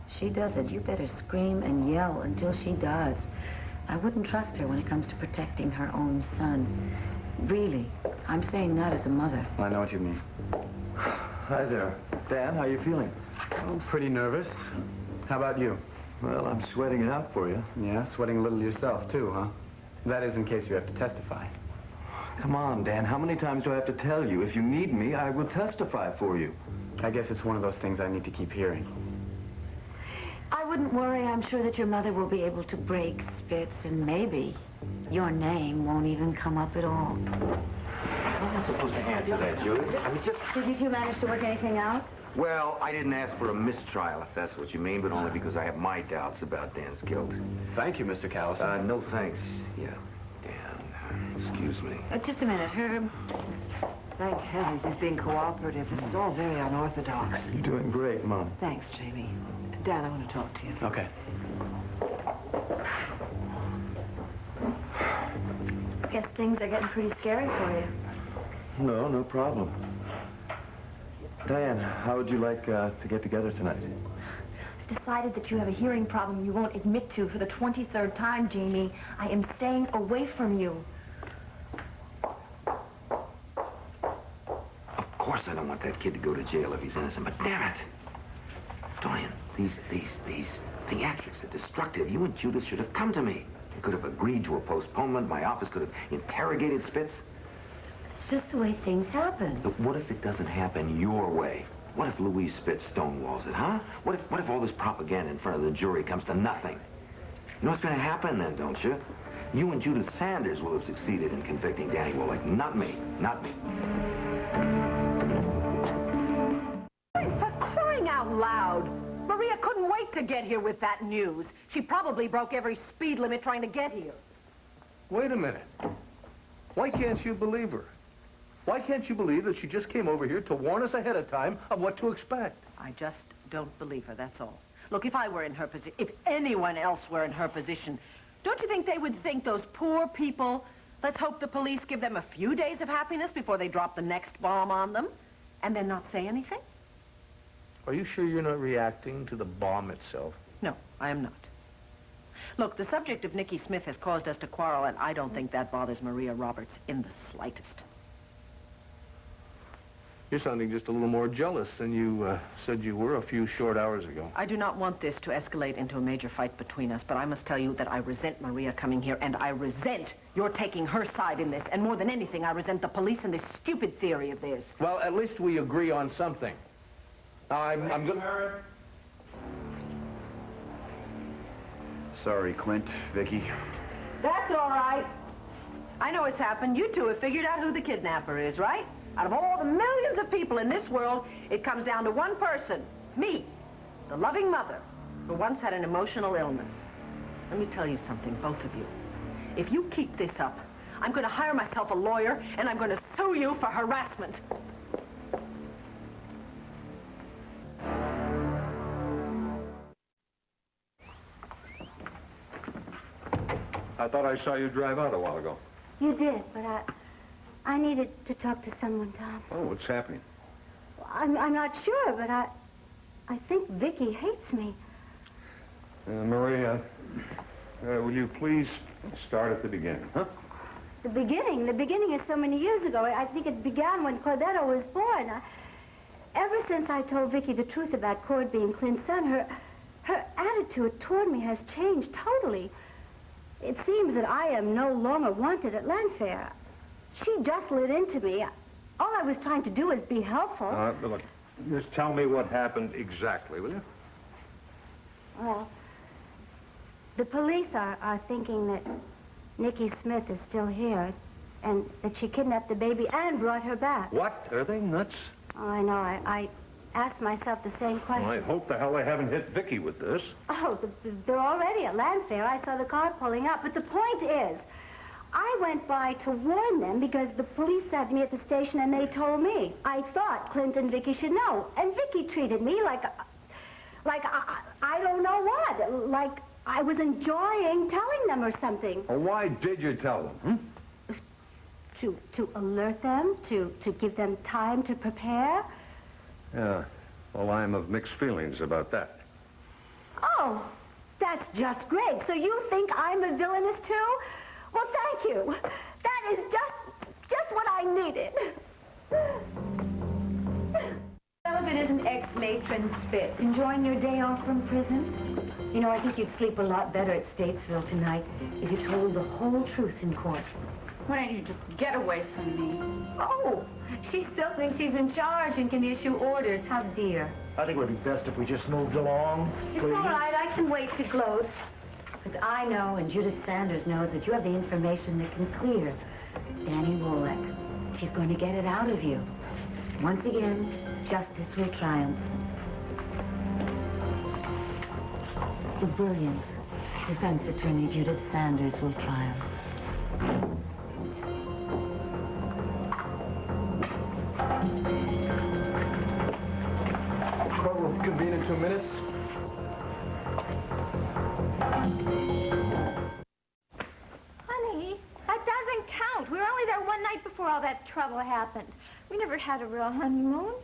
she does it, you better scream and yell until she does. I wouldn't trust her when it comes to protecting her own son. Really, I'm saying that as a mother. I know what you mean. Hi there. Dan, how you feeling? I'm pretty nervous. How about you? Well, I'm sweating it out for you. Yeah, sweating a little yourself, too, huh? That is in case you have to testify. Come on, Dan. How many times do I have to tell you? If you need me, I will testify for you. I guess it's one of those things I need to keep hearing. I wouldn't worry. I'm sure that your mother will be able to break Spitz, and maybe your name won't even come up at all. I'm not supposed to answer that, Judith. I mean, just... Did you two manage to work anything out? Well, I didn't ask for a mistrial, if that's what you mean, but only because I have my doubts about Dan's guilt. Thank you, Mr. Callison. No thanks. Yeah, Dan. Excuse me. Just a minute, Herb. Thank heavens he's being cooperative. This is all very unorthodox. You're doing great, Mom. Thanks, Jamie. Dan, I want to talk to you. Okay. Guess things are getting pretty scary for you. No, no problem. Diane, how would you like to get together tonight? I've decided that you have a hearing problem you won't admit to for the 23rd time, Jamie. I am staying away from you. Of course I don't want that kid to go to jail if he's innocent, but damn it. Dorian, these theatrics are destructive. You and Judith should have come to me. You could have agreed to a postponement. My office could have interrogated Spitz. It's just the way things happen. But what if it doesn't happen your way? What if Louise Spitz stonewalls it, huh? What if all this propaganda in front of the jury comes to nothing? You know what's going to happen then, don't you? You and Judith Sanders will have succeeded in convicting Danny Woolnick, not me. Not me. For crying out loud! Maria couldn't wait to get here with that news. She probably broke every speed limit trying to get here. Wait a minute. Why can't you believe her? Why can't you believe that she just came over here to warn us ahead of time of what to expect? I just don't believe her, that's all. Look, if I were in her position, if anyone else were in her position, don't you think they would think those poor people, let's hope the police give them a few days of happiness before they drop the next bomb on them, and then not say anything? Are you sure you're not reacting to the bomb itself? No, I am not. Look, the subject of Nikki Smith has caused us to quarrel, and I don't think that bothers Maria Roberts in the slightest. You're sounding just a little more jealous than you said you were a few short hours ago. I do not want this to escalate into a major fight between us, but I must tell you that I resent Maria coming here, and I resent your taking her side in this. And more than anything, I resent the police and this stupid theory of theirs. Well, at least we agree on something. I'm good. Sorry, Clint, Vicky. That's all right. I know it's happened. You two have figured out who the kidnapper is, right? Out of all the millions of people in this world, it comes down to one person. Me, the loving mother, who once had an emotional illness. Let me tell you something, both of you. If you keep this up, I'm going to hire myself a lawyer, and I'm going to sue you for harassment. I thought I saw you drive out a while ago. You did, but I needed to talk to someone, Tom. Oh, what's happening? I'm not sure, but I think Vicky hates me. Maria, will you please start at the beginning, huh? The beginning is so many years ago. I think it began when Cordero was born. Ever since I told Vicky the truth about Cord being Clint's son, her attitude toward me has changed totally. It seems that I am no longer wanted at Landfair. She just lit into me. All I was trying to do was be helpful. Look, just tell me what happened exactly, will you? Well, the police are thinking that Nikki Smith is still here and that she kidnapped the baby and brought her back. What? Are they nuts? Oh, I know. I asked myself the same question. Well, I hope the hell they haven't hit Vicky with this. Oh, they're already at Landfair. I saw the car pulling up. But the point is, I went by to warn them because the police sent me at the station and they told me. I thought Clint and Vicky should know. And Vicky treated me like I don't know what. Like I was enjoying telling them or something. Well, why did you tell them, To alert them, to give them time to prepare. Yeah. Well, I'm of mixed feelings about that. Oh, that's just great. So you think I'm a villainess too? Well, thank you. That is just what I needed. Well, if it isn't ex-matron Spitz, enjoying your day off from prison? You know, I think you'd sleep a lot better at Statesville tonight if you told the whole truth in court. Why don't you just get away from me? Oh, she still thinks she's in charge and can issue orders. How dear. I think it would be best if we just moved along, It's all right. I can wait to gloat. Because I know, and Judith Sanders knows, that you have the information that can clear Danny Wallach. She's going to get it out of you. Once again, justice will triumph. The brilliant defense attorney Judith Sanders will triumph. Court will convene in 2 minutes. Honey, that doesn't count. We were only there one night before all that trouble happened. We never had a real honeymoon.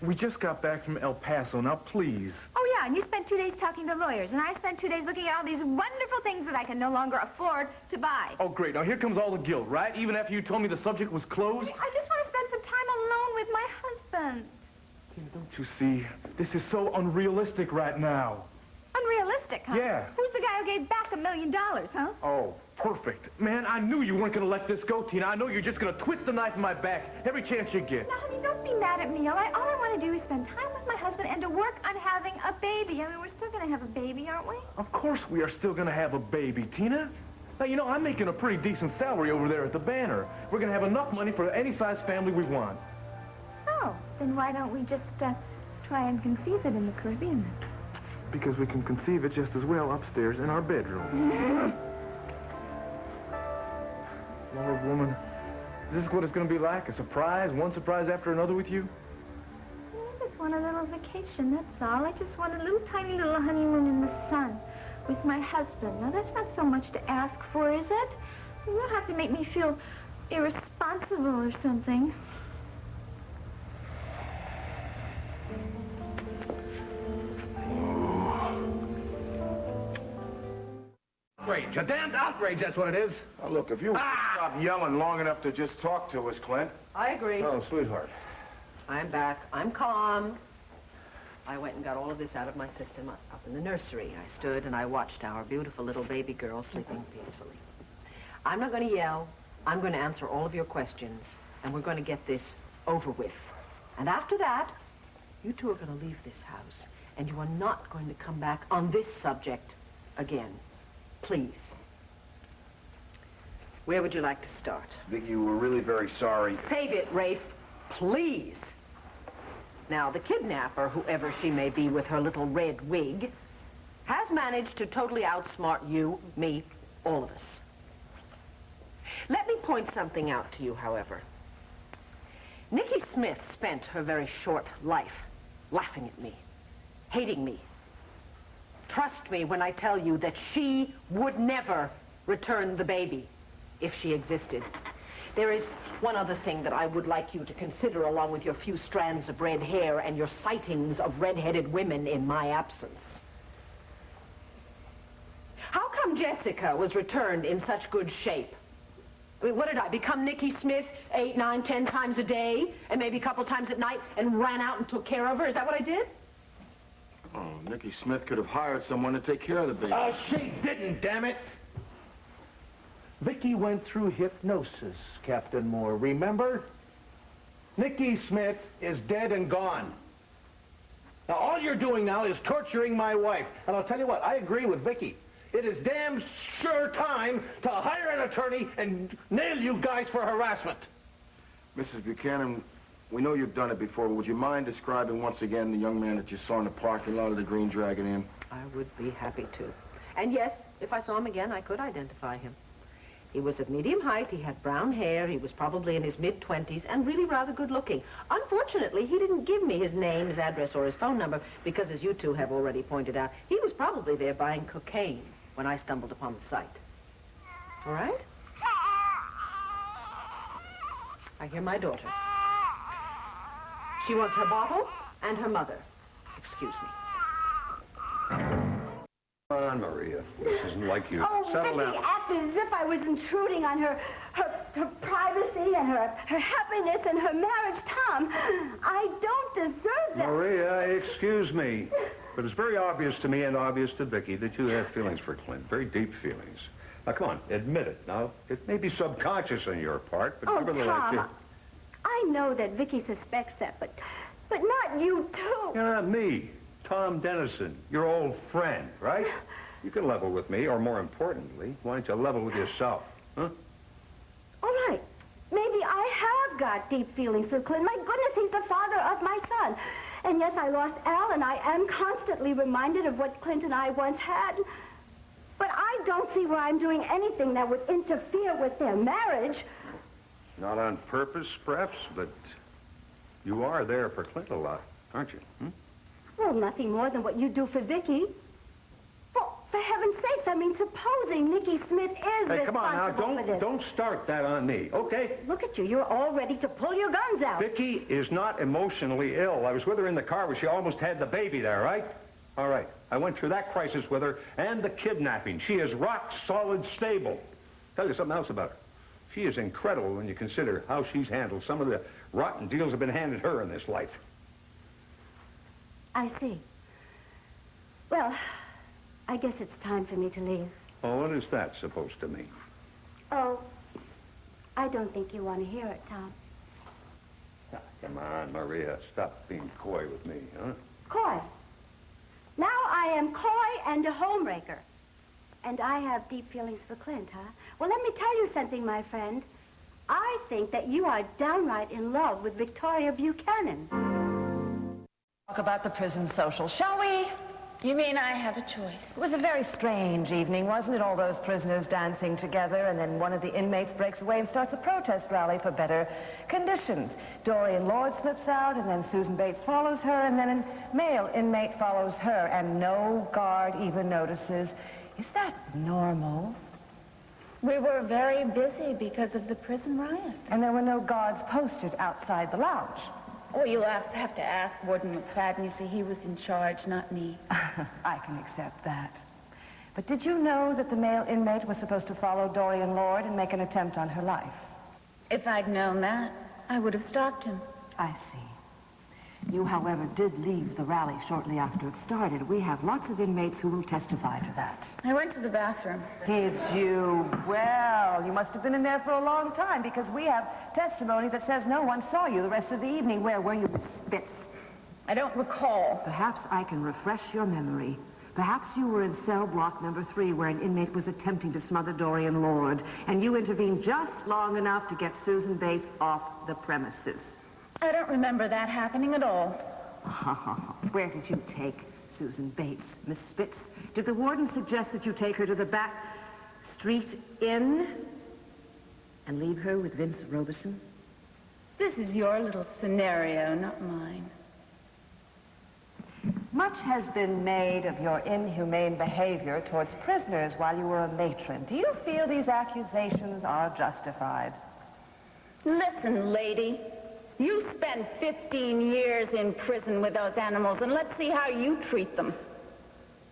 We just got back from El Paso. Now, please. Oh, yeah, and you spent 2 days talking to lawyers, and I spent 2 days looking at all these wonderful things that I can no longer afford to buy. Oh, great. Now, here comes all the guilt, right? Even after you told me the subject was closed? I just want to spend some time alone with my husband. Don't you see? This is so unrealistic right now. Unrealistic, huh? Yeah. Who's the guy who gave back $1 million, huh? Oh, perfect. Man, I knew you weren't going to let this go, Tina. I know you're just going to twist the knife in my back every chance you get. Now, honey, don't be mad at me, all right? All I want to do is spend time with my husband and to work on having a baby. I mean, we're still going to have a baby, aren't we? Of course we are still going to have a baby, Tina. Now, you know, I'm making a pretty decent salary over there at the Banner. We're going to have enough money for any size family we want. So, then why don't we just try and conceive it in the Caribbean? Because we can conceive it just as well upstairs in our bedroom. Lord, woman, is this what it's going to be like? A surprise? One surprise after another with you? I just want a little vacation, that's all. I just want a little tiny little honeymoon in the sun with my husband. Now, that's not so much to ask for, is it? You don't have to make me feel irresponsible or something. Outrage, a damned outrage, that's what it is. Now, look, if you would stop yelling long enough to just talk to us, Clint. I agree. Oh, sweetheart. I'm back. I'm calm. I went and got all of this out of my system up in the nursery. I stood and I watched our beautiful little baby girl sleeping peacefully. I'm not going to yell. I'm going to answer all of your questions, and we're going to get this over with. And after that, You two are going to leave this house, and you are not going to come back on this subject again. Please. Where would you like to start? Vicky, we're really very sorry. Save it, Rafe. Please. Now, the kidnapper, whoever she may be with her little red wig, has managed to totally outsmart you, me, all of us. Let me point something out to you, however. Nikki Smith spent her very short life laughing at me, hating me. Trust me when I tell you that she would never return the baby if she existed. There is one other thing that I would like you to consider along with your few strands of red hair and your sightings of red-headed women in my absence. How come Jessica was returned in such good shape? I mean, what did I become, Nikki Smith 8, 9, 10 times a day and maybe a couple times at night and ran out and took care of her? Is that what I did? Oh, Nikki Smith could have hired someone to take care of the baby. She didn't, damn it! Vicky went through hypnosis, Captain Moore, remember? Nikki Smith is dead and gone. Now, all you're doing now is torturing my wife. And I'll tell you what, I agree with Vicky. It is damn sure time to hire an attorney and nail you guys for harassment. Mrs. Buchanan, we know you've done it before, but would you mind describing once again the young man that you saw in the parking lot of the Green Dragon Inn? I would be happy to. And yes, if I saw him again, I could identify him. He was of medium height, he had brown hair, he was probably in his mid-20s, and really rather good-looking. Unfortunately, he didn't give me his name, his address, or his phone number, because as you two have already pointed out, he was probably there buying cocaine when I stumbled upon the site. All right? I hear my daughter. She wants her bottle and her mother. Excuse me. Come on, Maria. This isn't like you. Oh, Settle Vicky down. acted as if I was intruding on her privacy and her happiness and her marriage, Tom. I don't deserve that. Maria, excuse me. But it's very obvious to me and obvious to Vicky that you have feelings for Clint. Very deep feelings. Now, come on, admit it. Now, it may be subconscious on your part, but Oh, nevertheless... Tom, I know that Vicky suspects that, but not you, too. You're not me. Tom Dennison, your old friend, right? You can level with me, or more importantly, why don't you level with yourself, huh? All right. Maybe I have got deep feelings for Clint. My goodness, he's the father of my son. And yes, I lost Al, and I am constantly reminded of what Clint and I once had. But I don't see where I'm doing anything that would interfere with their marriage. Not on purpose, perhaps, but you are there for Clint a lot, aren't you? Hmm? Well, nothing more than what you do for Vicky. Well, for heaven's sakes, I mean, supposing Nikki Smith is Hey, come on now, responsible for this. don't start that on me, okay? Look at you. You're all ready to pull your guns out. Vicky is not emotionally ill. I was with her in the car when she almost had the baby there, right? All right. I went through that crisis with her and the kidnapping. She is rock solid stable. Tell you something else about her. She is incredible when you consider how she's handled some of the rotten deals that have been handed her in this life. I see. Well, I guess it's time for me to leave. Oh, what is that supposed to mean? Oh, I don't think you want to hear it, Tom. Ah, come on, Maria. Stop being coy with me, huh? Coy. Now I am coy and a homewrecker. And I have deep feelings for Clint, huh? Well, let me tell you something, my friend. I think that you are downright in love with Victoria Buchanan. Talk about the prison social, shall we? You mean I have a choice? It was a very strange evening, wasn't it? All those prisoners dancing together, and then one of the inmates breaks away and starts a protest rally for better conditions. Dorian Lord slips out, and then Susan Bates follows her, and then a male inmate follows her, and no guard even notices. Is that normal? We were very busy because of the prison riot. And there were no guards posted outside the lounge. Oh, you'll have to ask Warden McFadden. You see, he was in charge, not me. I can accept that. But did you know that the male inmate was supposed to follow Dorian Lord and make an attempt on her life? If I'd known that, I would have stopped him. I see. You, however, did leave the rally shortly after it started. We have lots of inmates who will testify to that. I went to the bathroom. Did you? Well, you must have been in there for a long time, because we have testimony that says no one saw you the rest of the evening. Where were you, Miss Spitz? I don't recall. Perhaps I can refresh your memory. Perhaps you were in cell block number 3 where an inmate was attempting to smother Dorian Lord, and you intervened just long enough to get Susan Bates off the premises. I don't remember that happening at all. Where did you take Susan Bates, Miss Spitz? Did the warden suggest that you take her to the back street inn and leave her with Vince Robeson? This is your little scenario, not mine. Much has been made of your inhumane behavior towards prisoners while you were a matron. Do you feel these accusations are justified? Listen, lady. You spent 15 years in prison with those animals, and let's see how you treat them.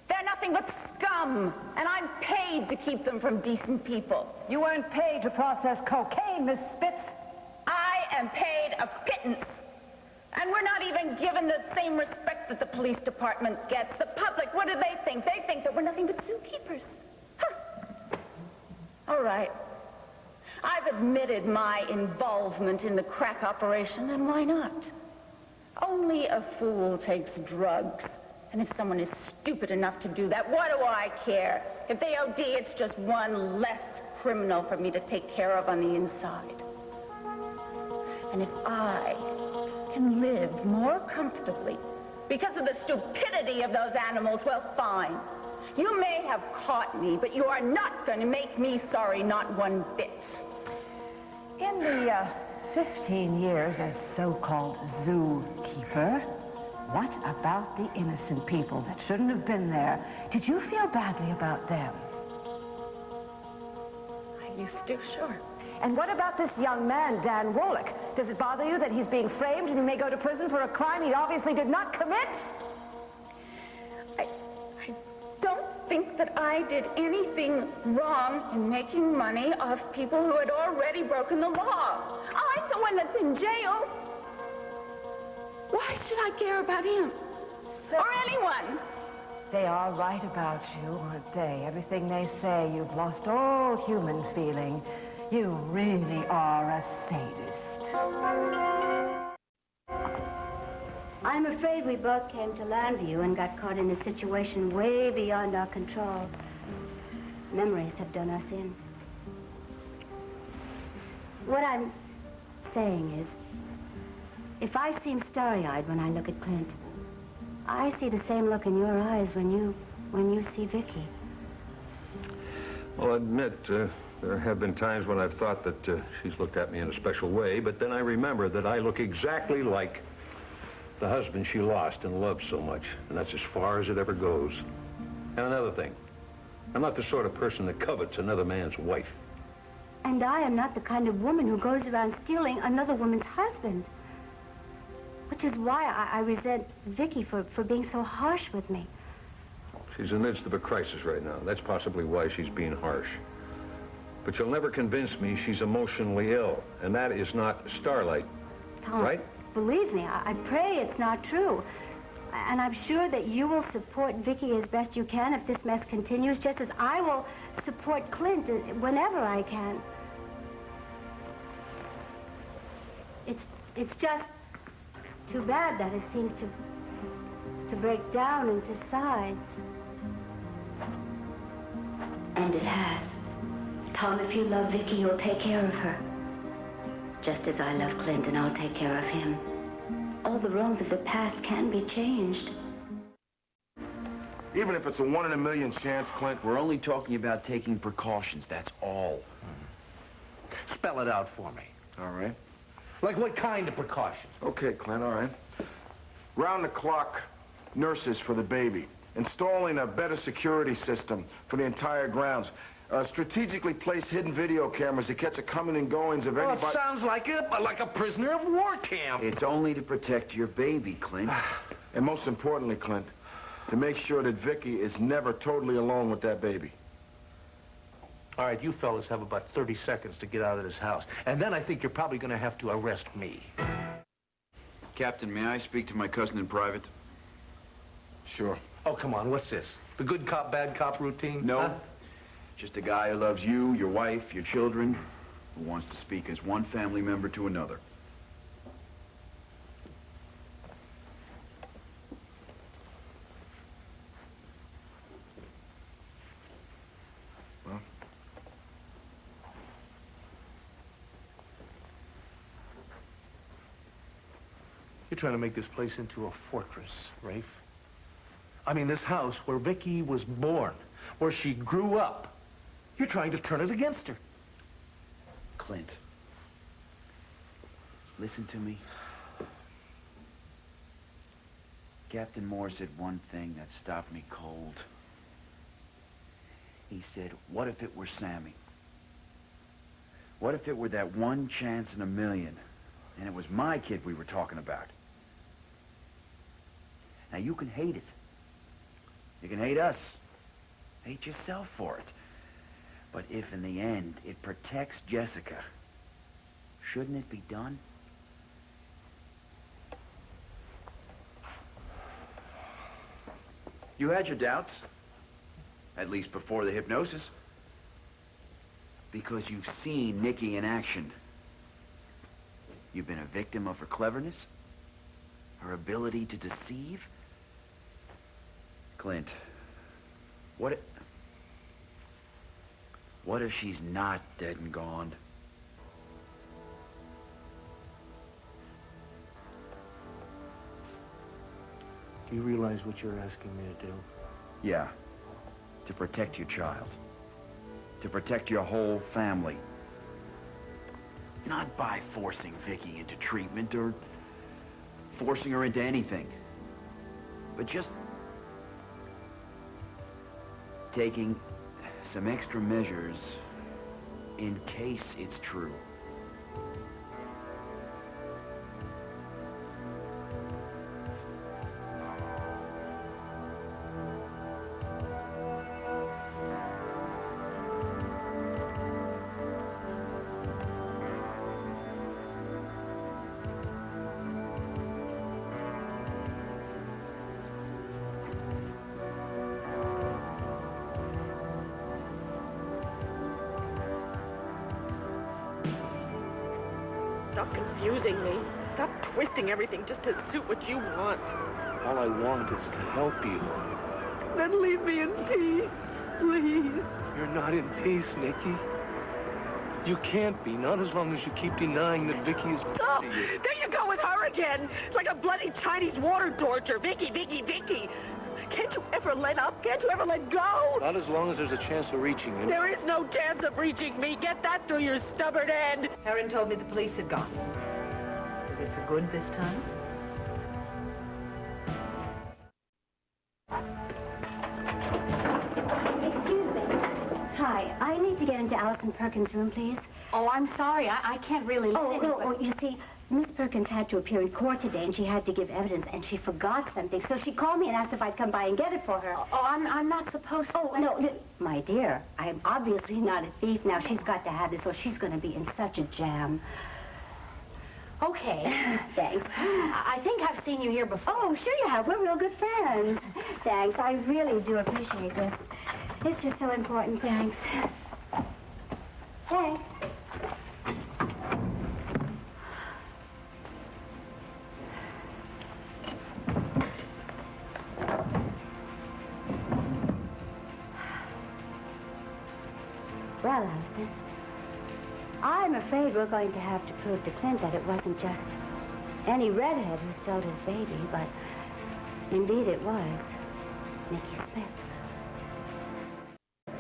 They're nothing but scum, and I'm paid to keep them from decent people. You weren't paid to process cocaine, Miss Spitz. I am paid a pittance. And we're not even given the same respect that the police department gets. The public, what do they think? They think that we're nothing but zookeepers. Huh. All right. I've admitted my involvement in the crack operation, and why not? Only a fool takes drugs. And if someone is stupid enough to do that, what do I care? If they OD, it's just one less criminal for me to take care of on the inside. And if I can live more comfortably because of the stupidity of those animals, well, fine. You may have caught me, but you are not going to make me sorry, not one bit. In the 15 years as so-called zookeeper, what about the innocent people that shouldn't have been there? Did you feel badly about them? I used to, sure. And what about this young man, Dan Wallach? Does it bother you that he's being framed and he may go to prison for a crime he obviously did not commit? I don't think that I did anything wrong in making money off people who had already broken the law. I'm the one that's in jail. Why should I care about him? Or anyone? They are right about you, aren't they? Everything they say, you've lost all human feeling. You really are a sadist. I'm afraid we both came to Landview and got caught in a situation way beyond our control. Memories have done us in. What I'm saying is, if I seem starry-eyed when I look at Clint, I see the same look in your eyes when you see Vicky. Well, I admit, there have been times when I've thought that she's looked at me in a special way, but then I remember that I look exactly like the husband she lost and loved so much, and that's as far as it ever goes. And another thing, I'm not the sort of person that covets another man's wife. And I am not the kind of woman who goes around stealing another woman's husband. Which is why I resent Vicky for being so harsh with me. She's in the midst of a crisis right now. That's possibly why she's being harsh. But you'll never convince me she's emotionally ill, and that is not Starlight, Tom, right? Believe me, I pray it's not true. And I'm sure that you will support Vicky as best you can if this mess continues, just as I will support Clint whenever I can. It's just too bad that it seems to break down into sides. And it has. Tom, if you love Vicky, you'll take care of her. Just as I love Clint, and I'll take care of him. All the wrongs of the past can be changed. Even if it's a 1 in a million chance, Clint. We're only talking about taking precautions, that's all. Spell it out for me. All right. Like what kind of precautions? Okay, Clint, all right. Round-the-clock nurses for the baby. Installing a better security system for the entire grounds. Strategically place hidden video cameras to catch the coming and goings of anybody. Well, it sounds like a prisoner of war camp. It's only to protect your baby, Clint. And most importantly, Clint, to make sure that Vicky is never totally alone with that baby. All right, you fellas have about 30 seconds to get out of this house. And then I think you're probably going to have to arrest me. Captain, may I speak to my cousin in private? Sure. Oh, come on, what's this? The good cop, bad cop routine? No. Huh? Just a guy who loves you, your wife, your children, who wants to speak as one family member to another. You're trying to make this place into a fortress, Rafe. I mean, this house where Vicky was born, where she grew up, you're trying to turn it against her. Clint, listen to me. Captain Moore said one thing that stopped me cold. He said, what if it were Sammy? What if it were that one chance in a million, and it was my kid we were talking about? Now, you can hate it. You can hate us. Hate yourself for it. But if in the end it protects Jessica, shouldn't it be done? You had your doubts, at least before the hypnosis, because you've seen Nikki in action. You've been a victim of her cleverness, her ability to deceive. Clint, what if she's not dead and gone? Do you realize what you're asking me to do? Yeah, to protect your child. To protect your whole family. Not by forcing Vicky into treatment or forcing her into anything. But just taking some extra measures in case it's true. Stop confusing me. Stop twisting everything just to suit what you want. All I want is to help you. Then leave me in peace, please. You're not in peace, Nikki. You can't be, not as long as you keep denying that Vicky is part of you. There you go with her again. It's like a bloody Chinese water torture. Vicky, Vicky, Vicky. Can't you ever let up? Can't you ever let go? Not as long as there's a chance of reaching you. There is no chance of reaching me. Get that through your stubborn head. Heron told me the police had gone. Is it for good this time? Excuse me. Hi, I need to get into Allison Perkins' room, please. Oh, I'm sorry. I can't really let You see, Miss Perkins had to appear in court today, and she had to give evidence, and she forgot something. So she called me and asked if I'd come by and get it for her. Oh, I'm not supposed to. Oh, no, my dear, I am obviously not a thief. Now, she's got to have this, or she's going to be in such a jam. Okay. Thanks. I think I've seen you here before. Oh, sure you have. We're real good friends. Thanks. I really do appreciate this. It's just so important. Thanks. Thanks. Well, Allison, I'm afraid we're going to have to prove to Clint that it wasn't just any redhead who stole his baby, but indeed it was Nikki Smith.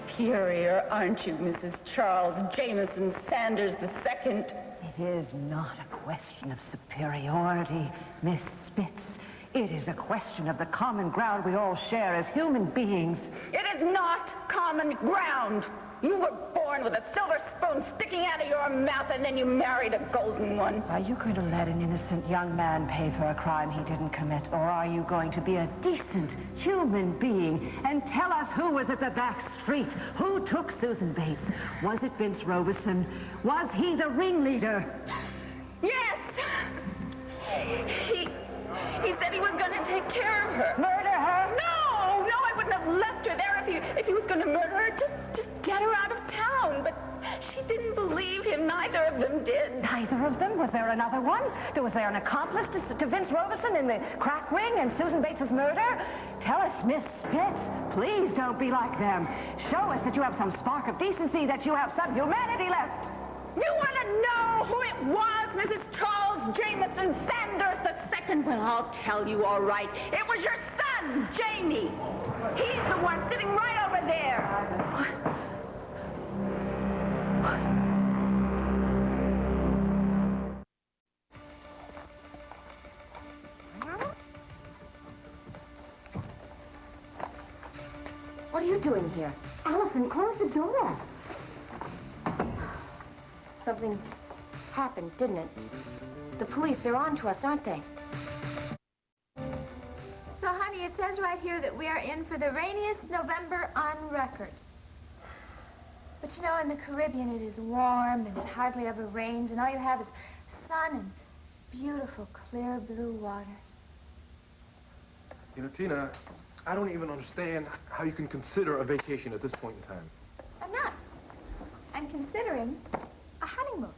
Superior, aren't you, Mrs. Charles Jameson Sanders II? It is not a question of superiority, Miss Spitz. It is a question of the common ground we all share as human beings. It is not common ground. You were born with a silver spoon sticking out of your mouth, and then you married a golden one. Are you going to let an innocent young man pay for a crime he didn't commit? Or are you going to be a decent human being and tell us who was at the back street? Who took Susan Bates? Was it Vince Robeson? Was he the ringleader? Yes! He said he was going to take care of her. Murder her? No, I wouldn't have left her there if he was going to murder her. Just get her out of town. But she didn't believe him. Neither of them did. Neither of them? Was there another one? Was there an accomplice to Vince Robeson in the crack ring and Susan Bates' murder? Tell us, Miss Spitz. Please don't be like them. Show us that you have some spark of decency, that you have some humanity left. You want to know who it was, Mrs. Charles Jameson Sanders II? Well, I'll tell you, all right. It was your son, Jamie. He's the one sitting right over there. What are you doing here? Allison, close the door. Something happened, didn't it? The police, they're on to us, aren't they? So, honey, it says right here that we are in for the rainiest November on record. But you know, in the Caribbean, it is warm and it hardly ever rains, and all you have is sun and beautiful, clear blue waters. You know, Tina, I don't even understand how you can consider a vacation at this point in time. I'm not. I'm considering a honeymoon.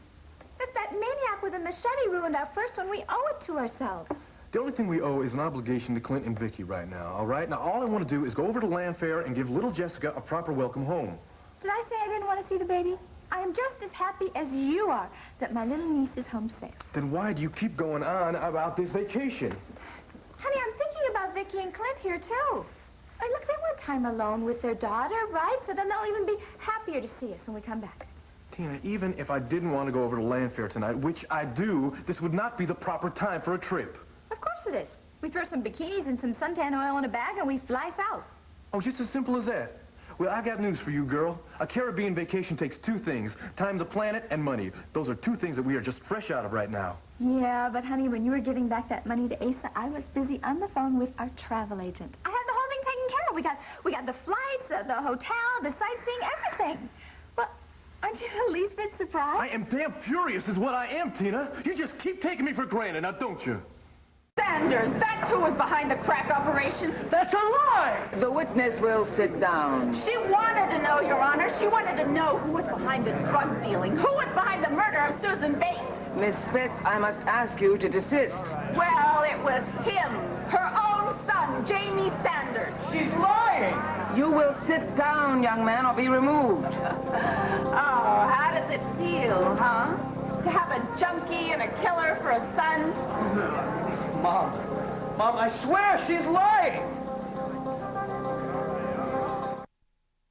That maniac with a machete ruined our first one. We owe it to ourselves. The only thing we owe is an obligation to Clint and Vicky right now, all right? Now, all I want to do is go over to Land Fair and give little Jessica a proper welcome home. Did I say I didn't want to see the baby? I am just as happy as you are that my little niece is home safe. Then why do you keep going on about this vacation? Honey, I'm thinking about Vicky and Clint here, too. I mean, look, they want time alone with their daughter, right? So then they'll even be happier to see us when we come back. Tina, even if I didn't want to go over to Land Fair tonight, which I do, this would not be the proper time for a trip. Of course it is. We throw some bikinis and some suntan oil in a bag and we fly south. Oh, just as simple as that. Well, I got news for you, girl. A Caribbean vacation takes two things: time, the planet, and money. Those are two things that we are just fresh out of right now. Yeah, but honey, when you were giving back that money to Asa, I was busy on the phone with our travel agent. I had the whole thing taken care of. We got the flights, the hotel, the sightseeing, everything. Well, aren't you the least bit surprised? I am damn furious is what I am, Tina. You just keep taking me for granted, now don't you? Sanders, that's who was behind the crack operation. That's a lie! The witness will sit down. She wanted to know, Your Honor. She wanted to know who was behind the drug dealing, who was behind the murder of Susan Bates. Miss Spitz, I must ask you to desist. Well, it was him, her own son, Jamie Sanders. She's lying! You will sit down, young man, or be removed. Oh, how does it feel, huh? To have a junkie and a killer for a son? Mom, I swear she's lying!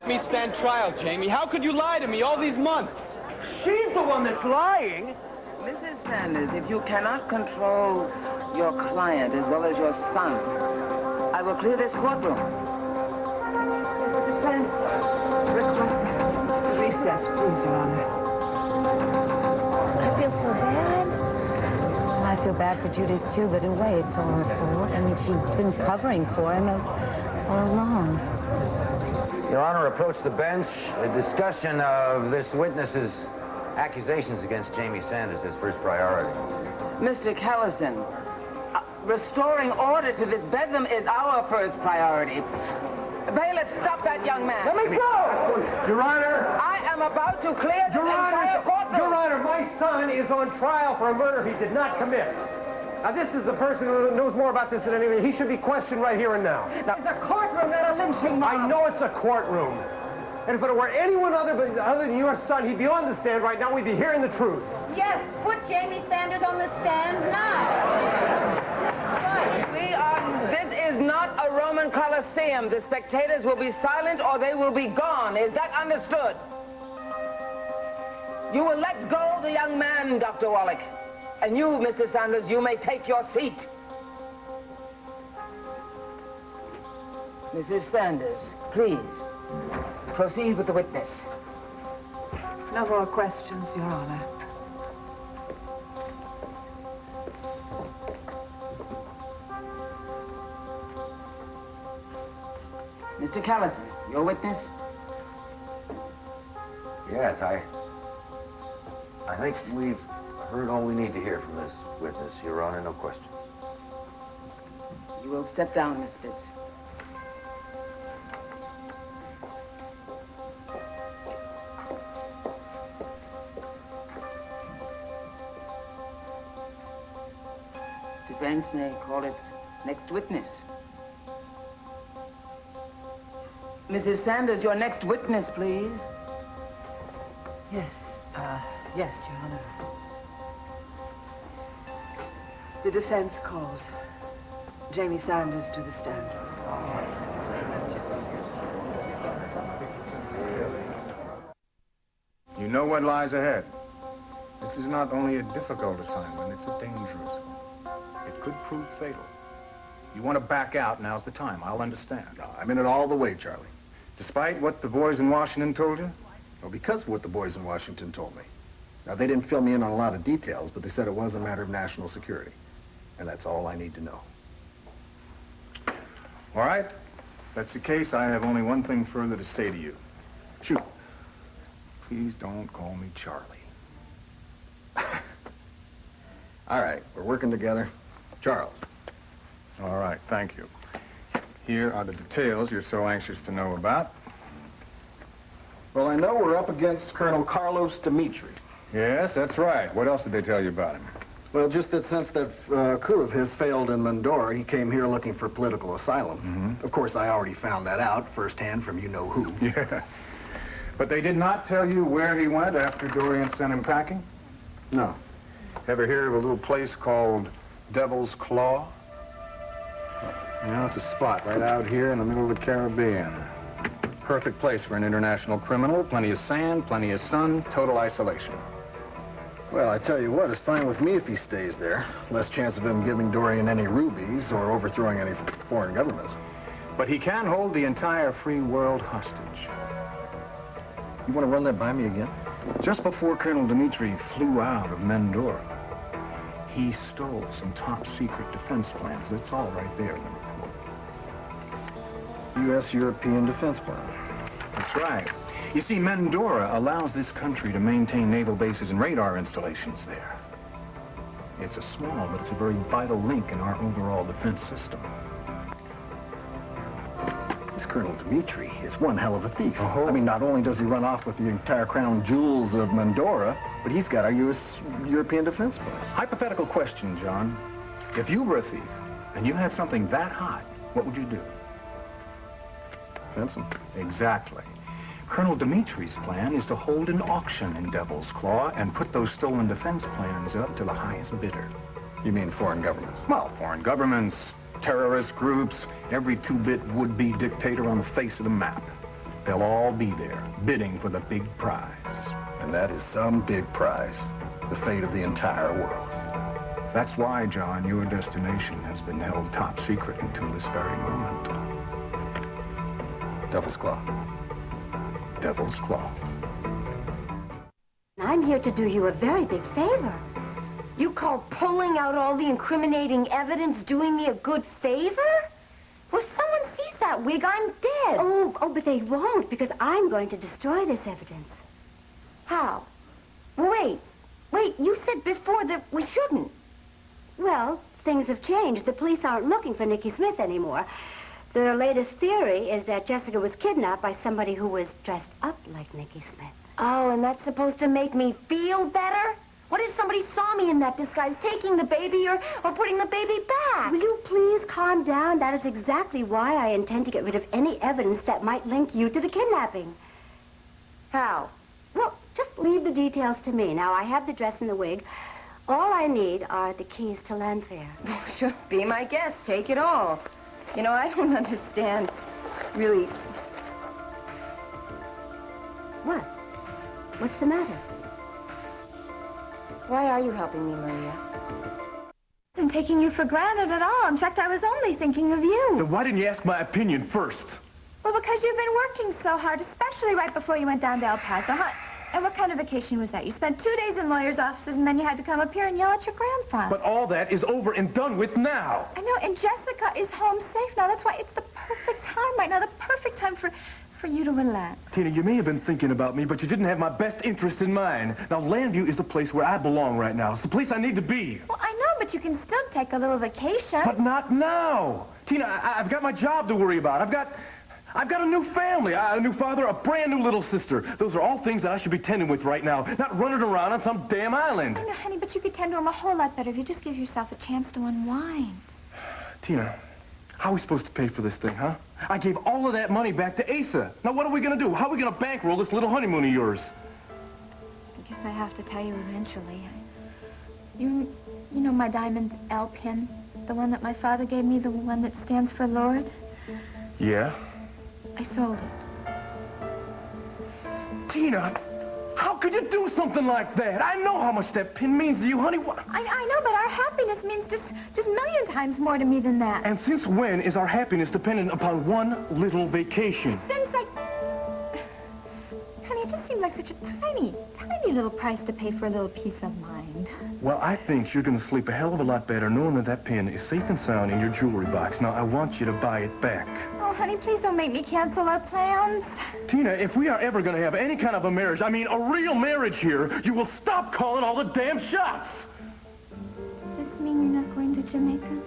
Let me stand trial, Jamie. How could you lie to me all these months? She's the one that's lying! Mrs. Sanders, if you cannot control your client as well as your son, I will clear this courtroom. The defense requests recess, please, Your Honor. I feel so bad. I feel bad for Judith, too, but in a way, it's all her fault. I mean, she's been covering for him all along. Your Honor, approach the bench. A discussion of this witness's accusations against Jamie Sanders is first priority. Mr. Callison, restoring order to this bedlam is our first priority. Bailiff, stop that young man. Let me go! Your Honor! I am about to clear this entire courtroom. Your Honor, my son is on trial for a murder he did not commit. Now, this is the person who knows more about this than anyone. He should be questioned right here and now. This is a courtroom, not a lynching mob. I know it's a courtroom. And if it were anyone other than your son, he'd be on the stand right now. We'd be hearing the truth. Yes, put Jamie Sanders on the stand now. This is not a Roman Colosseum. The spectators will be silent or they will be gone. Is that understood? You will let go of the young man, Dr. Wallach. And you, Mr. Sanders, you may take your seat. Mrs. Sanders, please, proceed with the witness. No more questions, Your Honor. Mr. Callison, your witness? Yes, I think we've heard all we need to hear from this witness, Your Honor. No questions. You will step down, Miss Spitz. Defense may call its next witness. Mrs. Sanders, your next witness, please. Yes, Yes, Your Honor. The defense calls Jamie Sanders to the stand. You know what lies ahead. This is not only a difficult assignment, it's a dangerous one. It could prove fatal. You want to back out, now's the time. I'll understand. No, I'm in it all the way, Charlie. Despite what the boys in Washington told you? Well, because of what the boys in Washington told me. Now, they didn't fill me in on a lot of details, but they said it was a matter of national security. And that's all I need to know. All right. If that's the case, I have only one thing further to say to you. Shoot. Please don't call me Charlie. All right, we're working together. Charles. All right, thank you. Here are the details you're so anxious to know about. Well, I know we're up against Colonel Carlos Dimitri. Yes, that's right. What else did they tell you about him? Well, just that since that coup of his failed in Mindoro, he came here looking for political asylum. Mm-hmm. Of course, I already found that out firsthand from you-know-who. Yeah. But they did not tell you where he went after Dorian sent him packing? No. Ever hear of a little place called Devil's Claw? You know, it's a spot right out here in the middle of the Caribbean. Perfect place for an international criminal. Plenty of sand, plenty of sun, total isolation. Well, I tell you what, it's fine with me if he stays there. Less chance of him giving Dorian any rubies or overthrowing any foreign governments. But he can hold the entire free world hostage. You want to run that by me again? Just before Colonel Dimitri flew out of Mindoro, he stole some top-secret defense plans. It's all right there in the report. U.S.-European defense plan. That's right. You see, Mindoro allows this country to maintain naval bases and radar installations there. It's a small, but it's a very vital link in our overall defense system. This Colonel Dimitri is one hell of a thief. Oh. I mean, not only does he run off with the entire crown jewels of Mindoro, but he's got our U.S.-European defense plan. Hypothetical question, John. If you were a thief and you had something that hot, what would you do? Fence him. Exactly. Colonel Dimitri's plan is to hold an auction in Devil's Claw and put those stolen defense plans up to the highest bidder. You mean foreign governments? Well, foreign governments, terrorist groups, every two-bit would-be dictator on the face of the map. They'll all be there, bidding for the big prize. And that is some big prize. The fate of the entire world. That's why, John, your destination has been held top secret until this very moment. Devil's Claw. Devil's Claw. I'm here to do you a very big favor. You call pulling out all the incriminating evidence doing me a good favor? Well, if someone sees that wig, I'm dead. Oh, but they won't, because I'm going to destroy this evidence. How? Wait, you said before that we shouldn't. Well, things have changed. The police aren't looking for Nikki Smith anymore. Their latest theory is that Jessica was kidnapped by somebody who was dressed up like Nikki Smith. Oh, and that's supposed to make me feel better? What if somebody saw me in that disguise taking the baby or putting the baby back? Will you please calm down? That is exactly why I intend to get rid of any evidence that might link you to the kidnapping. How? Well, just leave the details to me. Now, I have the dress and the wig. All I need are the keys to Landfair. Sure, be my guest. Take it all. You know, I don't understand, really. What? What's the matter? Why are you helping me, Maria? I wasn't taking you for granted at all. In fact, I was only thinking of you. Then why didn't you ask my opinion first? Well, because you've been working so hard, especially right before you went down to El Paso, huh? And what kind of vacation was that? You spent 2 days in lawyers' offices, and then you had to come up here and yell at your grandfather. But all that is over and done with now. I know, and Jessica is home safe now. That's why it's the perfect time right now, the perfect time for you to relax. Tina, you may have been thinking about me, but you didn't have my best interest in mind. Now, Landview is the place where I belong right now. It's the place I need to be. Well, I know, but you can still take a little vacation. But not now. Tina, I've got my job to worry about. I've got a new family, a new father, a brand new little sister. Those are all things that I should be tending with right now, not running around on some damn island. I know, honey, but you could tend to them a whole lot better if you just give yourself a chance to unwind. Tina, how are we supposed to pay for this thing, huh? I gave all of that money back to Asa. Now, what are we going to do? How are we going to bankroll this little honeymoon of yours? guess I have to tell you eventually. You know my diamond L pin? The one that my father gave me, the one that stands for Lord? Yeah? I sold it. Tina, how could you do something like that? I know how much that pin means to you, honey. I know, but our happiness means just a million times more to me than that. And since when is our happiness dependent upon one little vacation? Since Honey, it just seems like such a tiny little price to pay for a little peace of mind. Well, I think you're going to sleep a hell of a lot better knowing that that pin is safe and sound in your jewelry box. Now, I want you to buy it back. Oh, honey, please don't make me cancel our plans. Tina, if we are ever going to have any kind of a marriage, I mean a real marriage here, you will stop calling all the damn shots. Does this mean you're not going to Jamaica?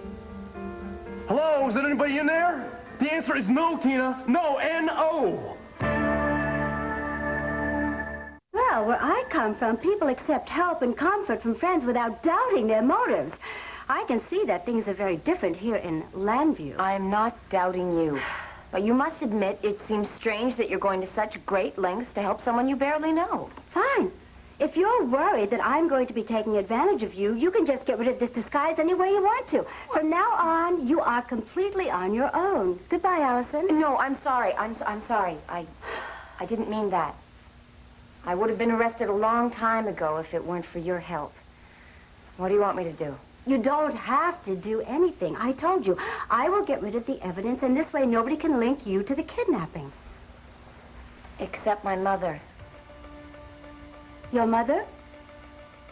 Hello, is there anybody in there? The answer is no, Tina. No, N-O. Well, where I come from, people accept help and comfort from friends without doubting their motives. I can see that things are very different here in Landview. I'm not doubting you. But you must admit it seems strange that you're going to such great lengths to help someone you barely know. Fine. If you're worried that I'm going to be taking advantage of you, you can just get rid of this disguise any way you want to. From now on, you are completely on your own. Goodbye, Allison. No, I'm sorry. I'm sorry. I didn't mean that. I would have been arrested a long time ago if it weren't for your help. What do you want me to do? You don't have to do anything. I told you, I will get rid of the evidence, and this way nobody can link you to the kidnapping. Except my mother. Your mother?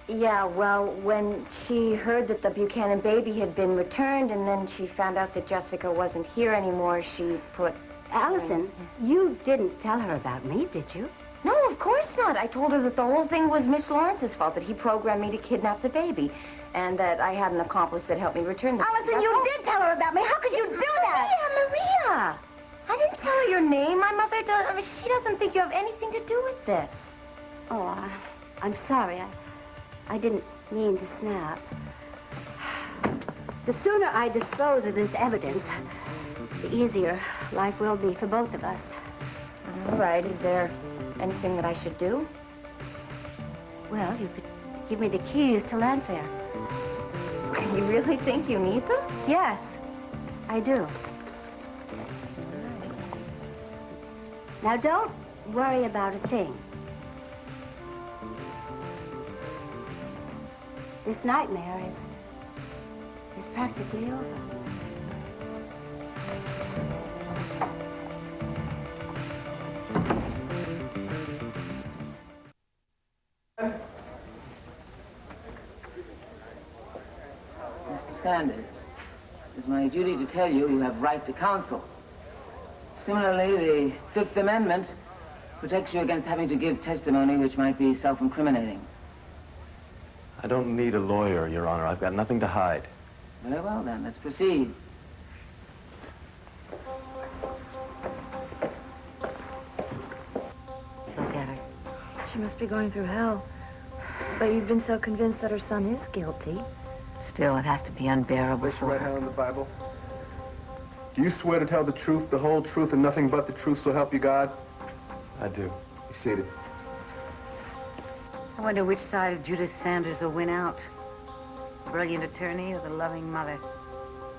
Yeah, well, when she heard that the Buchanan baby had been returned, and then she found out that Jessica wasn't here anymore, she put... Allison, you didn't tell her about me, did you? No, of course not. I told her that the whole thing was Mitch Lawrence's fault, that he programmed me to kidnap the baby, and that I had an accomplice that helped me return the... Allison, you did tell her about me. How could you do that? Maria! I didn't tell her your name. My mother does... I mean, she doesn't think you have anything to do with this. Oh, I'm sorry. I didn't mean to snap. The sooner I dispose of this evidence, the easier life will be for both of us. All right. Is there anything that I should do? Well, you could give me the keys to Landfair. You really think you need them? Yes, I do. Now, don't worry about a thing. This nightmare is practically over. Mr. Sanders, it is my duty to tell you you have right to counsel. Similarly, the Fifth Amendment protects you against having to give testimony which might be self-incriminating. I don't need a lawyer, Your Honor. I've got nothing to hide. Very well, then. Let's proceed. Look at her. She must be going through hell. But you've been so convinced that her son is guilty. Still, it has to be unbearable Place your for right her. hand on the Bible. Do you swear to tell the truth, the whole truth, and nothing but the truth, so help you God? I do. Be seated. I wonder which side of Judith Sanders will win out. The brilliant attorney or the loving mother?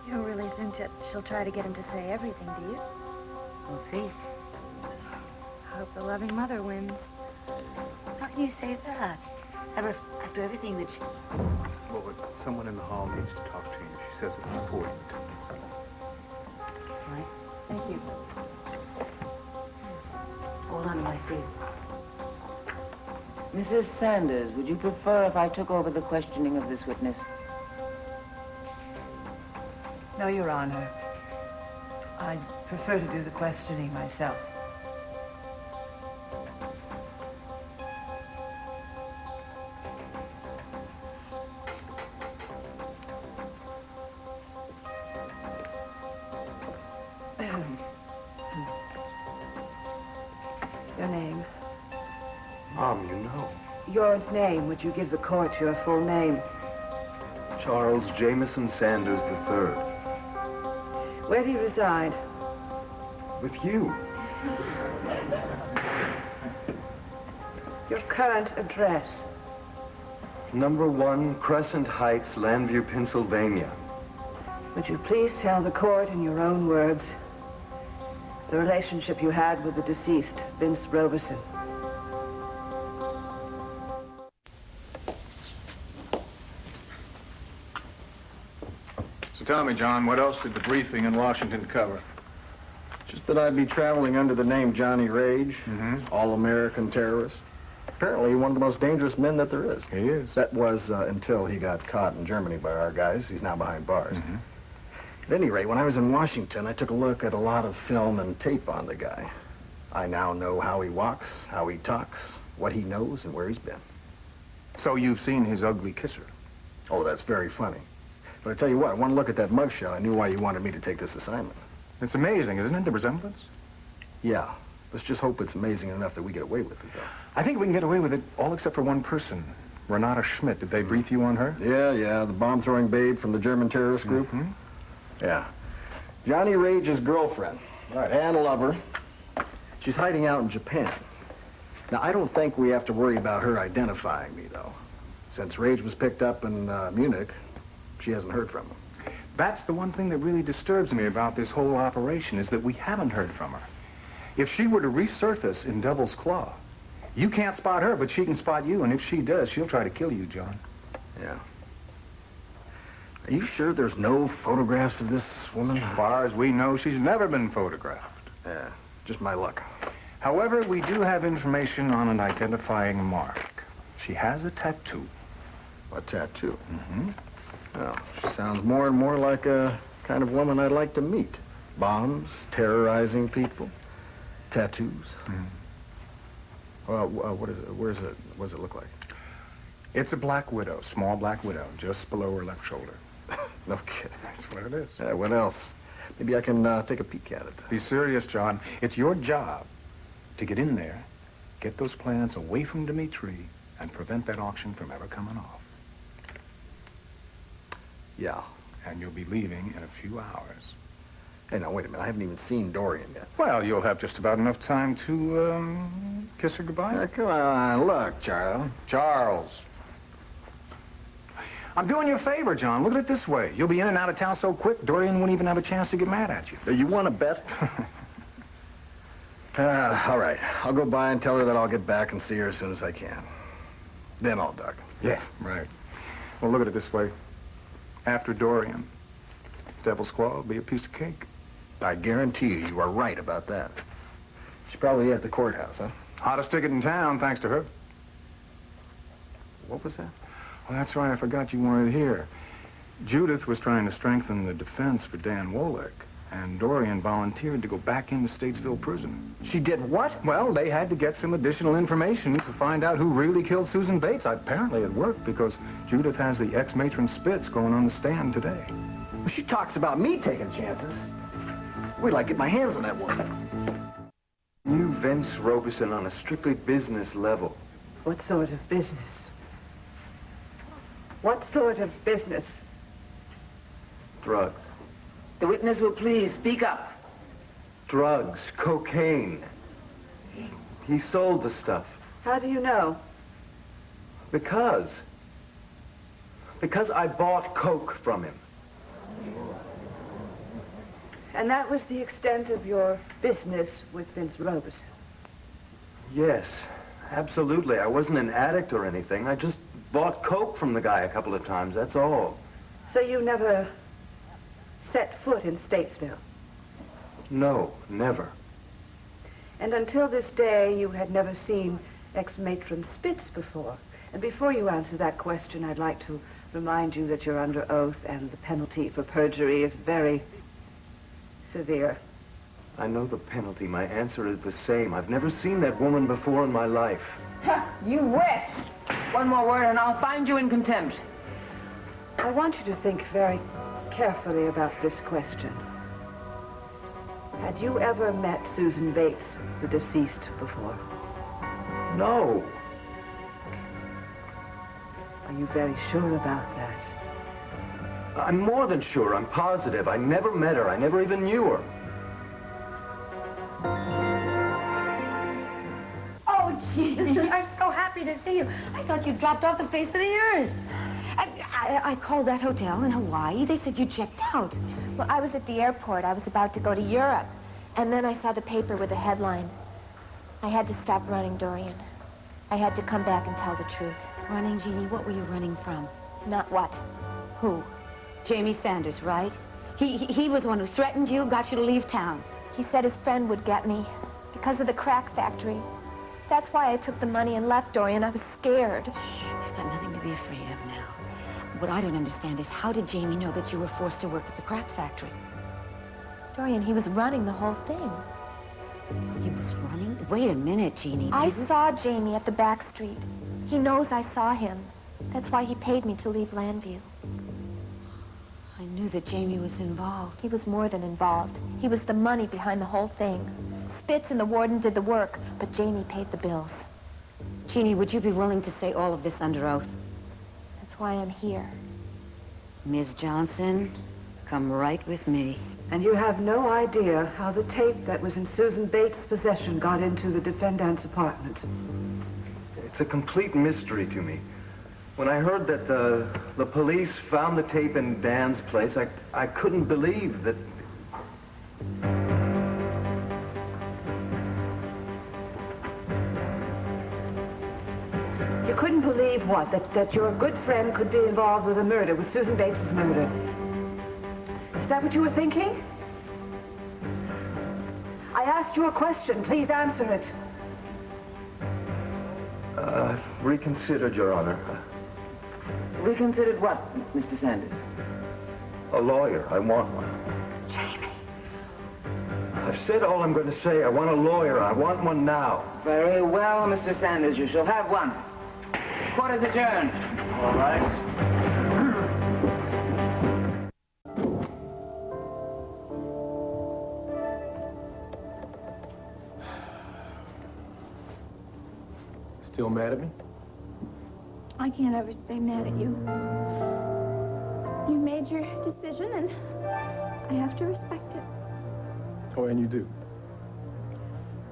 You don't really think that she'll try to get him to say everything, do you? We'll see. I hope the loving mother wins. How can you say that? After everything that she... Well, but someone in the hall needs to talk to you. She says it's important. Right? Thank you. Hold on to my seat. Mrs. Sanders, would you prefer if I took over the questioning of this witness? No, Your Honor. I'd prefer to do the questioning myself. Your name. Mom, you know. Your name. Would you give the court your full name? Charles Jameson Sanders III. Where do you reside? With you. Your current address. Number 1 Crescent Heights, Landview, Pennsylvania. Would you please tell the court in your own words the relationship you had with the deceased, Vince Robeson? So tell me, John, what else did the briefing in Washington cover? Just that I'd be traveling under the name Johnny Rage, all-American terrorist. Apparently one of the most dangerous men that there is. He is. That was until he got caught in Germany by our guys. He's now behind bars. At any rate, when I was in Washington, I took a look at a lot of film and tape on the guy. I now know how he walks, how he talks, what he knows, and where he's been. So you've seen his ugly kisser? Oh, that's very funny. But I tell you what, one look at that mugshot, I knew why you wanted me to take this assignment. It's amazing, isn't it, the resemblance? Yeah. Let's just hope it's amazing enough that we get away with it, though. I think we can get away with it all except for one person. Renata Schmidt. Did they brief you on her? Yeah, the bomb-throwing babe from the German terrorist group. Yeah. Johnny Rage's girlfriend. Right. And lover. She's hiding out in Japan. Now, I don't think we have to worry about her identifying me, though. Since Rage was picked up in Munich, she hasn't heard from him. That's the one thing that really disturbs me about this whole operation, is that we haven't heard from her. If she were to resurface in Devil's Claw, you can't spot her, but she can spot you, and if she does, she'll try to kill you, John. Yeah. Are you sure there's no photographs of this woman? As far as we know, she's never been photographed. Yeah, just my luck. However, we do have information on an identifying mark. She has a tattoo. A tattoo? Well, she sounds more and more like a kind of woman I'd like to meet. Bombs, terrorizing people, tattoos. What is it? What does it look like? It's a black widow, small black widow, just below her left shoulder. No kidding. That's what it is. Yeah, what else? Maybe I can take a peek at it. Be serious, John. It's your job to get in there, get those plans away from Dimitri, and prevent that auction from ever coming off. Yeah. And you'll be leaving in a few hours. Hey, now, wait a minute. I haven't even seen Dorian yet. Well, you'll have just about enough time to, kiss her goodbye. Come on, look, Charles. Charles. I'm doing you a favor, John. Look at it this way. You'll be in and out of town so quick, Dorian won't even have a chance to get mad at you. You want to bet? All right. I'll go by and tell her that I'll get back and see her as soon as I can. Then I'll duck. Yeah, right. Well, look at it this way. After Dorian, Devil's Claw will be a piece of cake. I guarantee you are right about that. She's probably at the courthouse, huh? Hottest ticket in town, thanks to her. What was that? Well, that's right. I forgot you weren't here. Judith was trying to strengthen the defense for Dan Wolek, and Dorian volunteered to go back into Statesville Prison. She did what? Well, they had to get some additional information to find out who really killed Susan Bates. Apparently it worked because Judith has the ex-matron Spitz going on the stand today. Well, she talks about me taking chances. Wait till I get my hands on that woman. You, Vince Robeson, on a strictly business level. What sort of business? What sort of business? Drugs. The witness will please speak up. Drugs, cocaine. He sold the stuff. How do you know? Because I bought coke from him. And that was the extent of your business with Vince Robeson? Yes, absolutely. I wasn't an addict or anything. I just bought coke from the guy a couple of times, that's all. So you never set foot in Statesville? No, never. And until this day, you had never seen ex-matron Spitz before. And before you answer that question, I'd like to remind you that you're under oath and the penalty for perjury is very severe. I know the penalty. My answer is the same. I've never seen that woman before in my life. You wish. One more word and I'll find you in contempt. I want you to think very carefully about this question. Had you ever met Susan Bates, the deceased, before? No. Are you very sure about that? I'm more than sure. I'm positive. I never met her. I never even knew her. Oh, gee, I'm so happy happy to see you. I thought you dropped off the face of the earth. I called that hotel in Hawaii. They said you checked out. Well, I was at the airport. I was about to go to Europe. And then I saw the paper with the headline. I had to stop running, Dorian. I had to come back and tell the truth. Running, Jeannie? What were you running from? Not what? Who? Jamie Sanders, right? He was the one who threatened you, got you to leave town. He said his friend would get me because of the crack factory. That's why I took the money and left, Dorian. I was scared. You've got nothing to be afraid of now. What I don't understand is how did Jamie know that you were forced to work at the crack factory? Dorian, he was running the whole thing. He was running? Wait a minute, Jeannie. I saw Jamie at the back street. He knows I saw him. That's why he paid me to leave Landview. I knew that Jamie was involved. He was more than involved. He was the money behind the whole thing. Spitz and the warden did the work, but Jamie paid the bills. Jeannie, would you be willing to say all of this under oath? That's why I'm here. Ms. Johnson, come right with me. And you have no idea how the tape that was in Susan Bates' possession got into the defendant's apartment. It's a complete mystery to me. When I heard that the police found the tape in Dan's place, I couldn't believe that... You couldn't believe what? That your good friend could be involved with a murder, with Susan Bates' murder. Is that what you were thinking? I asked you a question. Please answer it. I've reconsidered, Your Honor. Reconsidered what, Mr. Sanders? A lawyer. I want one. Jamie. I've said all I'm going to say. I want a lawyer. I want one now. Very well, Mr. Sanders. You shall have one. Court is adjourned. All right. Still mad at me? I can't ever stay mad at you. You made your decision, and I have to respect it. Oh, and you do?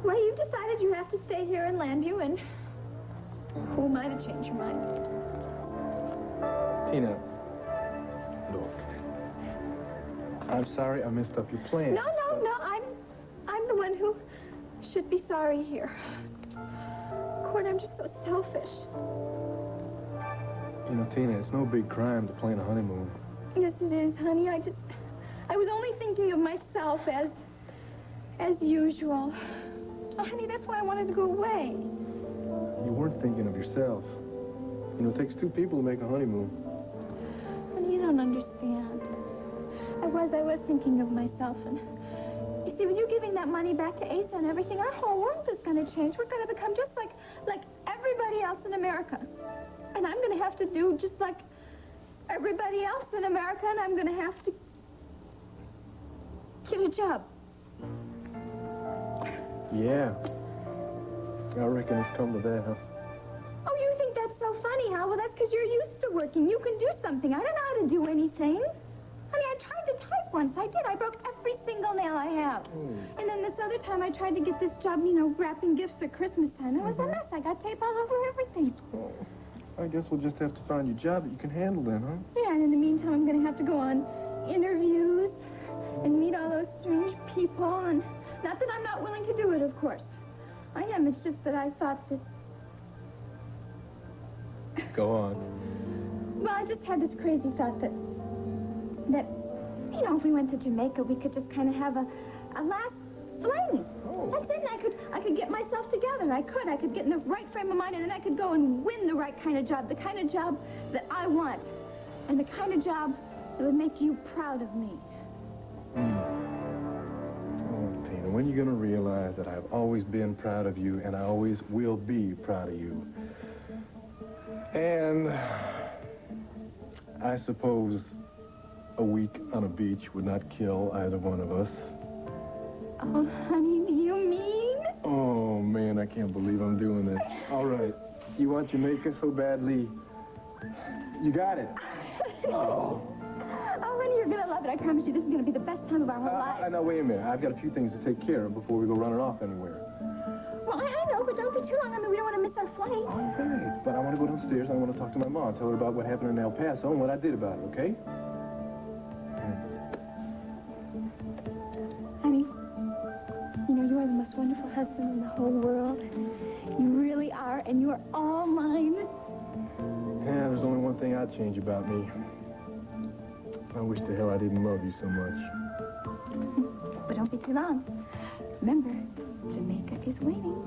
Well, you've decided you have to stay here in Landview, and who am I to change your mind? Tina, look. I'm sorry I messed up your plans. No. I'm the one who should be sorry here. Court, I'm just so selfish. You know, Tina, it's no big crime to plan a honeymoon. Yes, it is, honey. I was only thinking of myself as usual. Oh, honey, that's why I wanted to go away. You weren't thinking of yourself. You know, it takes two people to make a honeymoon. Honey, you don't understand. I was thinking of myself, and you see, with you giving that money back to Asa and everything, our whole world is going to change. We're going to become just like everybody else in America. And I'm going to have to do just like everybody else in America, and I'm going to have to get a job. Yeah. I reckon it's come to that, huh? Oh, you think that's so funny, huh? Well, that's because you're used to working. You can do something. I don't know how to do anything. Honey, I tried to type once. I did. I broke every single nail I have. And then this other time I tried to get this job, you know, wrapping gifts at Christmas time. It was a mess. I got tape all over everything. Oh, I guess we'll just have to find you a job that you can handle then, huh? Yeah, and in the meantime, I'm going to have to go on interviews and meet all those strange people. And not that I'm not willing to do it, of course. I am. It's just that I thought that... Go on. Well, I just had this crazy thought that, you know, if we went to Jamaica, we could just kind of have a last fling. Oh. That's it, and I could get myself together. I could get in the right frame of mind, and then I could go and win the right kind of job, the kind of job that I want, and the kind of job that would make you proud of me. Oh, Tina, when are you going to realize that I've always been proud of you, and I always will be proud of you? And I suppose a week on a beach would not kill either one of us. Oh, honey, do you mean? Oh, man, I can't believe I'm doing this. All right. You want Jamaica so badly? You got it. Oh. Oh, honey, you're going to love it. I promise you, this is going to be the best time of our whole lives. Now, wait a minute. I've got a few things to take care of before we go running off anywhere. Well, I know, but don't be too long. I mean, we don't want to miss our flight. All right, but I want to go downstairs. I want to talk to my mom, tell her about what happened in El Paso and what I did about it, okay? Honey, you know, you are the most wonderful husband in the whole world. You really are, and you are all mine. Yeah, there's only one thing I'd change about me. I wish to hell I didn't love you so much. But don't be too long. Remember, Jamaica is waiting.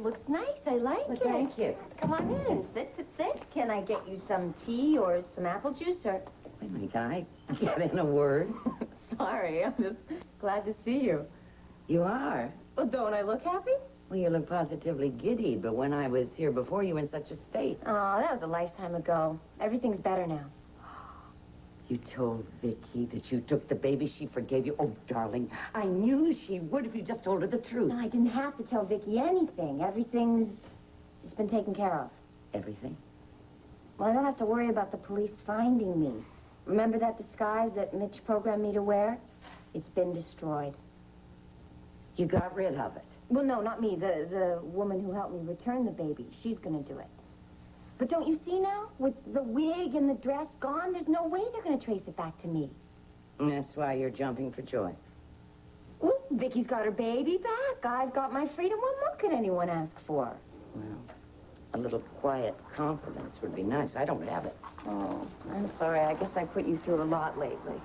Looks nice. I like it. Thank you. Come on in. Sit. Can I get you some tea or some apple juice or... Wait a minute, can I get in a word? Sorry, I'm just glad to see you. You are? Well, don't I look happy? Well, you look positively giddy, but when I was here before, you were in such a state. Oh, that was a lifetime ago. Everything's better now. You told Vicky that you took the baby. She forgave you. Oh, darling, I knew she would if you just told her the truth. No, I didn't have to tell Vicky anything. Everything's been taken care of. Everything? Well, I don't have to worry about the police finding me. Remember that disguise that Mitch programmed me to wear? It's been destroyed. You got rid of it? Well, no, not me. The woman who helped me return the baby. She's going to do it. But don't you see now? With the wig and the dress gone, there's no way they're going to trace it back to me. And that's why you're jumping for joy. Ooh, Vicky's got her baby back. I've got my freedom. What more could anyone ask for? Well, a little quiet confidence would be nice. I don't have it. Oh, I'm sorry. I guess I put you through a lot lately.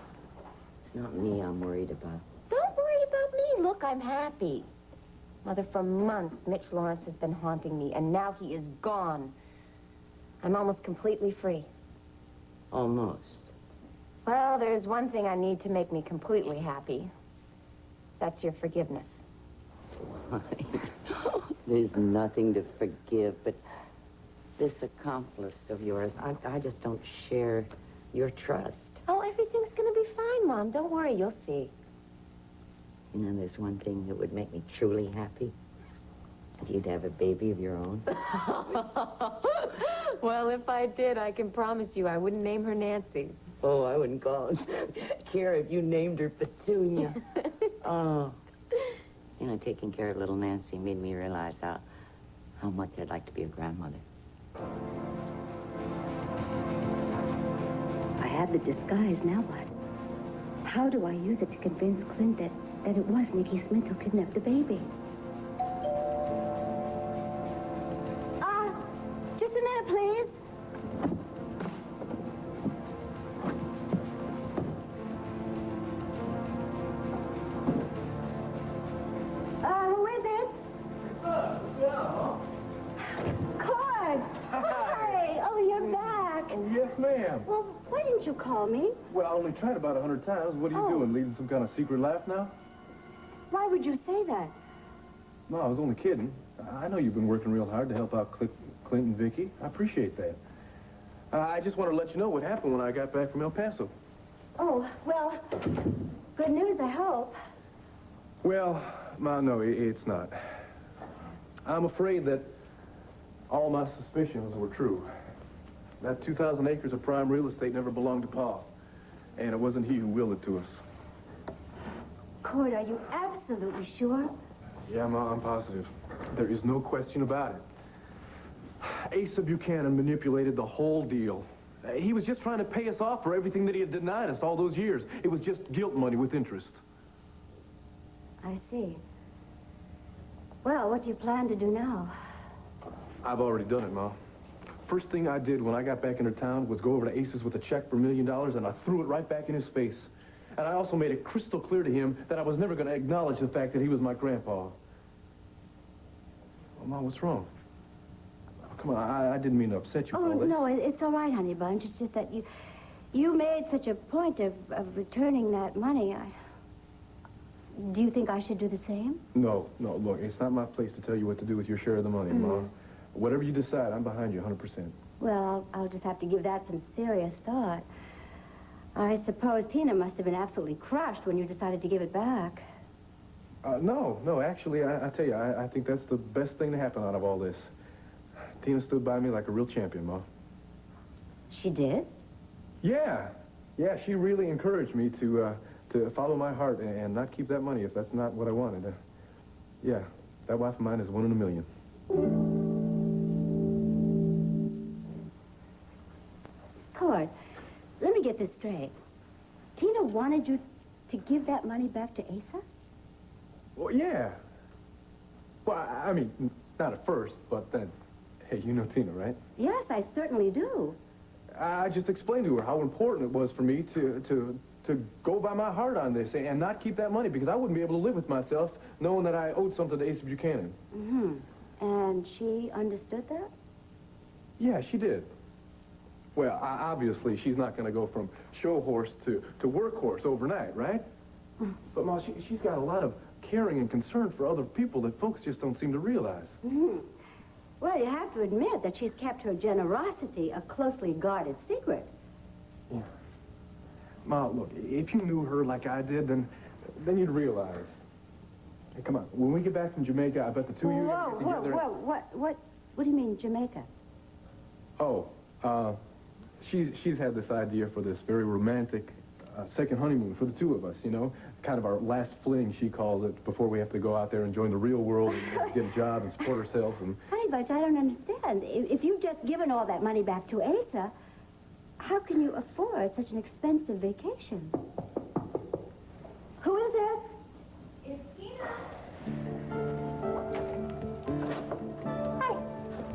It's not me I'm worried about. Don't worry about me. Look, I'm happy. Mother, for months, Mitch Lawrence has been haunting me, and now he is gone. I'm almost completely free. Almost. Well, there's one thing I need to make me completely happy. That's your forgiveness. There's nothing to forgive, but this accomplice of yours, I just don't share your trust. Oh, everything's going to be fine, Mom. Don't worry. You'll see. You know, there's one thing that would make me truly happy. If you'd have a baby of your own. Well, if I did, I can promise you I wouldn't name her Nancy. Oh, I wouldn't call it Kara if you named her Petunia. Oh. You know, taking care of little Nancy made me realize how much I'd like to be a grandmother. I have the disguise, now what? How do I use it to convince Clint that it was Nicky Smith who kidnapped the baby? Just a minute, please. Who is it? What's up? What's going on, Cord! Hi! Oh, you're back. Oh, yes, ma'am. Well, why didn't you call me? Well, I only tried about 100 times. What are you doing, leading some kind of secret life now? Why would you say that? No, I was only kidding. I know you've been working real hard to help out Clint and Vicky. I appreciate that. I just want to let you know what happened when I got back from El Paso. Oh, well, good news, I hope. Well, Ma, no, it's not. I'm afraid that all my suspicions were true. That 2,000 acres of prime real estate never belonged to Pa. And it wasn't he who willed it to us. Cord, are you absolutely sure? Yeah, Ma, I'm positive. There is no question about it. Asa Buchanan manipulated the whole deal. He was just trying to pay us off for everything that he had denied us all those years. It was just guilt money with interest. I see. Well, what do you plan to do now? I've already done it, Ma. First thing I did when I got back into town was go over to Ace's with a check for $1 million, and I threw it right back in his face. And I also made it crystal clear to him that I was never going to acknowledge the fact that he was my grandpa. Well, Ma, what's wrong? Come on, I didn't mean to upset you, Oh, Paul. no, it's all right, honey bunch. It's just that you made such a point of returning that money. Do you think I should do the same? No, look, it's not my place to tell you what to do with your share of the money, Ma. Whatever you decide, I'm behind you 100%. Well, I'll just have to give that some serious thought. I suppose Tina must have been absolutely crushed when you decided to give it back. No, actually, I tell you, I think that's the best thing to happen out of all this. Tina stood by me like a real champion, Ma. She did? Yeah, she really encouraged me to follow my heart and not keep that money if that's not what I wanted. Yeah, that wife of mine is 1 in a million. Cord, let me get this straight. Tina wanted you to give that money back to Asa? Well, yeah. Well, I mean, not at first, but then, hey, you know Tina, right? Yes, I certainly do. I just explained to her how important it was for me to go by my heart on this and not keep that money because I wouldn't be able to live with myself knowing that I owed something to Asa Buchanan. Mm-hmm. And she understood that? Yeah, she did. Well, obviously, she's not going to go from show horse to workhorse overnight, right? But, Ma, she's got a lot of caring and concern for other people that folks just don't seem to realize. Mm-hmm. Well, you have to admit that she's kept her generosity a closely guarded secret. Yeah. Ma, look, if you knew her like I did, then you'd realize. Hey, come on. When we get back from Jamaica, I bet the two of you get together. Whoa, what do you mean, Jamaica? Oh, she's had this idea for this very romantic second honeymoon for the two of us, you know? Kind of our last fling, she calls it, before we have to go out there and join the real world and get a job and support ourselves. And Honey Bunch, I don't understand. If you've just given all that money back to Asa, how can you afford such an expensive vacation? Who is it? It's Tina.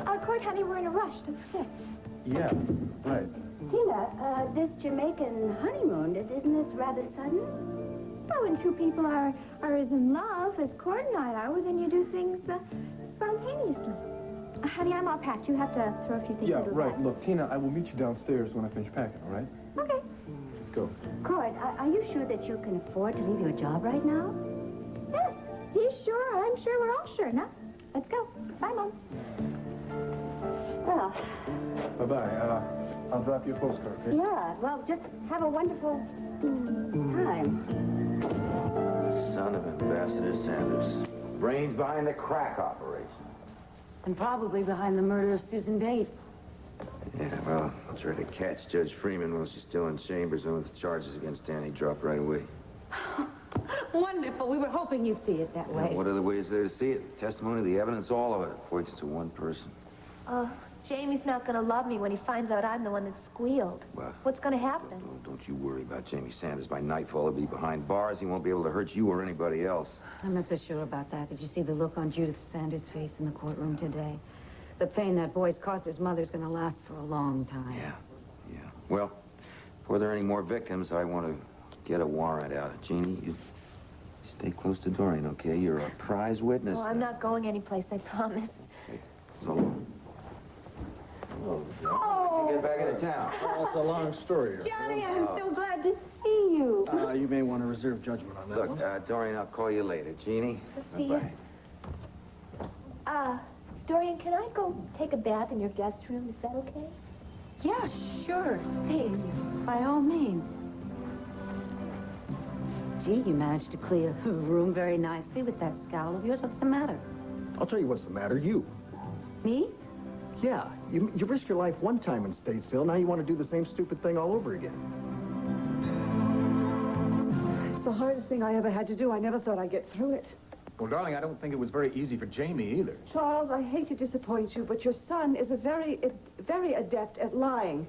Hi. Cord, honey, we're in a rush. Don't forget. yeah, right. Tina, this Jamaican honeymoon, isn't this rather sudden? Well, when two people are as in love as Cord and I are, well, then you do things spontaneously. Honey, I'm all packed. You have to throw a few things Yeah, into a right. bag. Look, Tina, I will meet you downstairs when I finish packing, all right? Okay. Let's go. Cord, are you sure that you can afford to leave your job right now? Yes, he's sure. I'm sure. We're all sure. Now, let's go. Bye, Mom. Well, Bye-bye. I'll drop you a postcard, okay? yeah, well, just have a wonderful time. Son of Ambassador Sanders. Brains behind the crack operation. And probably behind the murder of Susan Bates. Yeah, well, I'll try to catch Judge Freeman while she's still in chambers and the charges against Danny dropped right away. Wonderful. We were hoping you'd see it that way. What other way is there to see it? The testimony, the evidence, all of it points to one person. Jamie's not going to love me when he finds out I'm the one that squealed. Well, What's going to happen? don't you worry about Jamie Sanders. By nightfall, he'll be behind bars. He won't be able to hurt you or anybody else. I'm not so sure about that. Did you see the look on Judith Sanders' face in the courtroom today? The pain that boy's caused his mother's going to last for a long time. Yeah. Well, before there are any more victims, I want to get a warrant out. Jeannie, you stay close to Dorian, okay? You're a prize witness. Oh, I'm not going anyplace, I promise. So long. Oh! Get back into town. That's a long story. Johnny, I'm so glad to see you. You may want to reserve judgment on that one. Look, Dorian, I'll call you later. Jeannie? See you. Dorian, can I go take a bath in your guest room? Is that okay? Yeah, sure. Hey, by all means. Gee, you managed to clear the room very nicely with that scowl of yours. What's the matter? I'll tell you what's the matter. You. Me? Yeah, you risked your life one time in Statesville. Now you want to do the same stupid thing all over again. It's the hardest thing I ever had to do. I never thought I'd get through it. Well, darling, I don't think it was very easy for Jamie either. Charles, I hate to disappoint you, but your son is very adept at lying.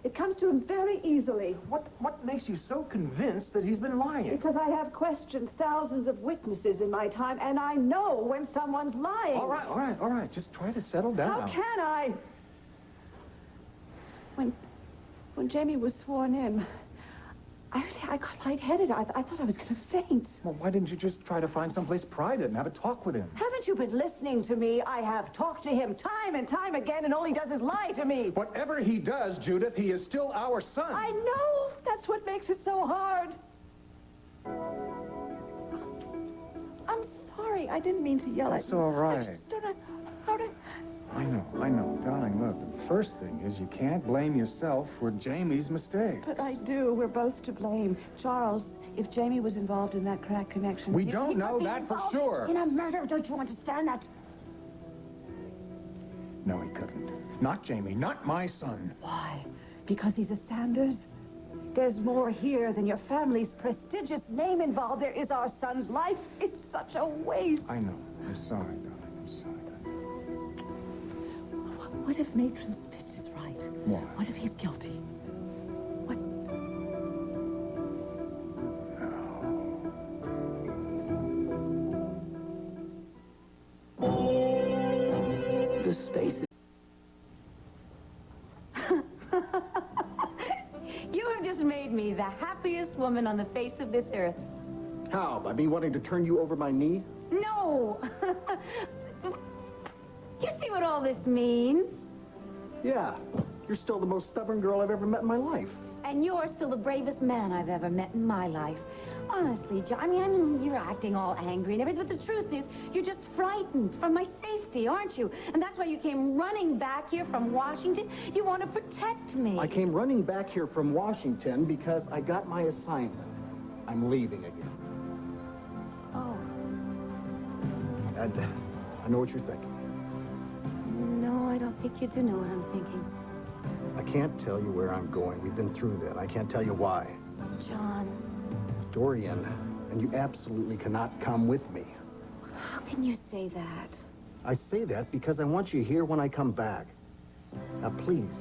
It comes to him very easily. What makes you so convinced that he's been lying? Because I have questioned thousands of witnesses in my time, and I know when someone's lying. All right. Just try to settle down. How can I? When Jamie was sworn in, I got lightheaded. I thought I was going to faint. Well, why didn't you just try to find someplace private and have a talk with him? Haven't you been listening to me? I have talked to him time and time again, and all he does is lie to me. Whatever he does, Judith, he is still our son. I know. That's what makes it so hard. I'm sorry. I didn't mean to yell at you. It's all right. I just don't know how to... I know. Darling, look, the first thing is you can't blame yourself for Jamie's mistake. But I do. We're both to blame. Charles, if Jamie was involved in that crack connection. We He don't know could be that for involved sure. In a murder, don't you understand that? No, he couldn't. Not Jamie, not my son. Why? Because he's a Sanders? There's more here than your family's prestigious name involved. There is our son's life. It's such a waste. I know. I'm sorry, darling. I'm sorry. What if Matron Spitz is right? Why? What if he's guilty? What? The space. You have just made me the happiest woman on the face of this earth. How? By me wanting to turn you over my knee? No! You see what all this means? Yeah. You're still the most stubborn girl I've ever met in my life. And you're still the bravest man I've ever met in my life. Honestly, John, I mean, I know you're acting all angry and everything, but the truth is, you're just frightened for my safety, aren't you? And that's why you came running back here from Washington. You want to protect me. I came running back here from Washington because I got my assignment. I'm leaving again. Oh. And I know what you're thinking. No, I don't think you do know what I'm thinking. I can't tell you where I'm going. We've been through that. I can't tell you why. John. Dorian, and you absolutely cannot come with me. How can you say that? I say that because I want you here when I come back. Now, please,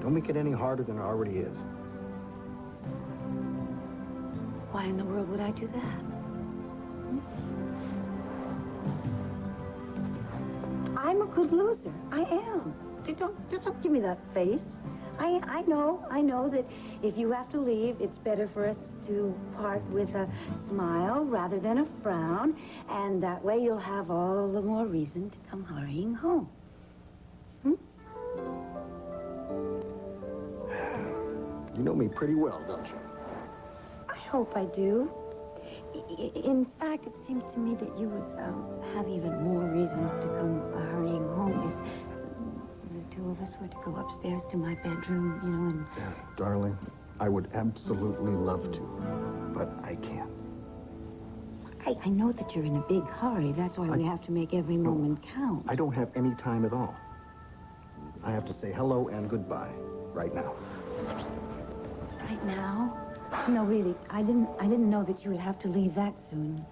don't make it any harder than it already is. Why in the world would I do that? I'm a good loser. I am. Don't give me that face. I know that if you have to leave, it's better for us to part with a smile rather than a frown, and that way you'll have all the more reason to come hurrying home. You know me pretty well, don't you? I hope I do. In fact, it seems to me that you would have even more reason to come hurrying home if the two of us were to go upstairs to my bedroom, you know, and... Yeah, darling, I would absolutely love to, but I can't. I know that you're in a big hurry. That's why we have to make every moment count. I don't have any time at all. I have to say hello and goodbye right now. Right now? No, really, I didn't know that you would have to leave that soon.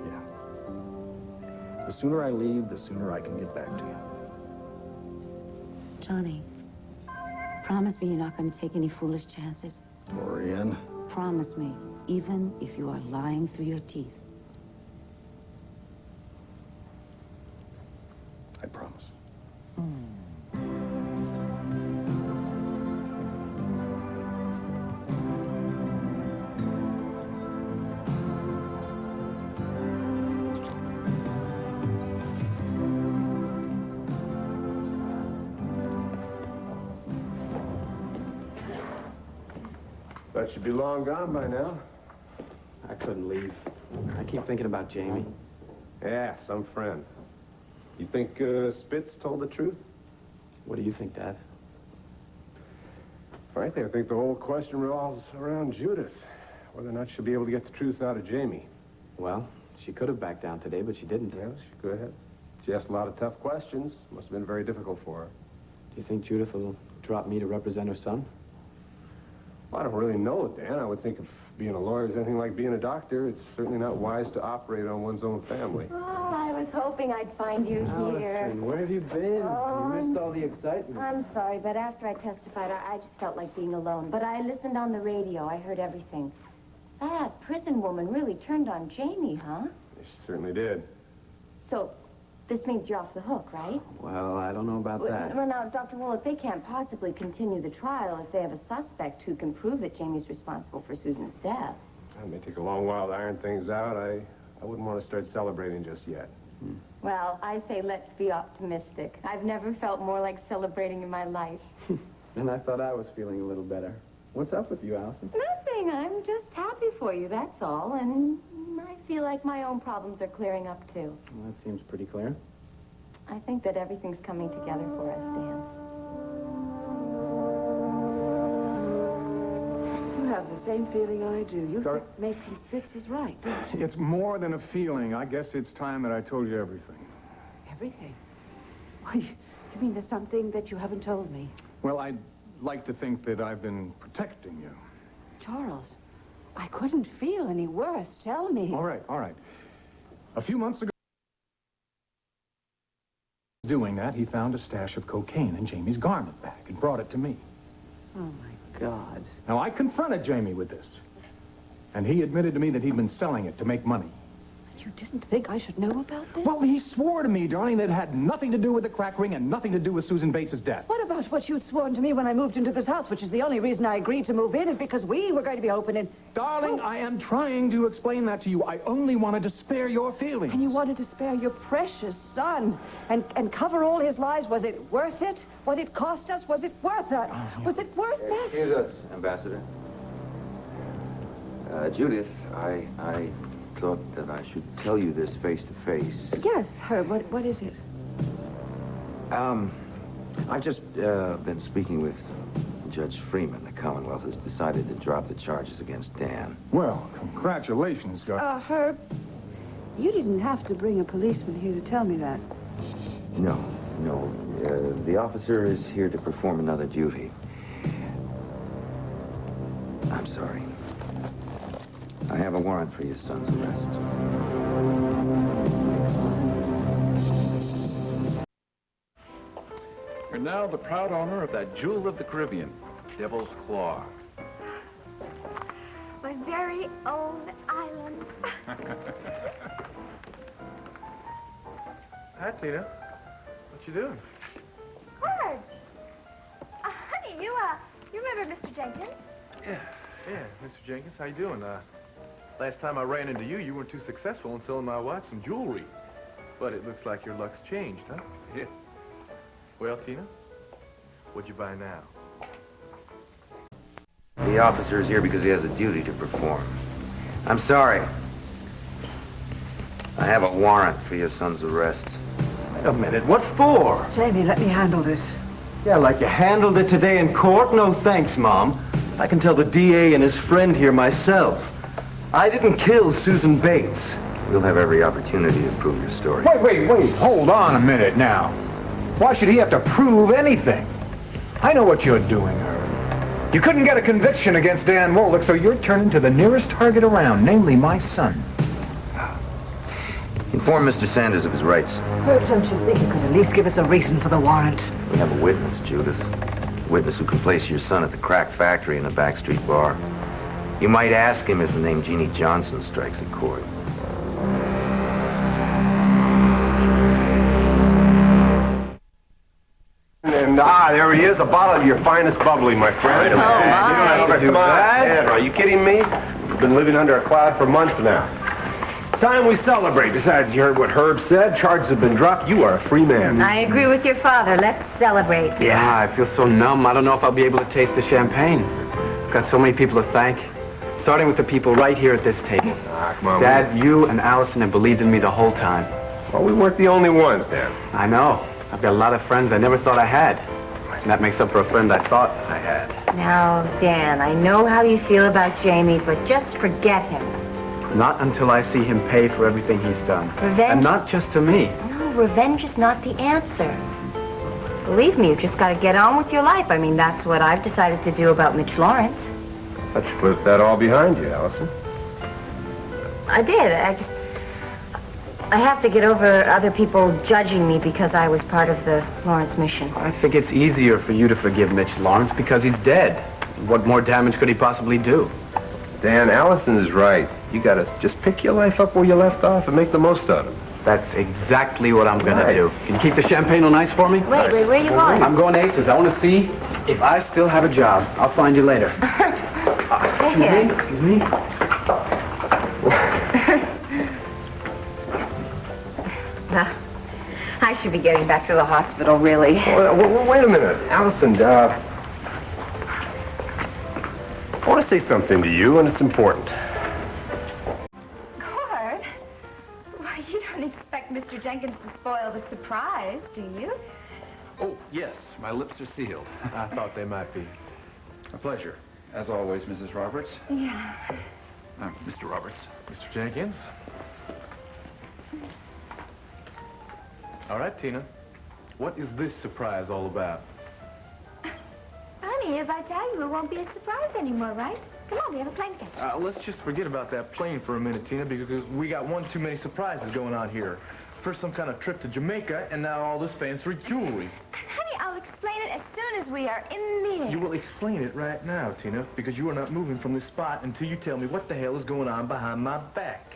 Yeah. The sooner I leave, the sooner I can get back to you. Johnny, promise me you're not going to take any foolish chances. Dorian. Promise me, even if you are lying through your teeth. I promise. That should be long gone by now. I couldn't leave. I keep thinking about Jamie. Yeah, some friend. You think Spitz told the truth? What do you think, Dad? Frankly, I think the whole question revolves around Judith. Whether or not she'll be able to get the truth out of Jamie. Well, she could have backed down today, but she didn't. Yeah, she could have. She asked a lot of tough questions. Must have been very difficult for her. Do you think Judith will drop me to represent her son? Well, I don't really know, Dan. I would think if being a lawyer is anything like being a doctor, it's certainly not wise to operate on one's own family. Oh, I was hoping I'd find you here. Allison, where have you been? Oh, You missed all the excitement. I'm sorry, but after I testified, I just felt like being alone. But I listened on the radio. I heard everything. That prison woman really turned on Jamie, huh? She certainly did. So, this means you're off the hook, right? Well, I don't know about that. Well, now, Dr. Woolett, they can't possibly continue the trial if they have a suspect who can prove that Jamie's responsible for Susan's death. It may take a long while to iron things out. I wouldn't want to start celebrating just yet. Well, I say let's be optimistic. I've never felt more like celebrating in my life. And I thought I was feeling a little better. What's up with you, Allison? Nothing. I'm just happy for you, that's all. And I feel like my own problems are clearing up, too. Well, that seems pretty clear. I think that everything's coming together for us, Dan. have the same feeling I do. You think Matron Spitz is right, don't you? It's more than a feeling. I guess it's time that I told you everything. Everything? Why, you mean there's something that you haven't told me? Well, I'd like to think that I've been protecting you. Charles, I couldn't feel any worse. Tell me. All right, all right. A few months ago, doing that, he found a stash of cocaine in Jamie's garment bag and brought it to me. Oh, my God. Now, I confronted Jamie with this, and he admitted to me that he'd been selling it to make money. You didn't think I should know about this? Well, he swore to me, darling, that it had nothing to do with the crack ring and nothing to do with Susan Bates's death. What about what you'd sworn to me when I moved into this house, which is the only reason I agreed to move in, is because we were going to be opening... Darling, I am trying to explain that to you. I only wanted to spare your feelings. And you wanted to spare your precious son and cover all his lies. Was it worth it? What it cost us? Was it worth it? Was it worth it? Excuse us, Ambassador. Judith, I thought that I should tell you this face to face. Yes, Herb, what is it? I've just been speaking with Judge Freeman. The Commonwealth has decided to drop the charges against Dan. Well, congratulations, Doc. Herb, you didn't have to bring a policeman here to tell me that. No. The officer is here to perform another duty. I'm sorry. I have a warrant for your son's arrest. You're now the proud owner of that jewel of the Caribbean, Devil's Claw. My very own island. Hi, Tina. What you doing? Cord. Honey, you remember Mr. Jenkins? Yeah, Mr. Jenkins, how you doing? Last time I ran into you, you weren't too successful in selling my wife some jewelry. But it looks like your luck's changed, huh? Yeah. Well, Tina, what'd you buy now? The officer is here because he has a duty to perform. I'm sorry. I have a warrant for your son's arrest. Wait a minute, what for? Jamie, let me handle this. Yeah, like you handled it today in court? No thanks, Mom. I can tell the DA and his friend here myself. I didn't kill Susan Bates. We'll have every opportunity to prove your story. Wait. Hold on a minute now. Why should he have to prove anything? I know what you're doing, Herb. You couldn't get a conviction against Dan Woltl, so you're turning to the nearest target around, namely my son. Inform Mr. Sanders of his rights. Herb, don't you think you could at least give us a reason for the warrant? We have a witness, Judith. A witness who can place your son at the crack factory in the backstreet bar. You might ask him if the name Jeannie Johnson strikes a chord. And there he is, a bottle of your finest bubbly, my friend. Oh, my. Come on, Andrew, are you kidding me? We've been living under a cloud for months now. It's time we celebrate. Besides, you heard what Herb said. Charges have been dropped. You are a free man. I agree with your father. Let's celebrate. Yeah, I feel so numb. I don't know if I'll be able to taste the champagne. I've got so many people to thank. Starting with the people right here at this table. Come on. Dad, you and Allison have believed in me the whole time. Well, we weren't the only ones, Dan. I know. I've got a lot of friends I never thought I had. And that makes up for a friend I thought I had. Now, Dan, I know how you feel about Jamie, but just forget him. Not until I see him pay for everything he's done. Revenge? And not just to me. No, revenge is not the answer. Believe me, you've just got to get on with your life. I mean, that's what I've decided to do about Mitch Lawrence. Thought you put that all behind you, Allison. I did. I have to get over other people judging me because I was part of the Lawrence mission. I think it's easier for you to forgive Mitch Lawrence because he's dead. What more damage could he possibly do? Dan, Allison is right. You gotta just pick your life up where you left off and make the most of it. That's exactly what I'm gonna do. Can you keep the champagne on ice for me? Wait, where are you going? I'm going to Aces. I want to see if I still have a job. I'll find you later. Excuse me? Well, I should be getting back to the hospital, really. Wait a minute. Allison, I want to say something to you, and it's important. Cord? Why, you don't expect Mr. Jenkins to spoil the surprise, do you? Oh, yes, my lips are sealed. I thought they might be. A pleasure. As always, Mrs. Roberts. Yeah. Mr. Roberts. Mr. Jenkins. All right, Tina. What is this surprise all about? Honey, if I tell you, it won't be a surprise anymore, right? Come on, we have a plane to catch. Let's just forget about that plane for a minute, Tina, because we got one too many surprises going on here. First some kind of trip to Jamaica, and now all this fancy jewelry. Honey, I'll explain it as soon as we are in the air. You will explain it right now, Tina, because you are not moving from this spot until you tell me what the hell is going on behind my back.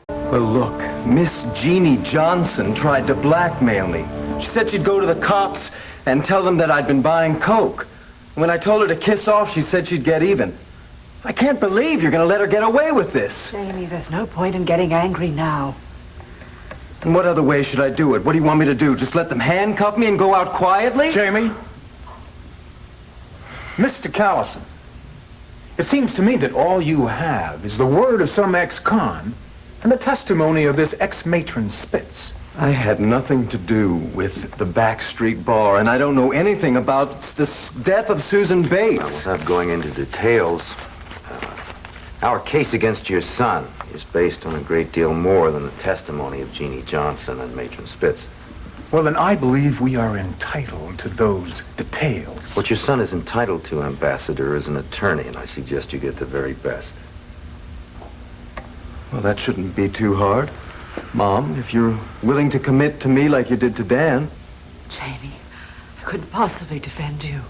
Well, look, Miss Jeannie Johnson tried to blackmail me. She said she'd go to the cops and tell them that I'd been buying coke. When I told her to kiss off, she said she'd get even. I can't believe you're going to let her get away with this. Jamie, there's no point in getting angry now. And what other way should I do it? What do you want me to do? Just let them handcuff me and go out quietly? Jamie? Mr. Callison, it seems to me that all you have is the word of some ex-con and the testimony of this ex-matron Spitz. I had nothing to do with the Backstreet Bar, and I don't know anything about the death of Susan Bates. Without going into details, our case against your son is based on a great deal more than the testimony of Jeannie Johnson and Matron Spitz. Well, then I believe we are entitled to those details. What your son is entitled to, Ambassador, is an attorney, and I suggest you get the very best. Well, that shouldn't be too hard. Mom, if you're willing to commit to me like you did to Dan. Jamie, I couldn't possibly defend you.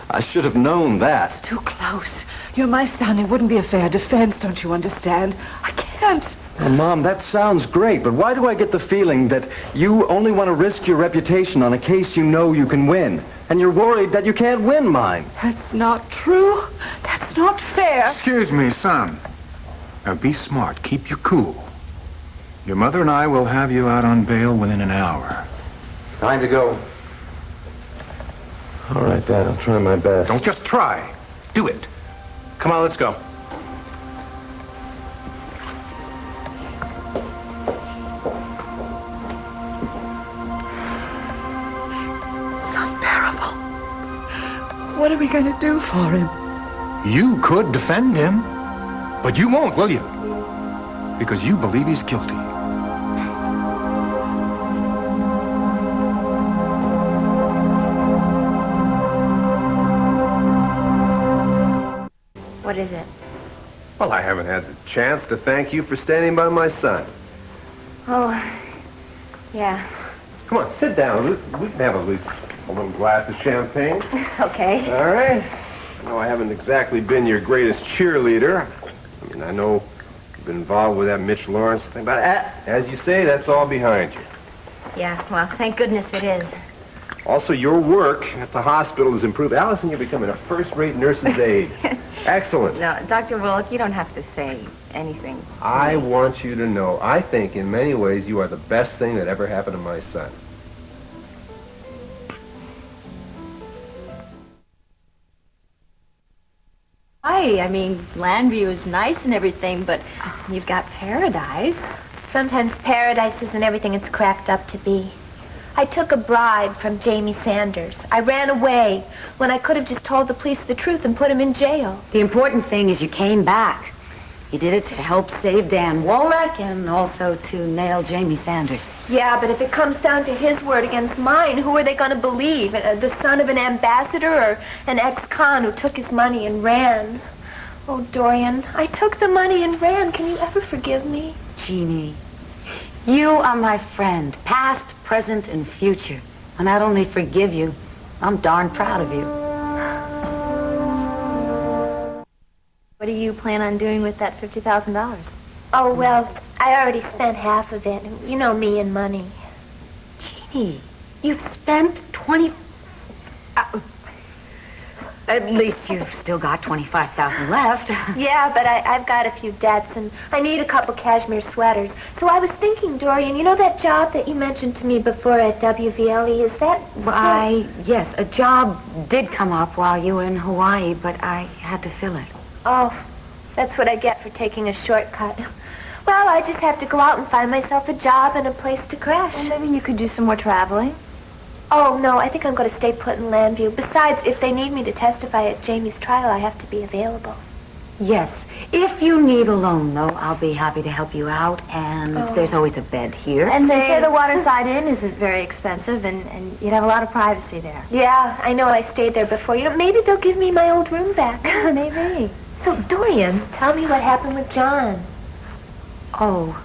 I should have known that. It's too close. You're my son. It wouldn't be a fair defense, don't you understand? I can't. Well, Mom, that sounds great, but why do I get the feeling that you only want to risk your reputation on a case you know you can win? And you're worried that you can't win mine. That's not true. That's not fair. Excuse me, son. Now be smart. Keep your cool. Your mother and I will have you out on bail within an hour. Time to go. All right, Dad, I'll try my best. Don't just try. Do it. Come on, let's go. It's unbearable. What are we going to do for him? You could defend him, but you won't, will you? Because you believe he's guilty. What is it? Well, I haven't had the chance to thank you for standing by my son. Oh, yeah. Come on, sit down. We can have at least a little glass of champagne. Okay. All right. I know I haven't exactly been your greatest cheerleader. I mean, I know you've been involved with that Mitch Lawrence thing, but as you say, that's all behind you. Yeah, well, thank goodness it is. Also, your work at the hospital has improved. Allison, you're becoming a first-rate nurse's aide. Excellent. No, Dr. Willock, you don't have to say anything. I want you to know, I think in many ways you are the best thing that ever happened to my son. Hi, I mean, Landview is nice and everything, but you've got paradise. Sometimes paradise isn't everything it's cracked up to be. I took a bribe from Jamie Sanders. I ran away when I could have just told the police the truth and put him in jail. The important thing is you came back. You did it to help save Dan Womack and also to nail Jamie Sanders. Yeah, but if it comes down to his word against mine, who are they going to believe? The son of an ambassador or an ex-con who took his money and ran? Oh, Dorian, I took the money and ran. Can you ever forgive me? Jeannie, you are my friend, past, present, and future. I not only forgive you, I'm darn proud of you. What do you plan on doing with that $50,000? Oh, well, I already spent half of it. You know me and money. Jeannie, you've spent 20... at least you've still got 25,000 left. Yeah, but I've got a few debts, and I need a couple cashmere sweaters. So I was thinking, Dorian, you know that job that you mentioned to me before at WVLE? Is that still... Yes, a job did come up while you were in Hawaii, but I had to fill it. Oh, that's what I get for taking a shortcut. Well, I just have to go out and find myself a job and a place to crash. Well, maybe you could do some more traveling. Oh, no, I think I'm going to stay put in Landview. Besides, if they need me to testify at Jamie's trial, I have to be available. Yes. If you need a loan, though, I'll be happy to help you out. And there's always a bed here. And they say the Waterside Inn isn't very expensive, and you'd have a lot of privacy there. Yeah, I know. I stayed there before. You know, maybe they'll give me my old room back. Maybe. So, Dorian, tell me what happened with John. Oh,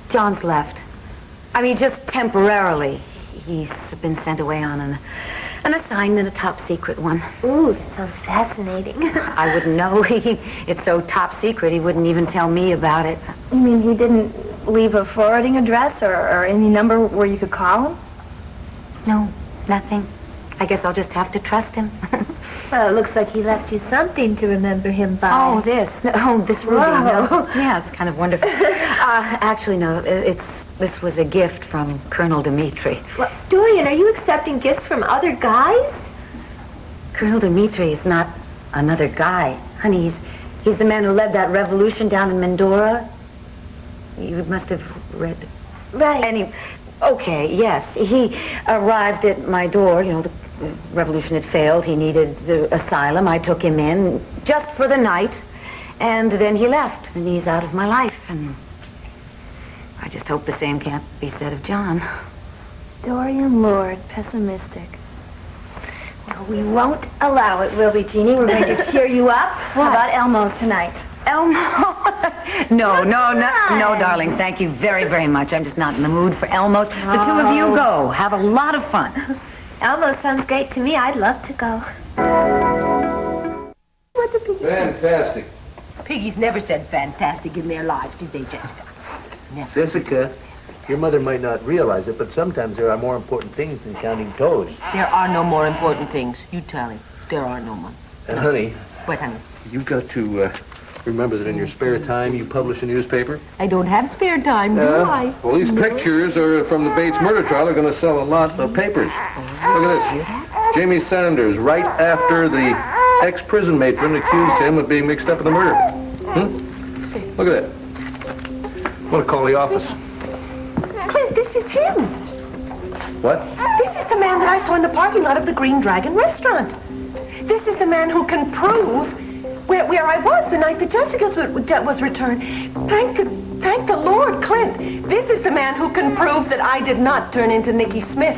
John's left. I mean, just temporarily. He's been sent away on an assignment, a top secret one. Ooh, that sounds fascinating. I wouldn't know. It's so top secret, he wouldn't even tell me about it. You mean he didn't leave a forwarding address or any number where you could call him? No, nothing. I guess I'll just have to trust him. Well, it looks like he left you something to remember him by. Oh, this ruby. No. Yeah, it's kind of wonderful. Actually, no, this was a gift from Colonel Dimitri. Well, Dorian, are you accepting gifts from other guys? Colonel Dimitri is not another guy. Honey, he's the man who led that revolution down in Mendora. You must have read. Right. Okay, yes. He arrived at my door. You know, the revolution had failed. He needed asylum. I took him in just for the night. And then he left, and he's out of my life. And I just hope the same can't be said of John. Dorian Lord, pessimistic. Well, we won't allow it, will we, Jeannie? We're going to cheer you up. How about Elmo tonight? Elmo? No, darling. Thank you very, very much. I'm just not in the mood for Elmos. The two of you go. Have a lot of fun. Elmo sounds great to me. I'd love to go. What the piggies Fantastic. Piggies never said fantastic in their lives, did they, Jessica? Never. Jessica, your mother might not realize it, but sometimes there are more important things than counting toes. There are no more important things. You tell him. There are no more. And honey. What, honey? You've got to remember that in your spare time you publish a newspaper. I don't have spare time, do I? Well, these pictures are from the Bates murder trial are going to sell a lot of papers. Look at this. Jamie Sanders, right after the ex-prison matron accused him of being mixed up in the murder. Look at that. I'm going to call the office. Clint, this is him. What? This is the man that I saw in the parking lot of the Green Dragon restaurant. This is the man who can prove where I was the night that Jessica was returned. Thank the Lord, Clint. This is the man who can prove that I did not turn into Nikki Smith.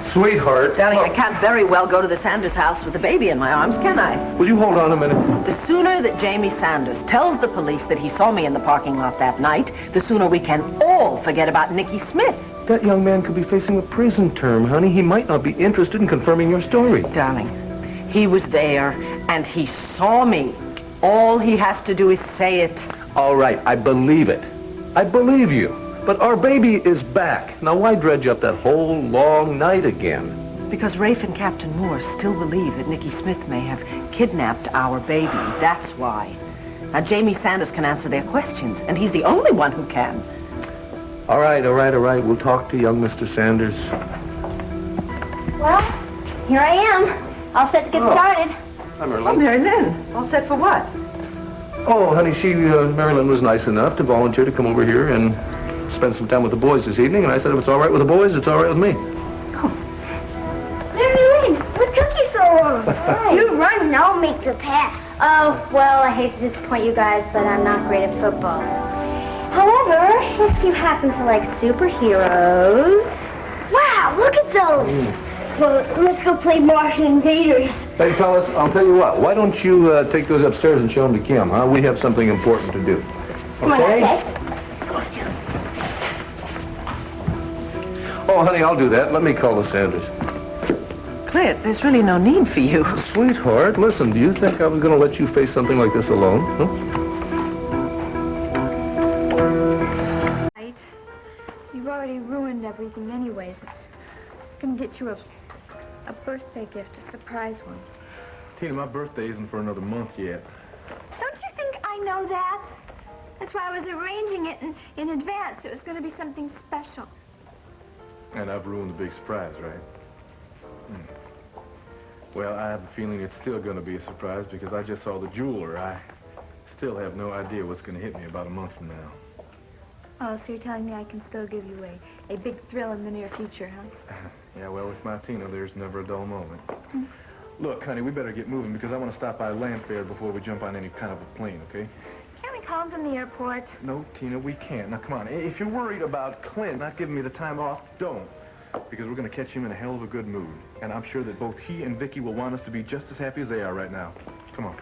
Sweetheart. Darling, I can't very well go to the Sanders house with the baby in my arms, can I? Will you hold on a minute? The sooner that Jamie Sanders tells the police that he saw me in the parking lot that night, the sooner we can all forget about Nikki Smith. That young man could be facing a prison term, honey. He might not be interested in confirming your story. Darling, he was there, and he saw me. All he has to do is say it. All right, I believe it. I believe you. But our baby is back. Now, why dredge up that whole long night again? Because Rafe and Captain Moore still believe that Nikki Smith may have kidnapped our baby. That's why. Now, Jamie Sanders can answer their questions, and he's the only one who can. All right. We'll talk to young Mr. Sanders. Well, here I am. All set to get started. Hi, Marilyn. Oh, Mary Lynn. All set for what? Oh, honey, Marilyn was nice enough to volunteer to come over here and spend some time with the boys this evening, and I said if it's all right with the boys, it's all right with me. Mary Lynn, what took you so long? You run and I'll make the pass. Oh, well, I hate to disappoint you guys, but I'm not great at football. However, if you happen to like superheroes... Wow, look at those. Well, let's go play Martian invaders. Hey, fellas, I'll tell you what. Why don't you take those upstairs and show them to Kim, huh? We have something important to do. Come on, okay? Oh, honey, I'll do that. Let me call the Sanders. Clint, there's really no need for you. Sweetheart, listen, do you think I was going to let you face something like this alone? Huh? You've already ruined everything anyways. It's gonna get you a birthday gift, a surprise one. Tina, my birthday isn't for another month yet. Don't you think I know that? That's why I was arranging it in advance. It was gonna be something special. And I've ruined the big surprise, right? Well, I have a feeling it's still going to be a surprise because I just saw the jeweler. I still have no idea what's going to hit me about a month from now. Oh, so you're telling me I can still give you a big thrill in the near future, huh? Yeah, well, with my Tina, there's never a dull moment. Look, honey, we better get moving because I want to stop by Landfair before we jump on any kind of a plane, okay? Can't we call him from the airport? No, Tina, we can't. Now, come on. If you're worried about Clint not giving me the time off, don't. Because we're going to catch him in a hell of a good mood. And I'm sure that both he and Vicky will want us to be just as happy as they are right now. Come on.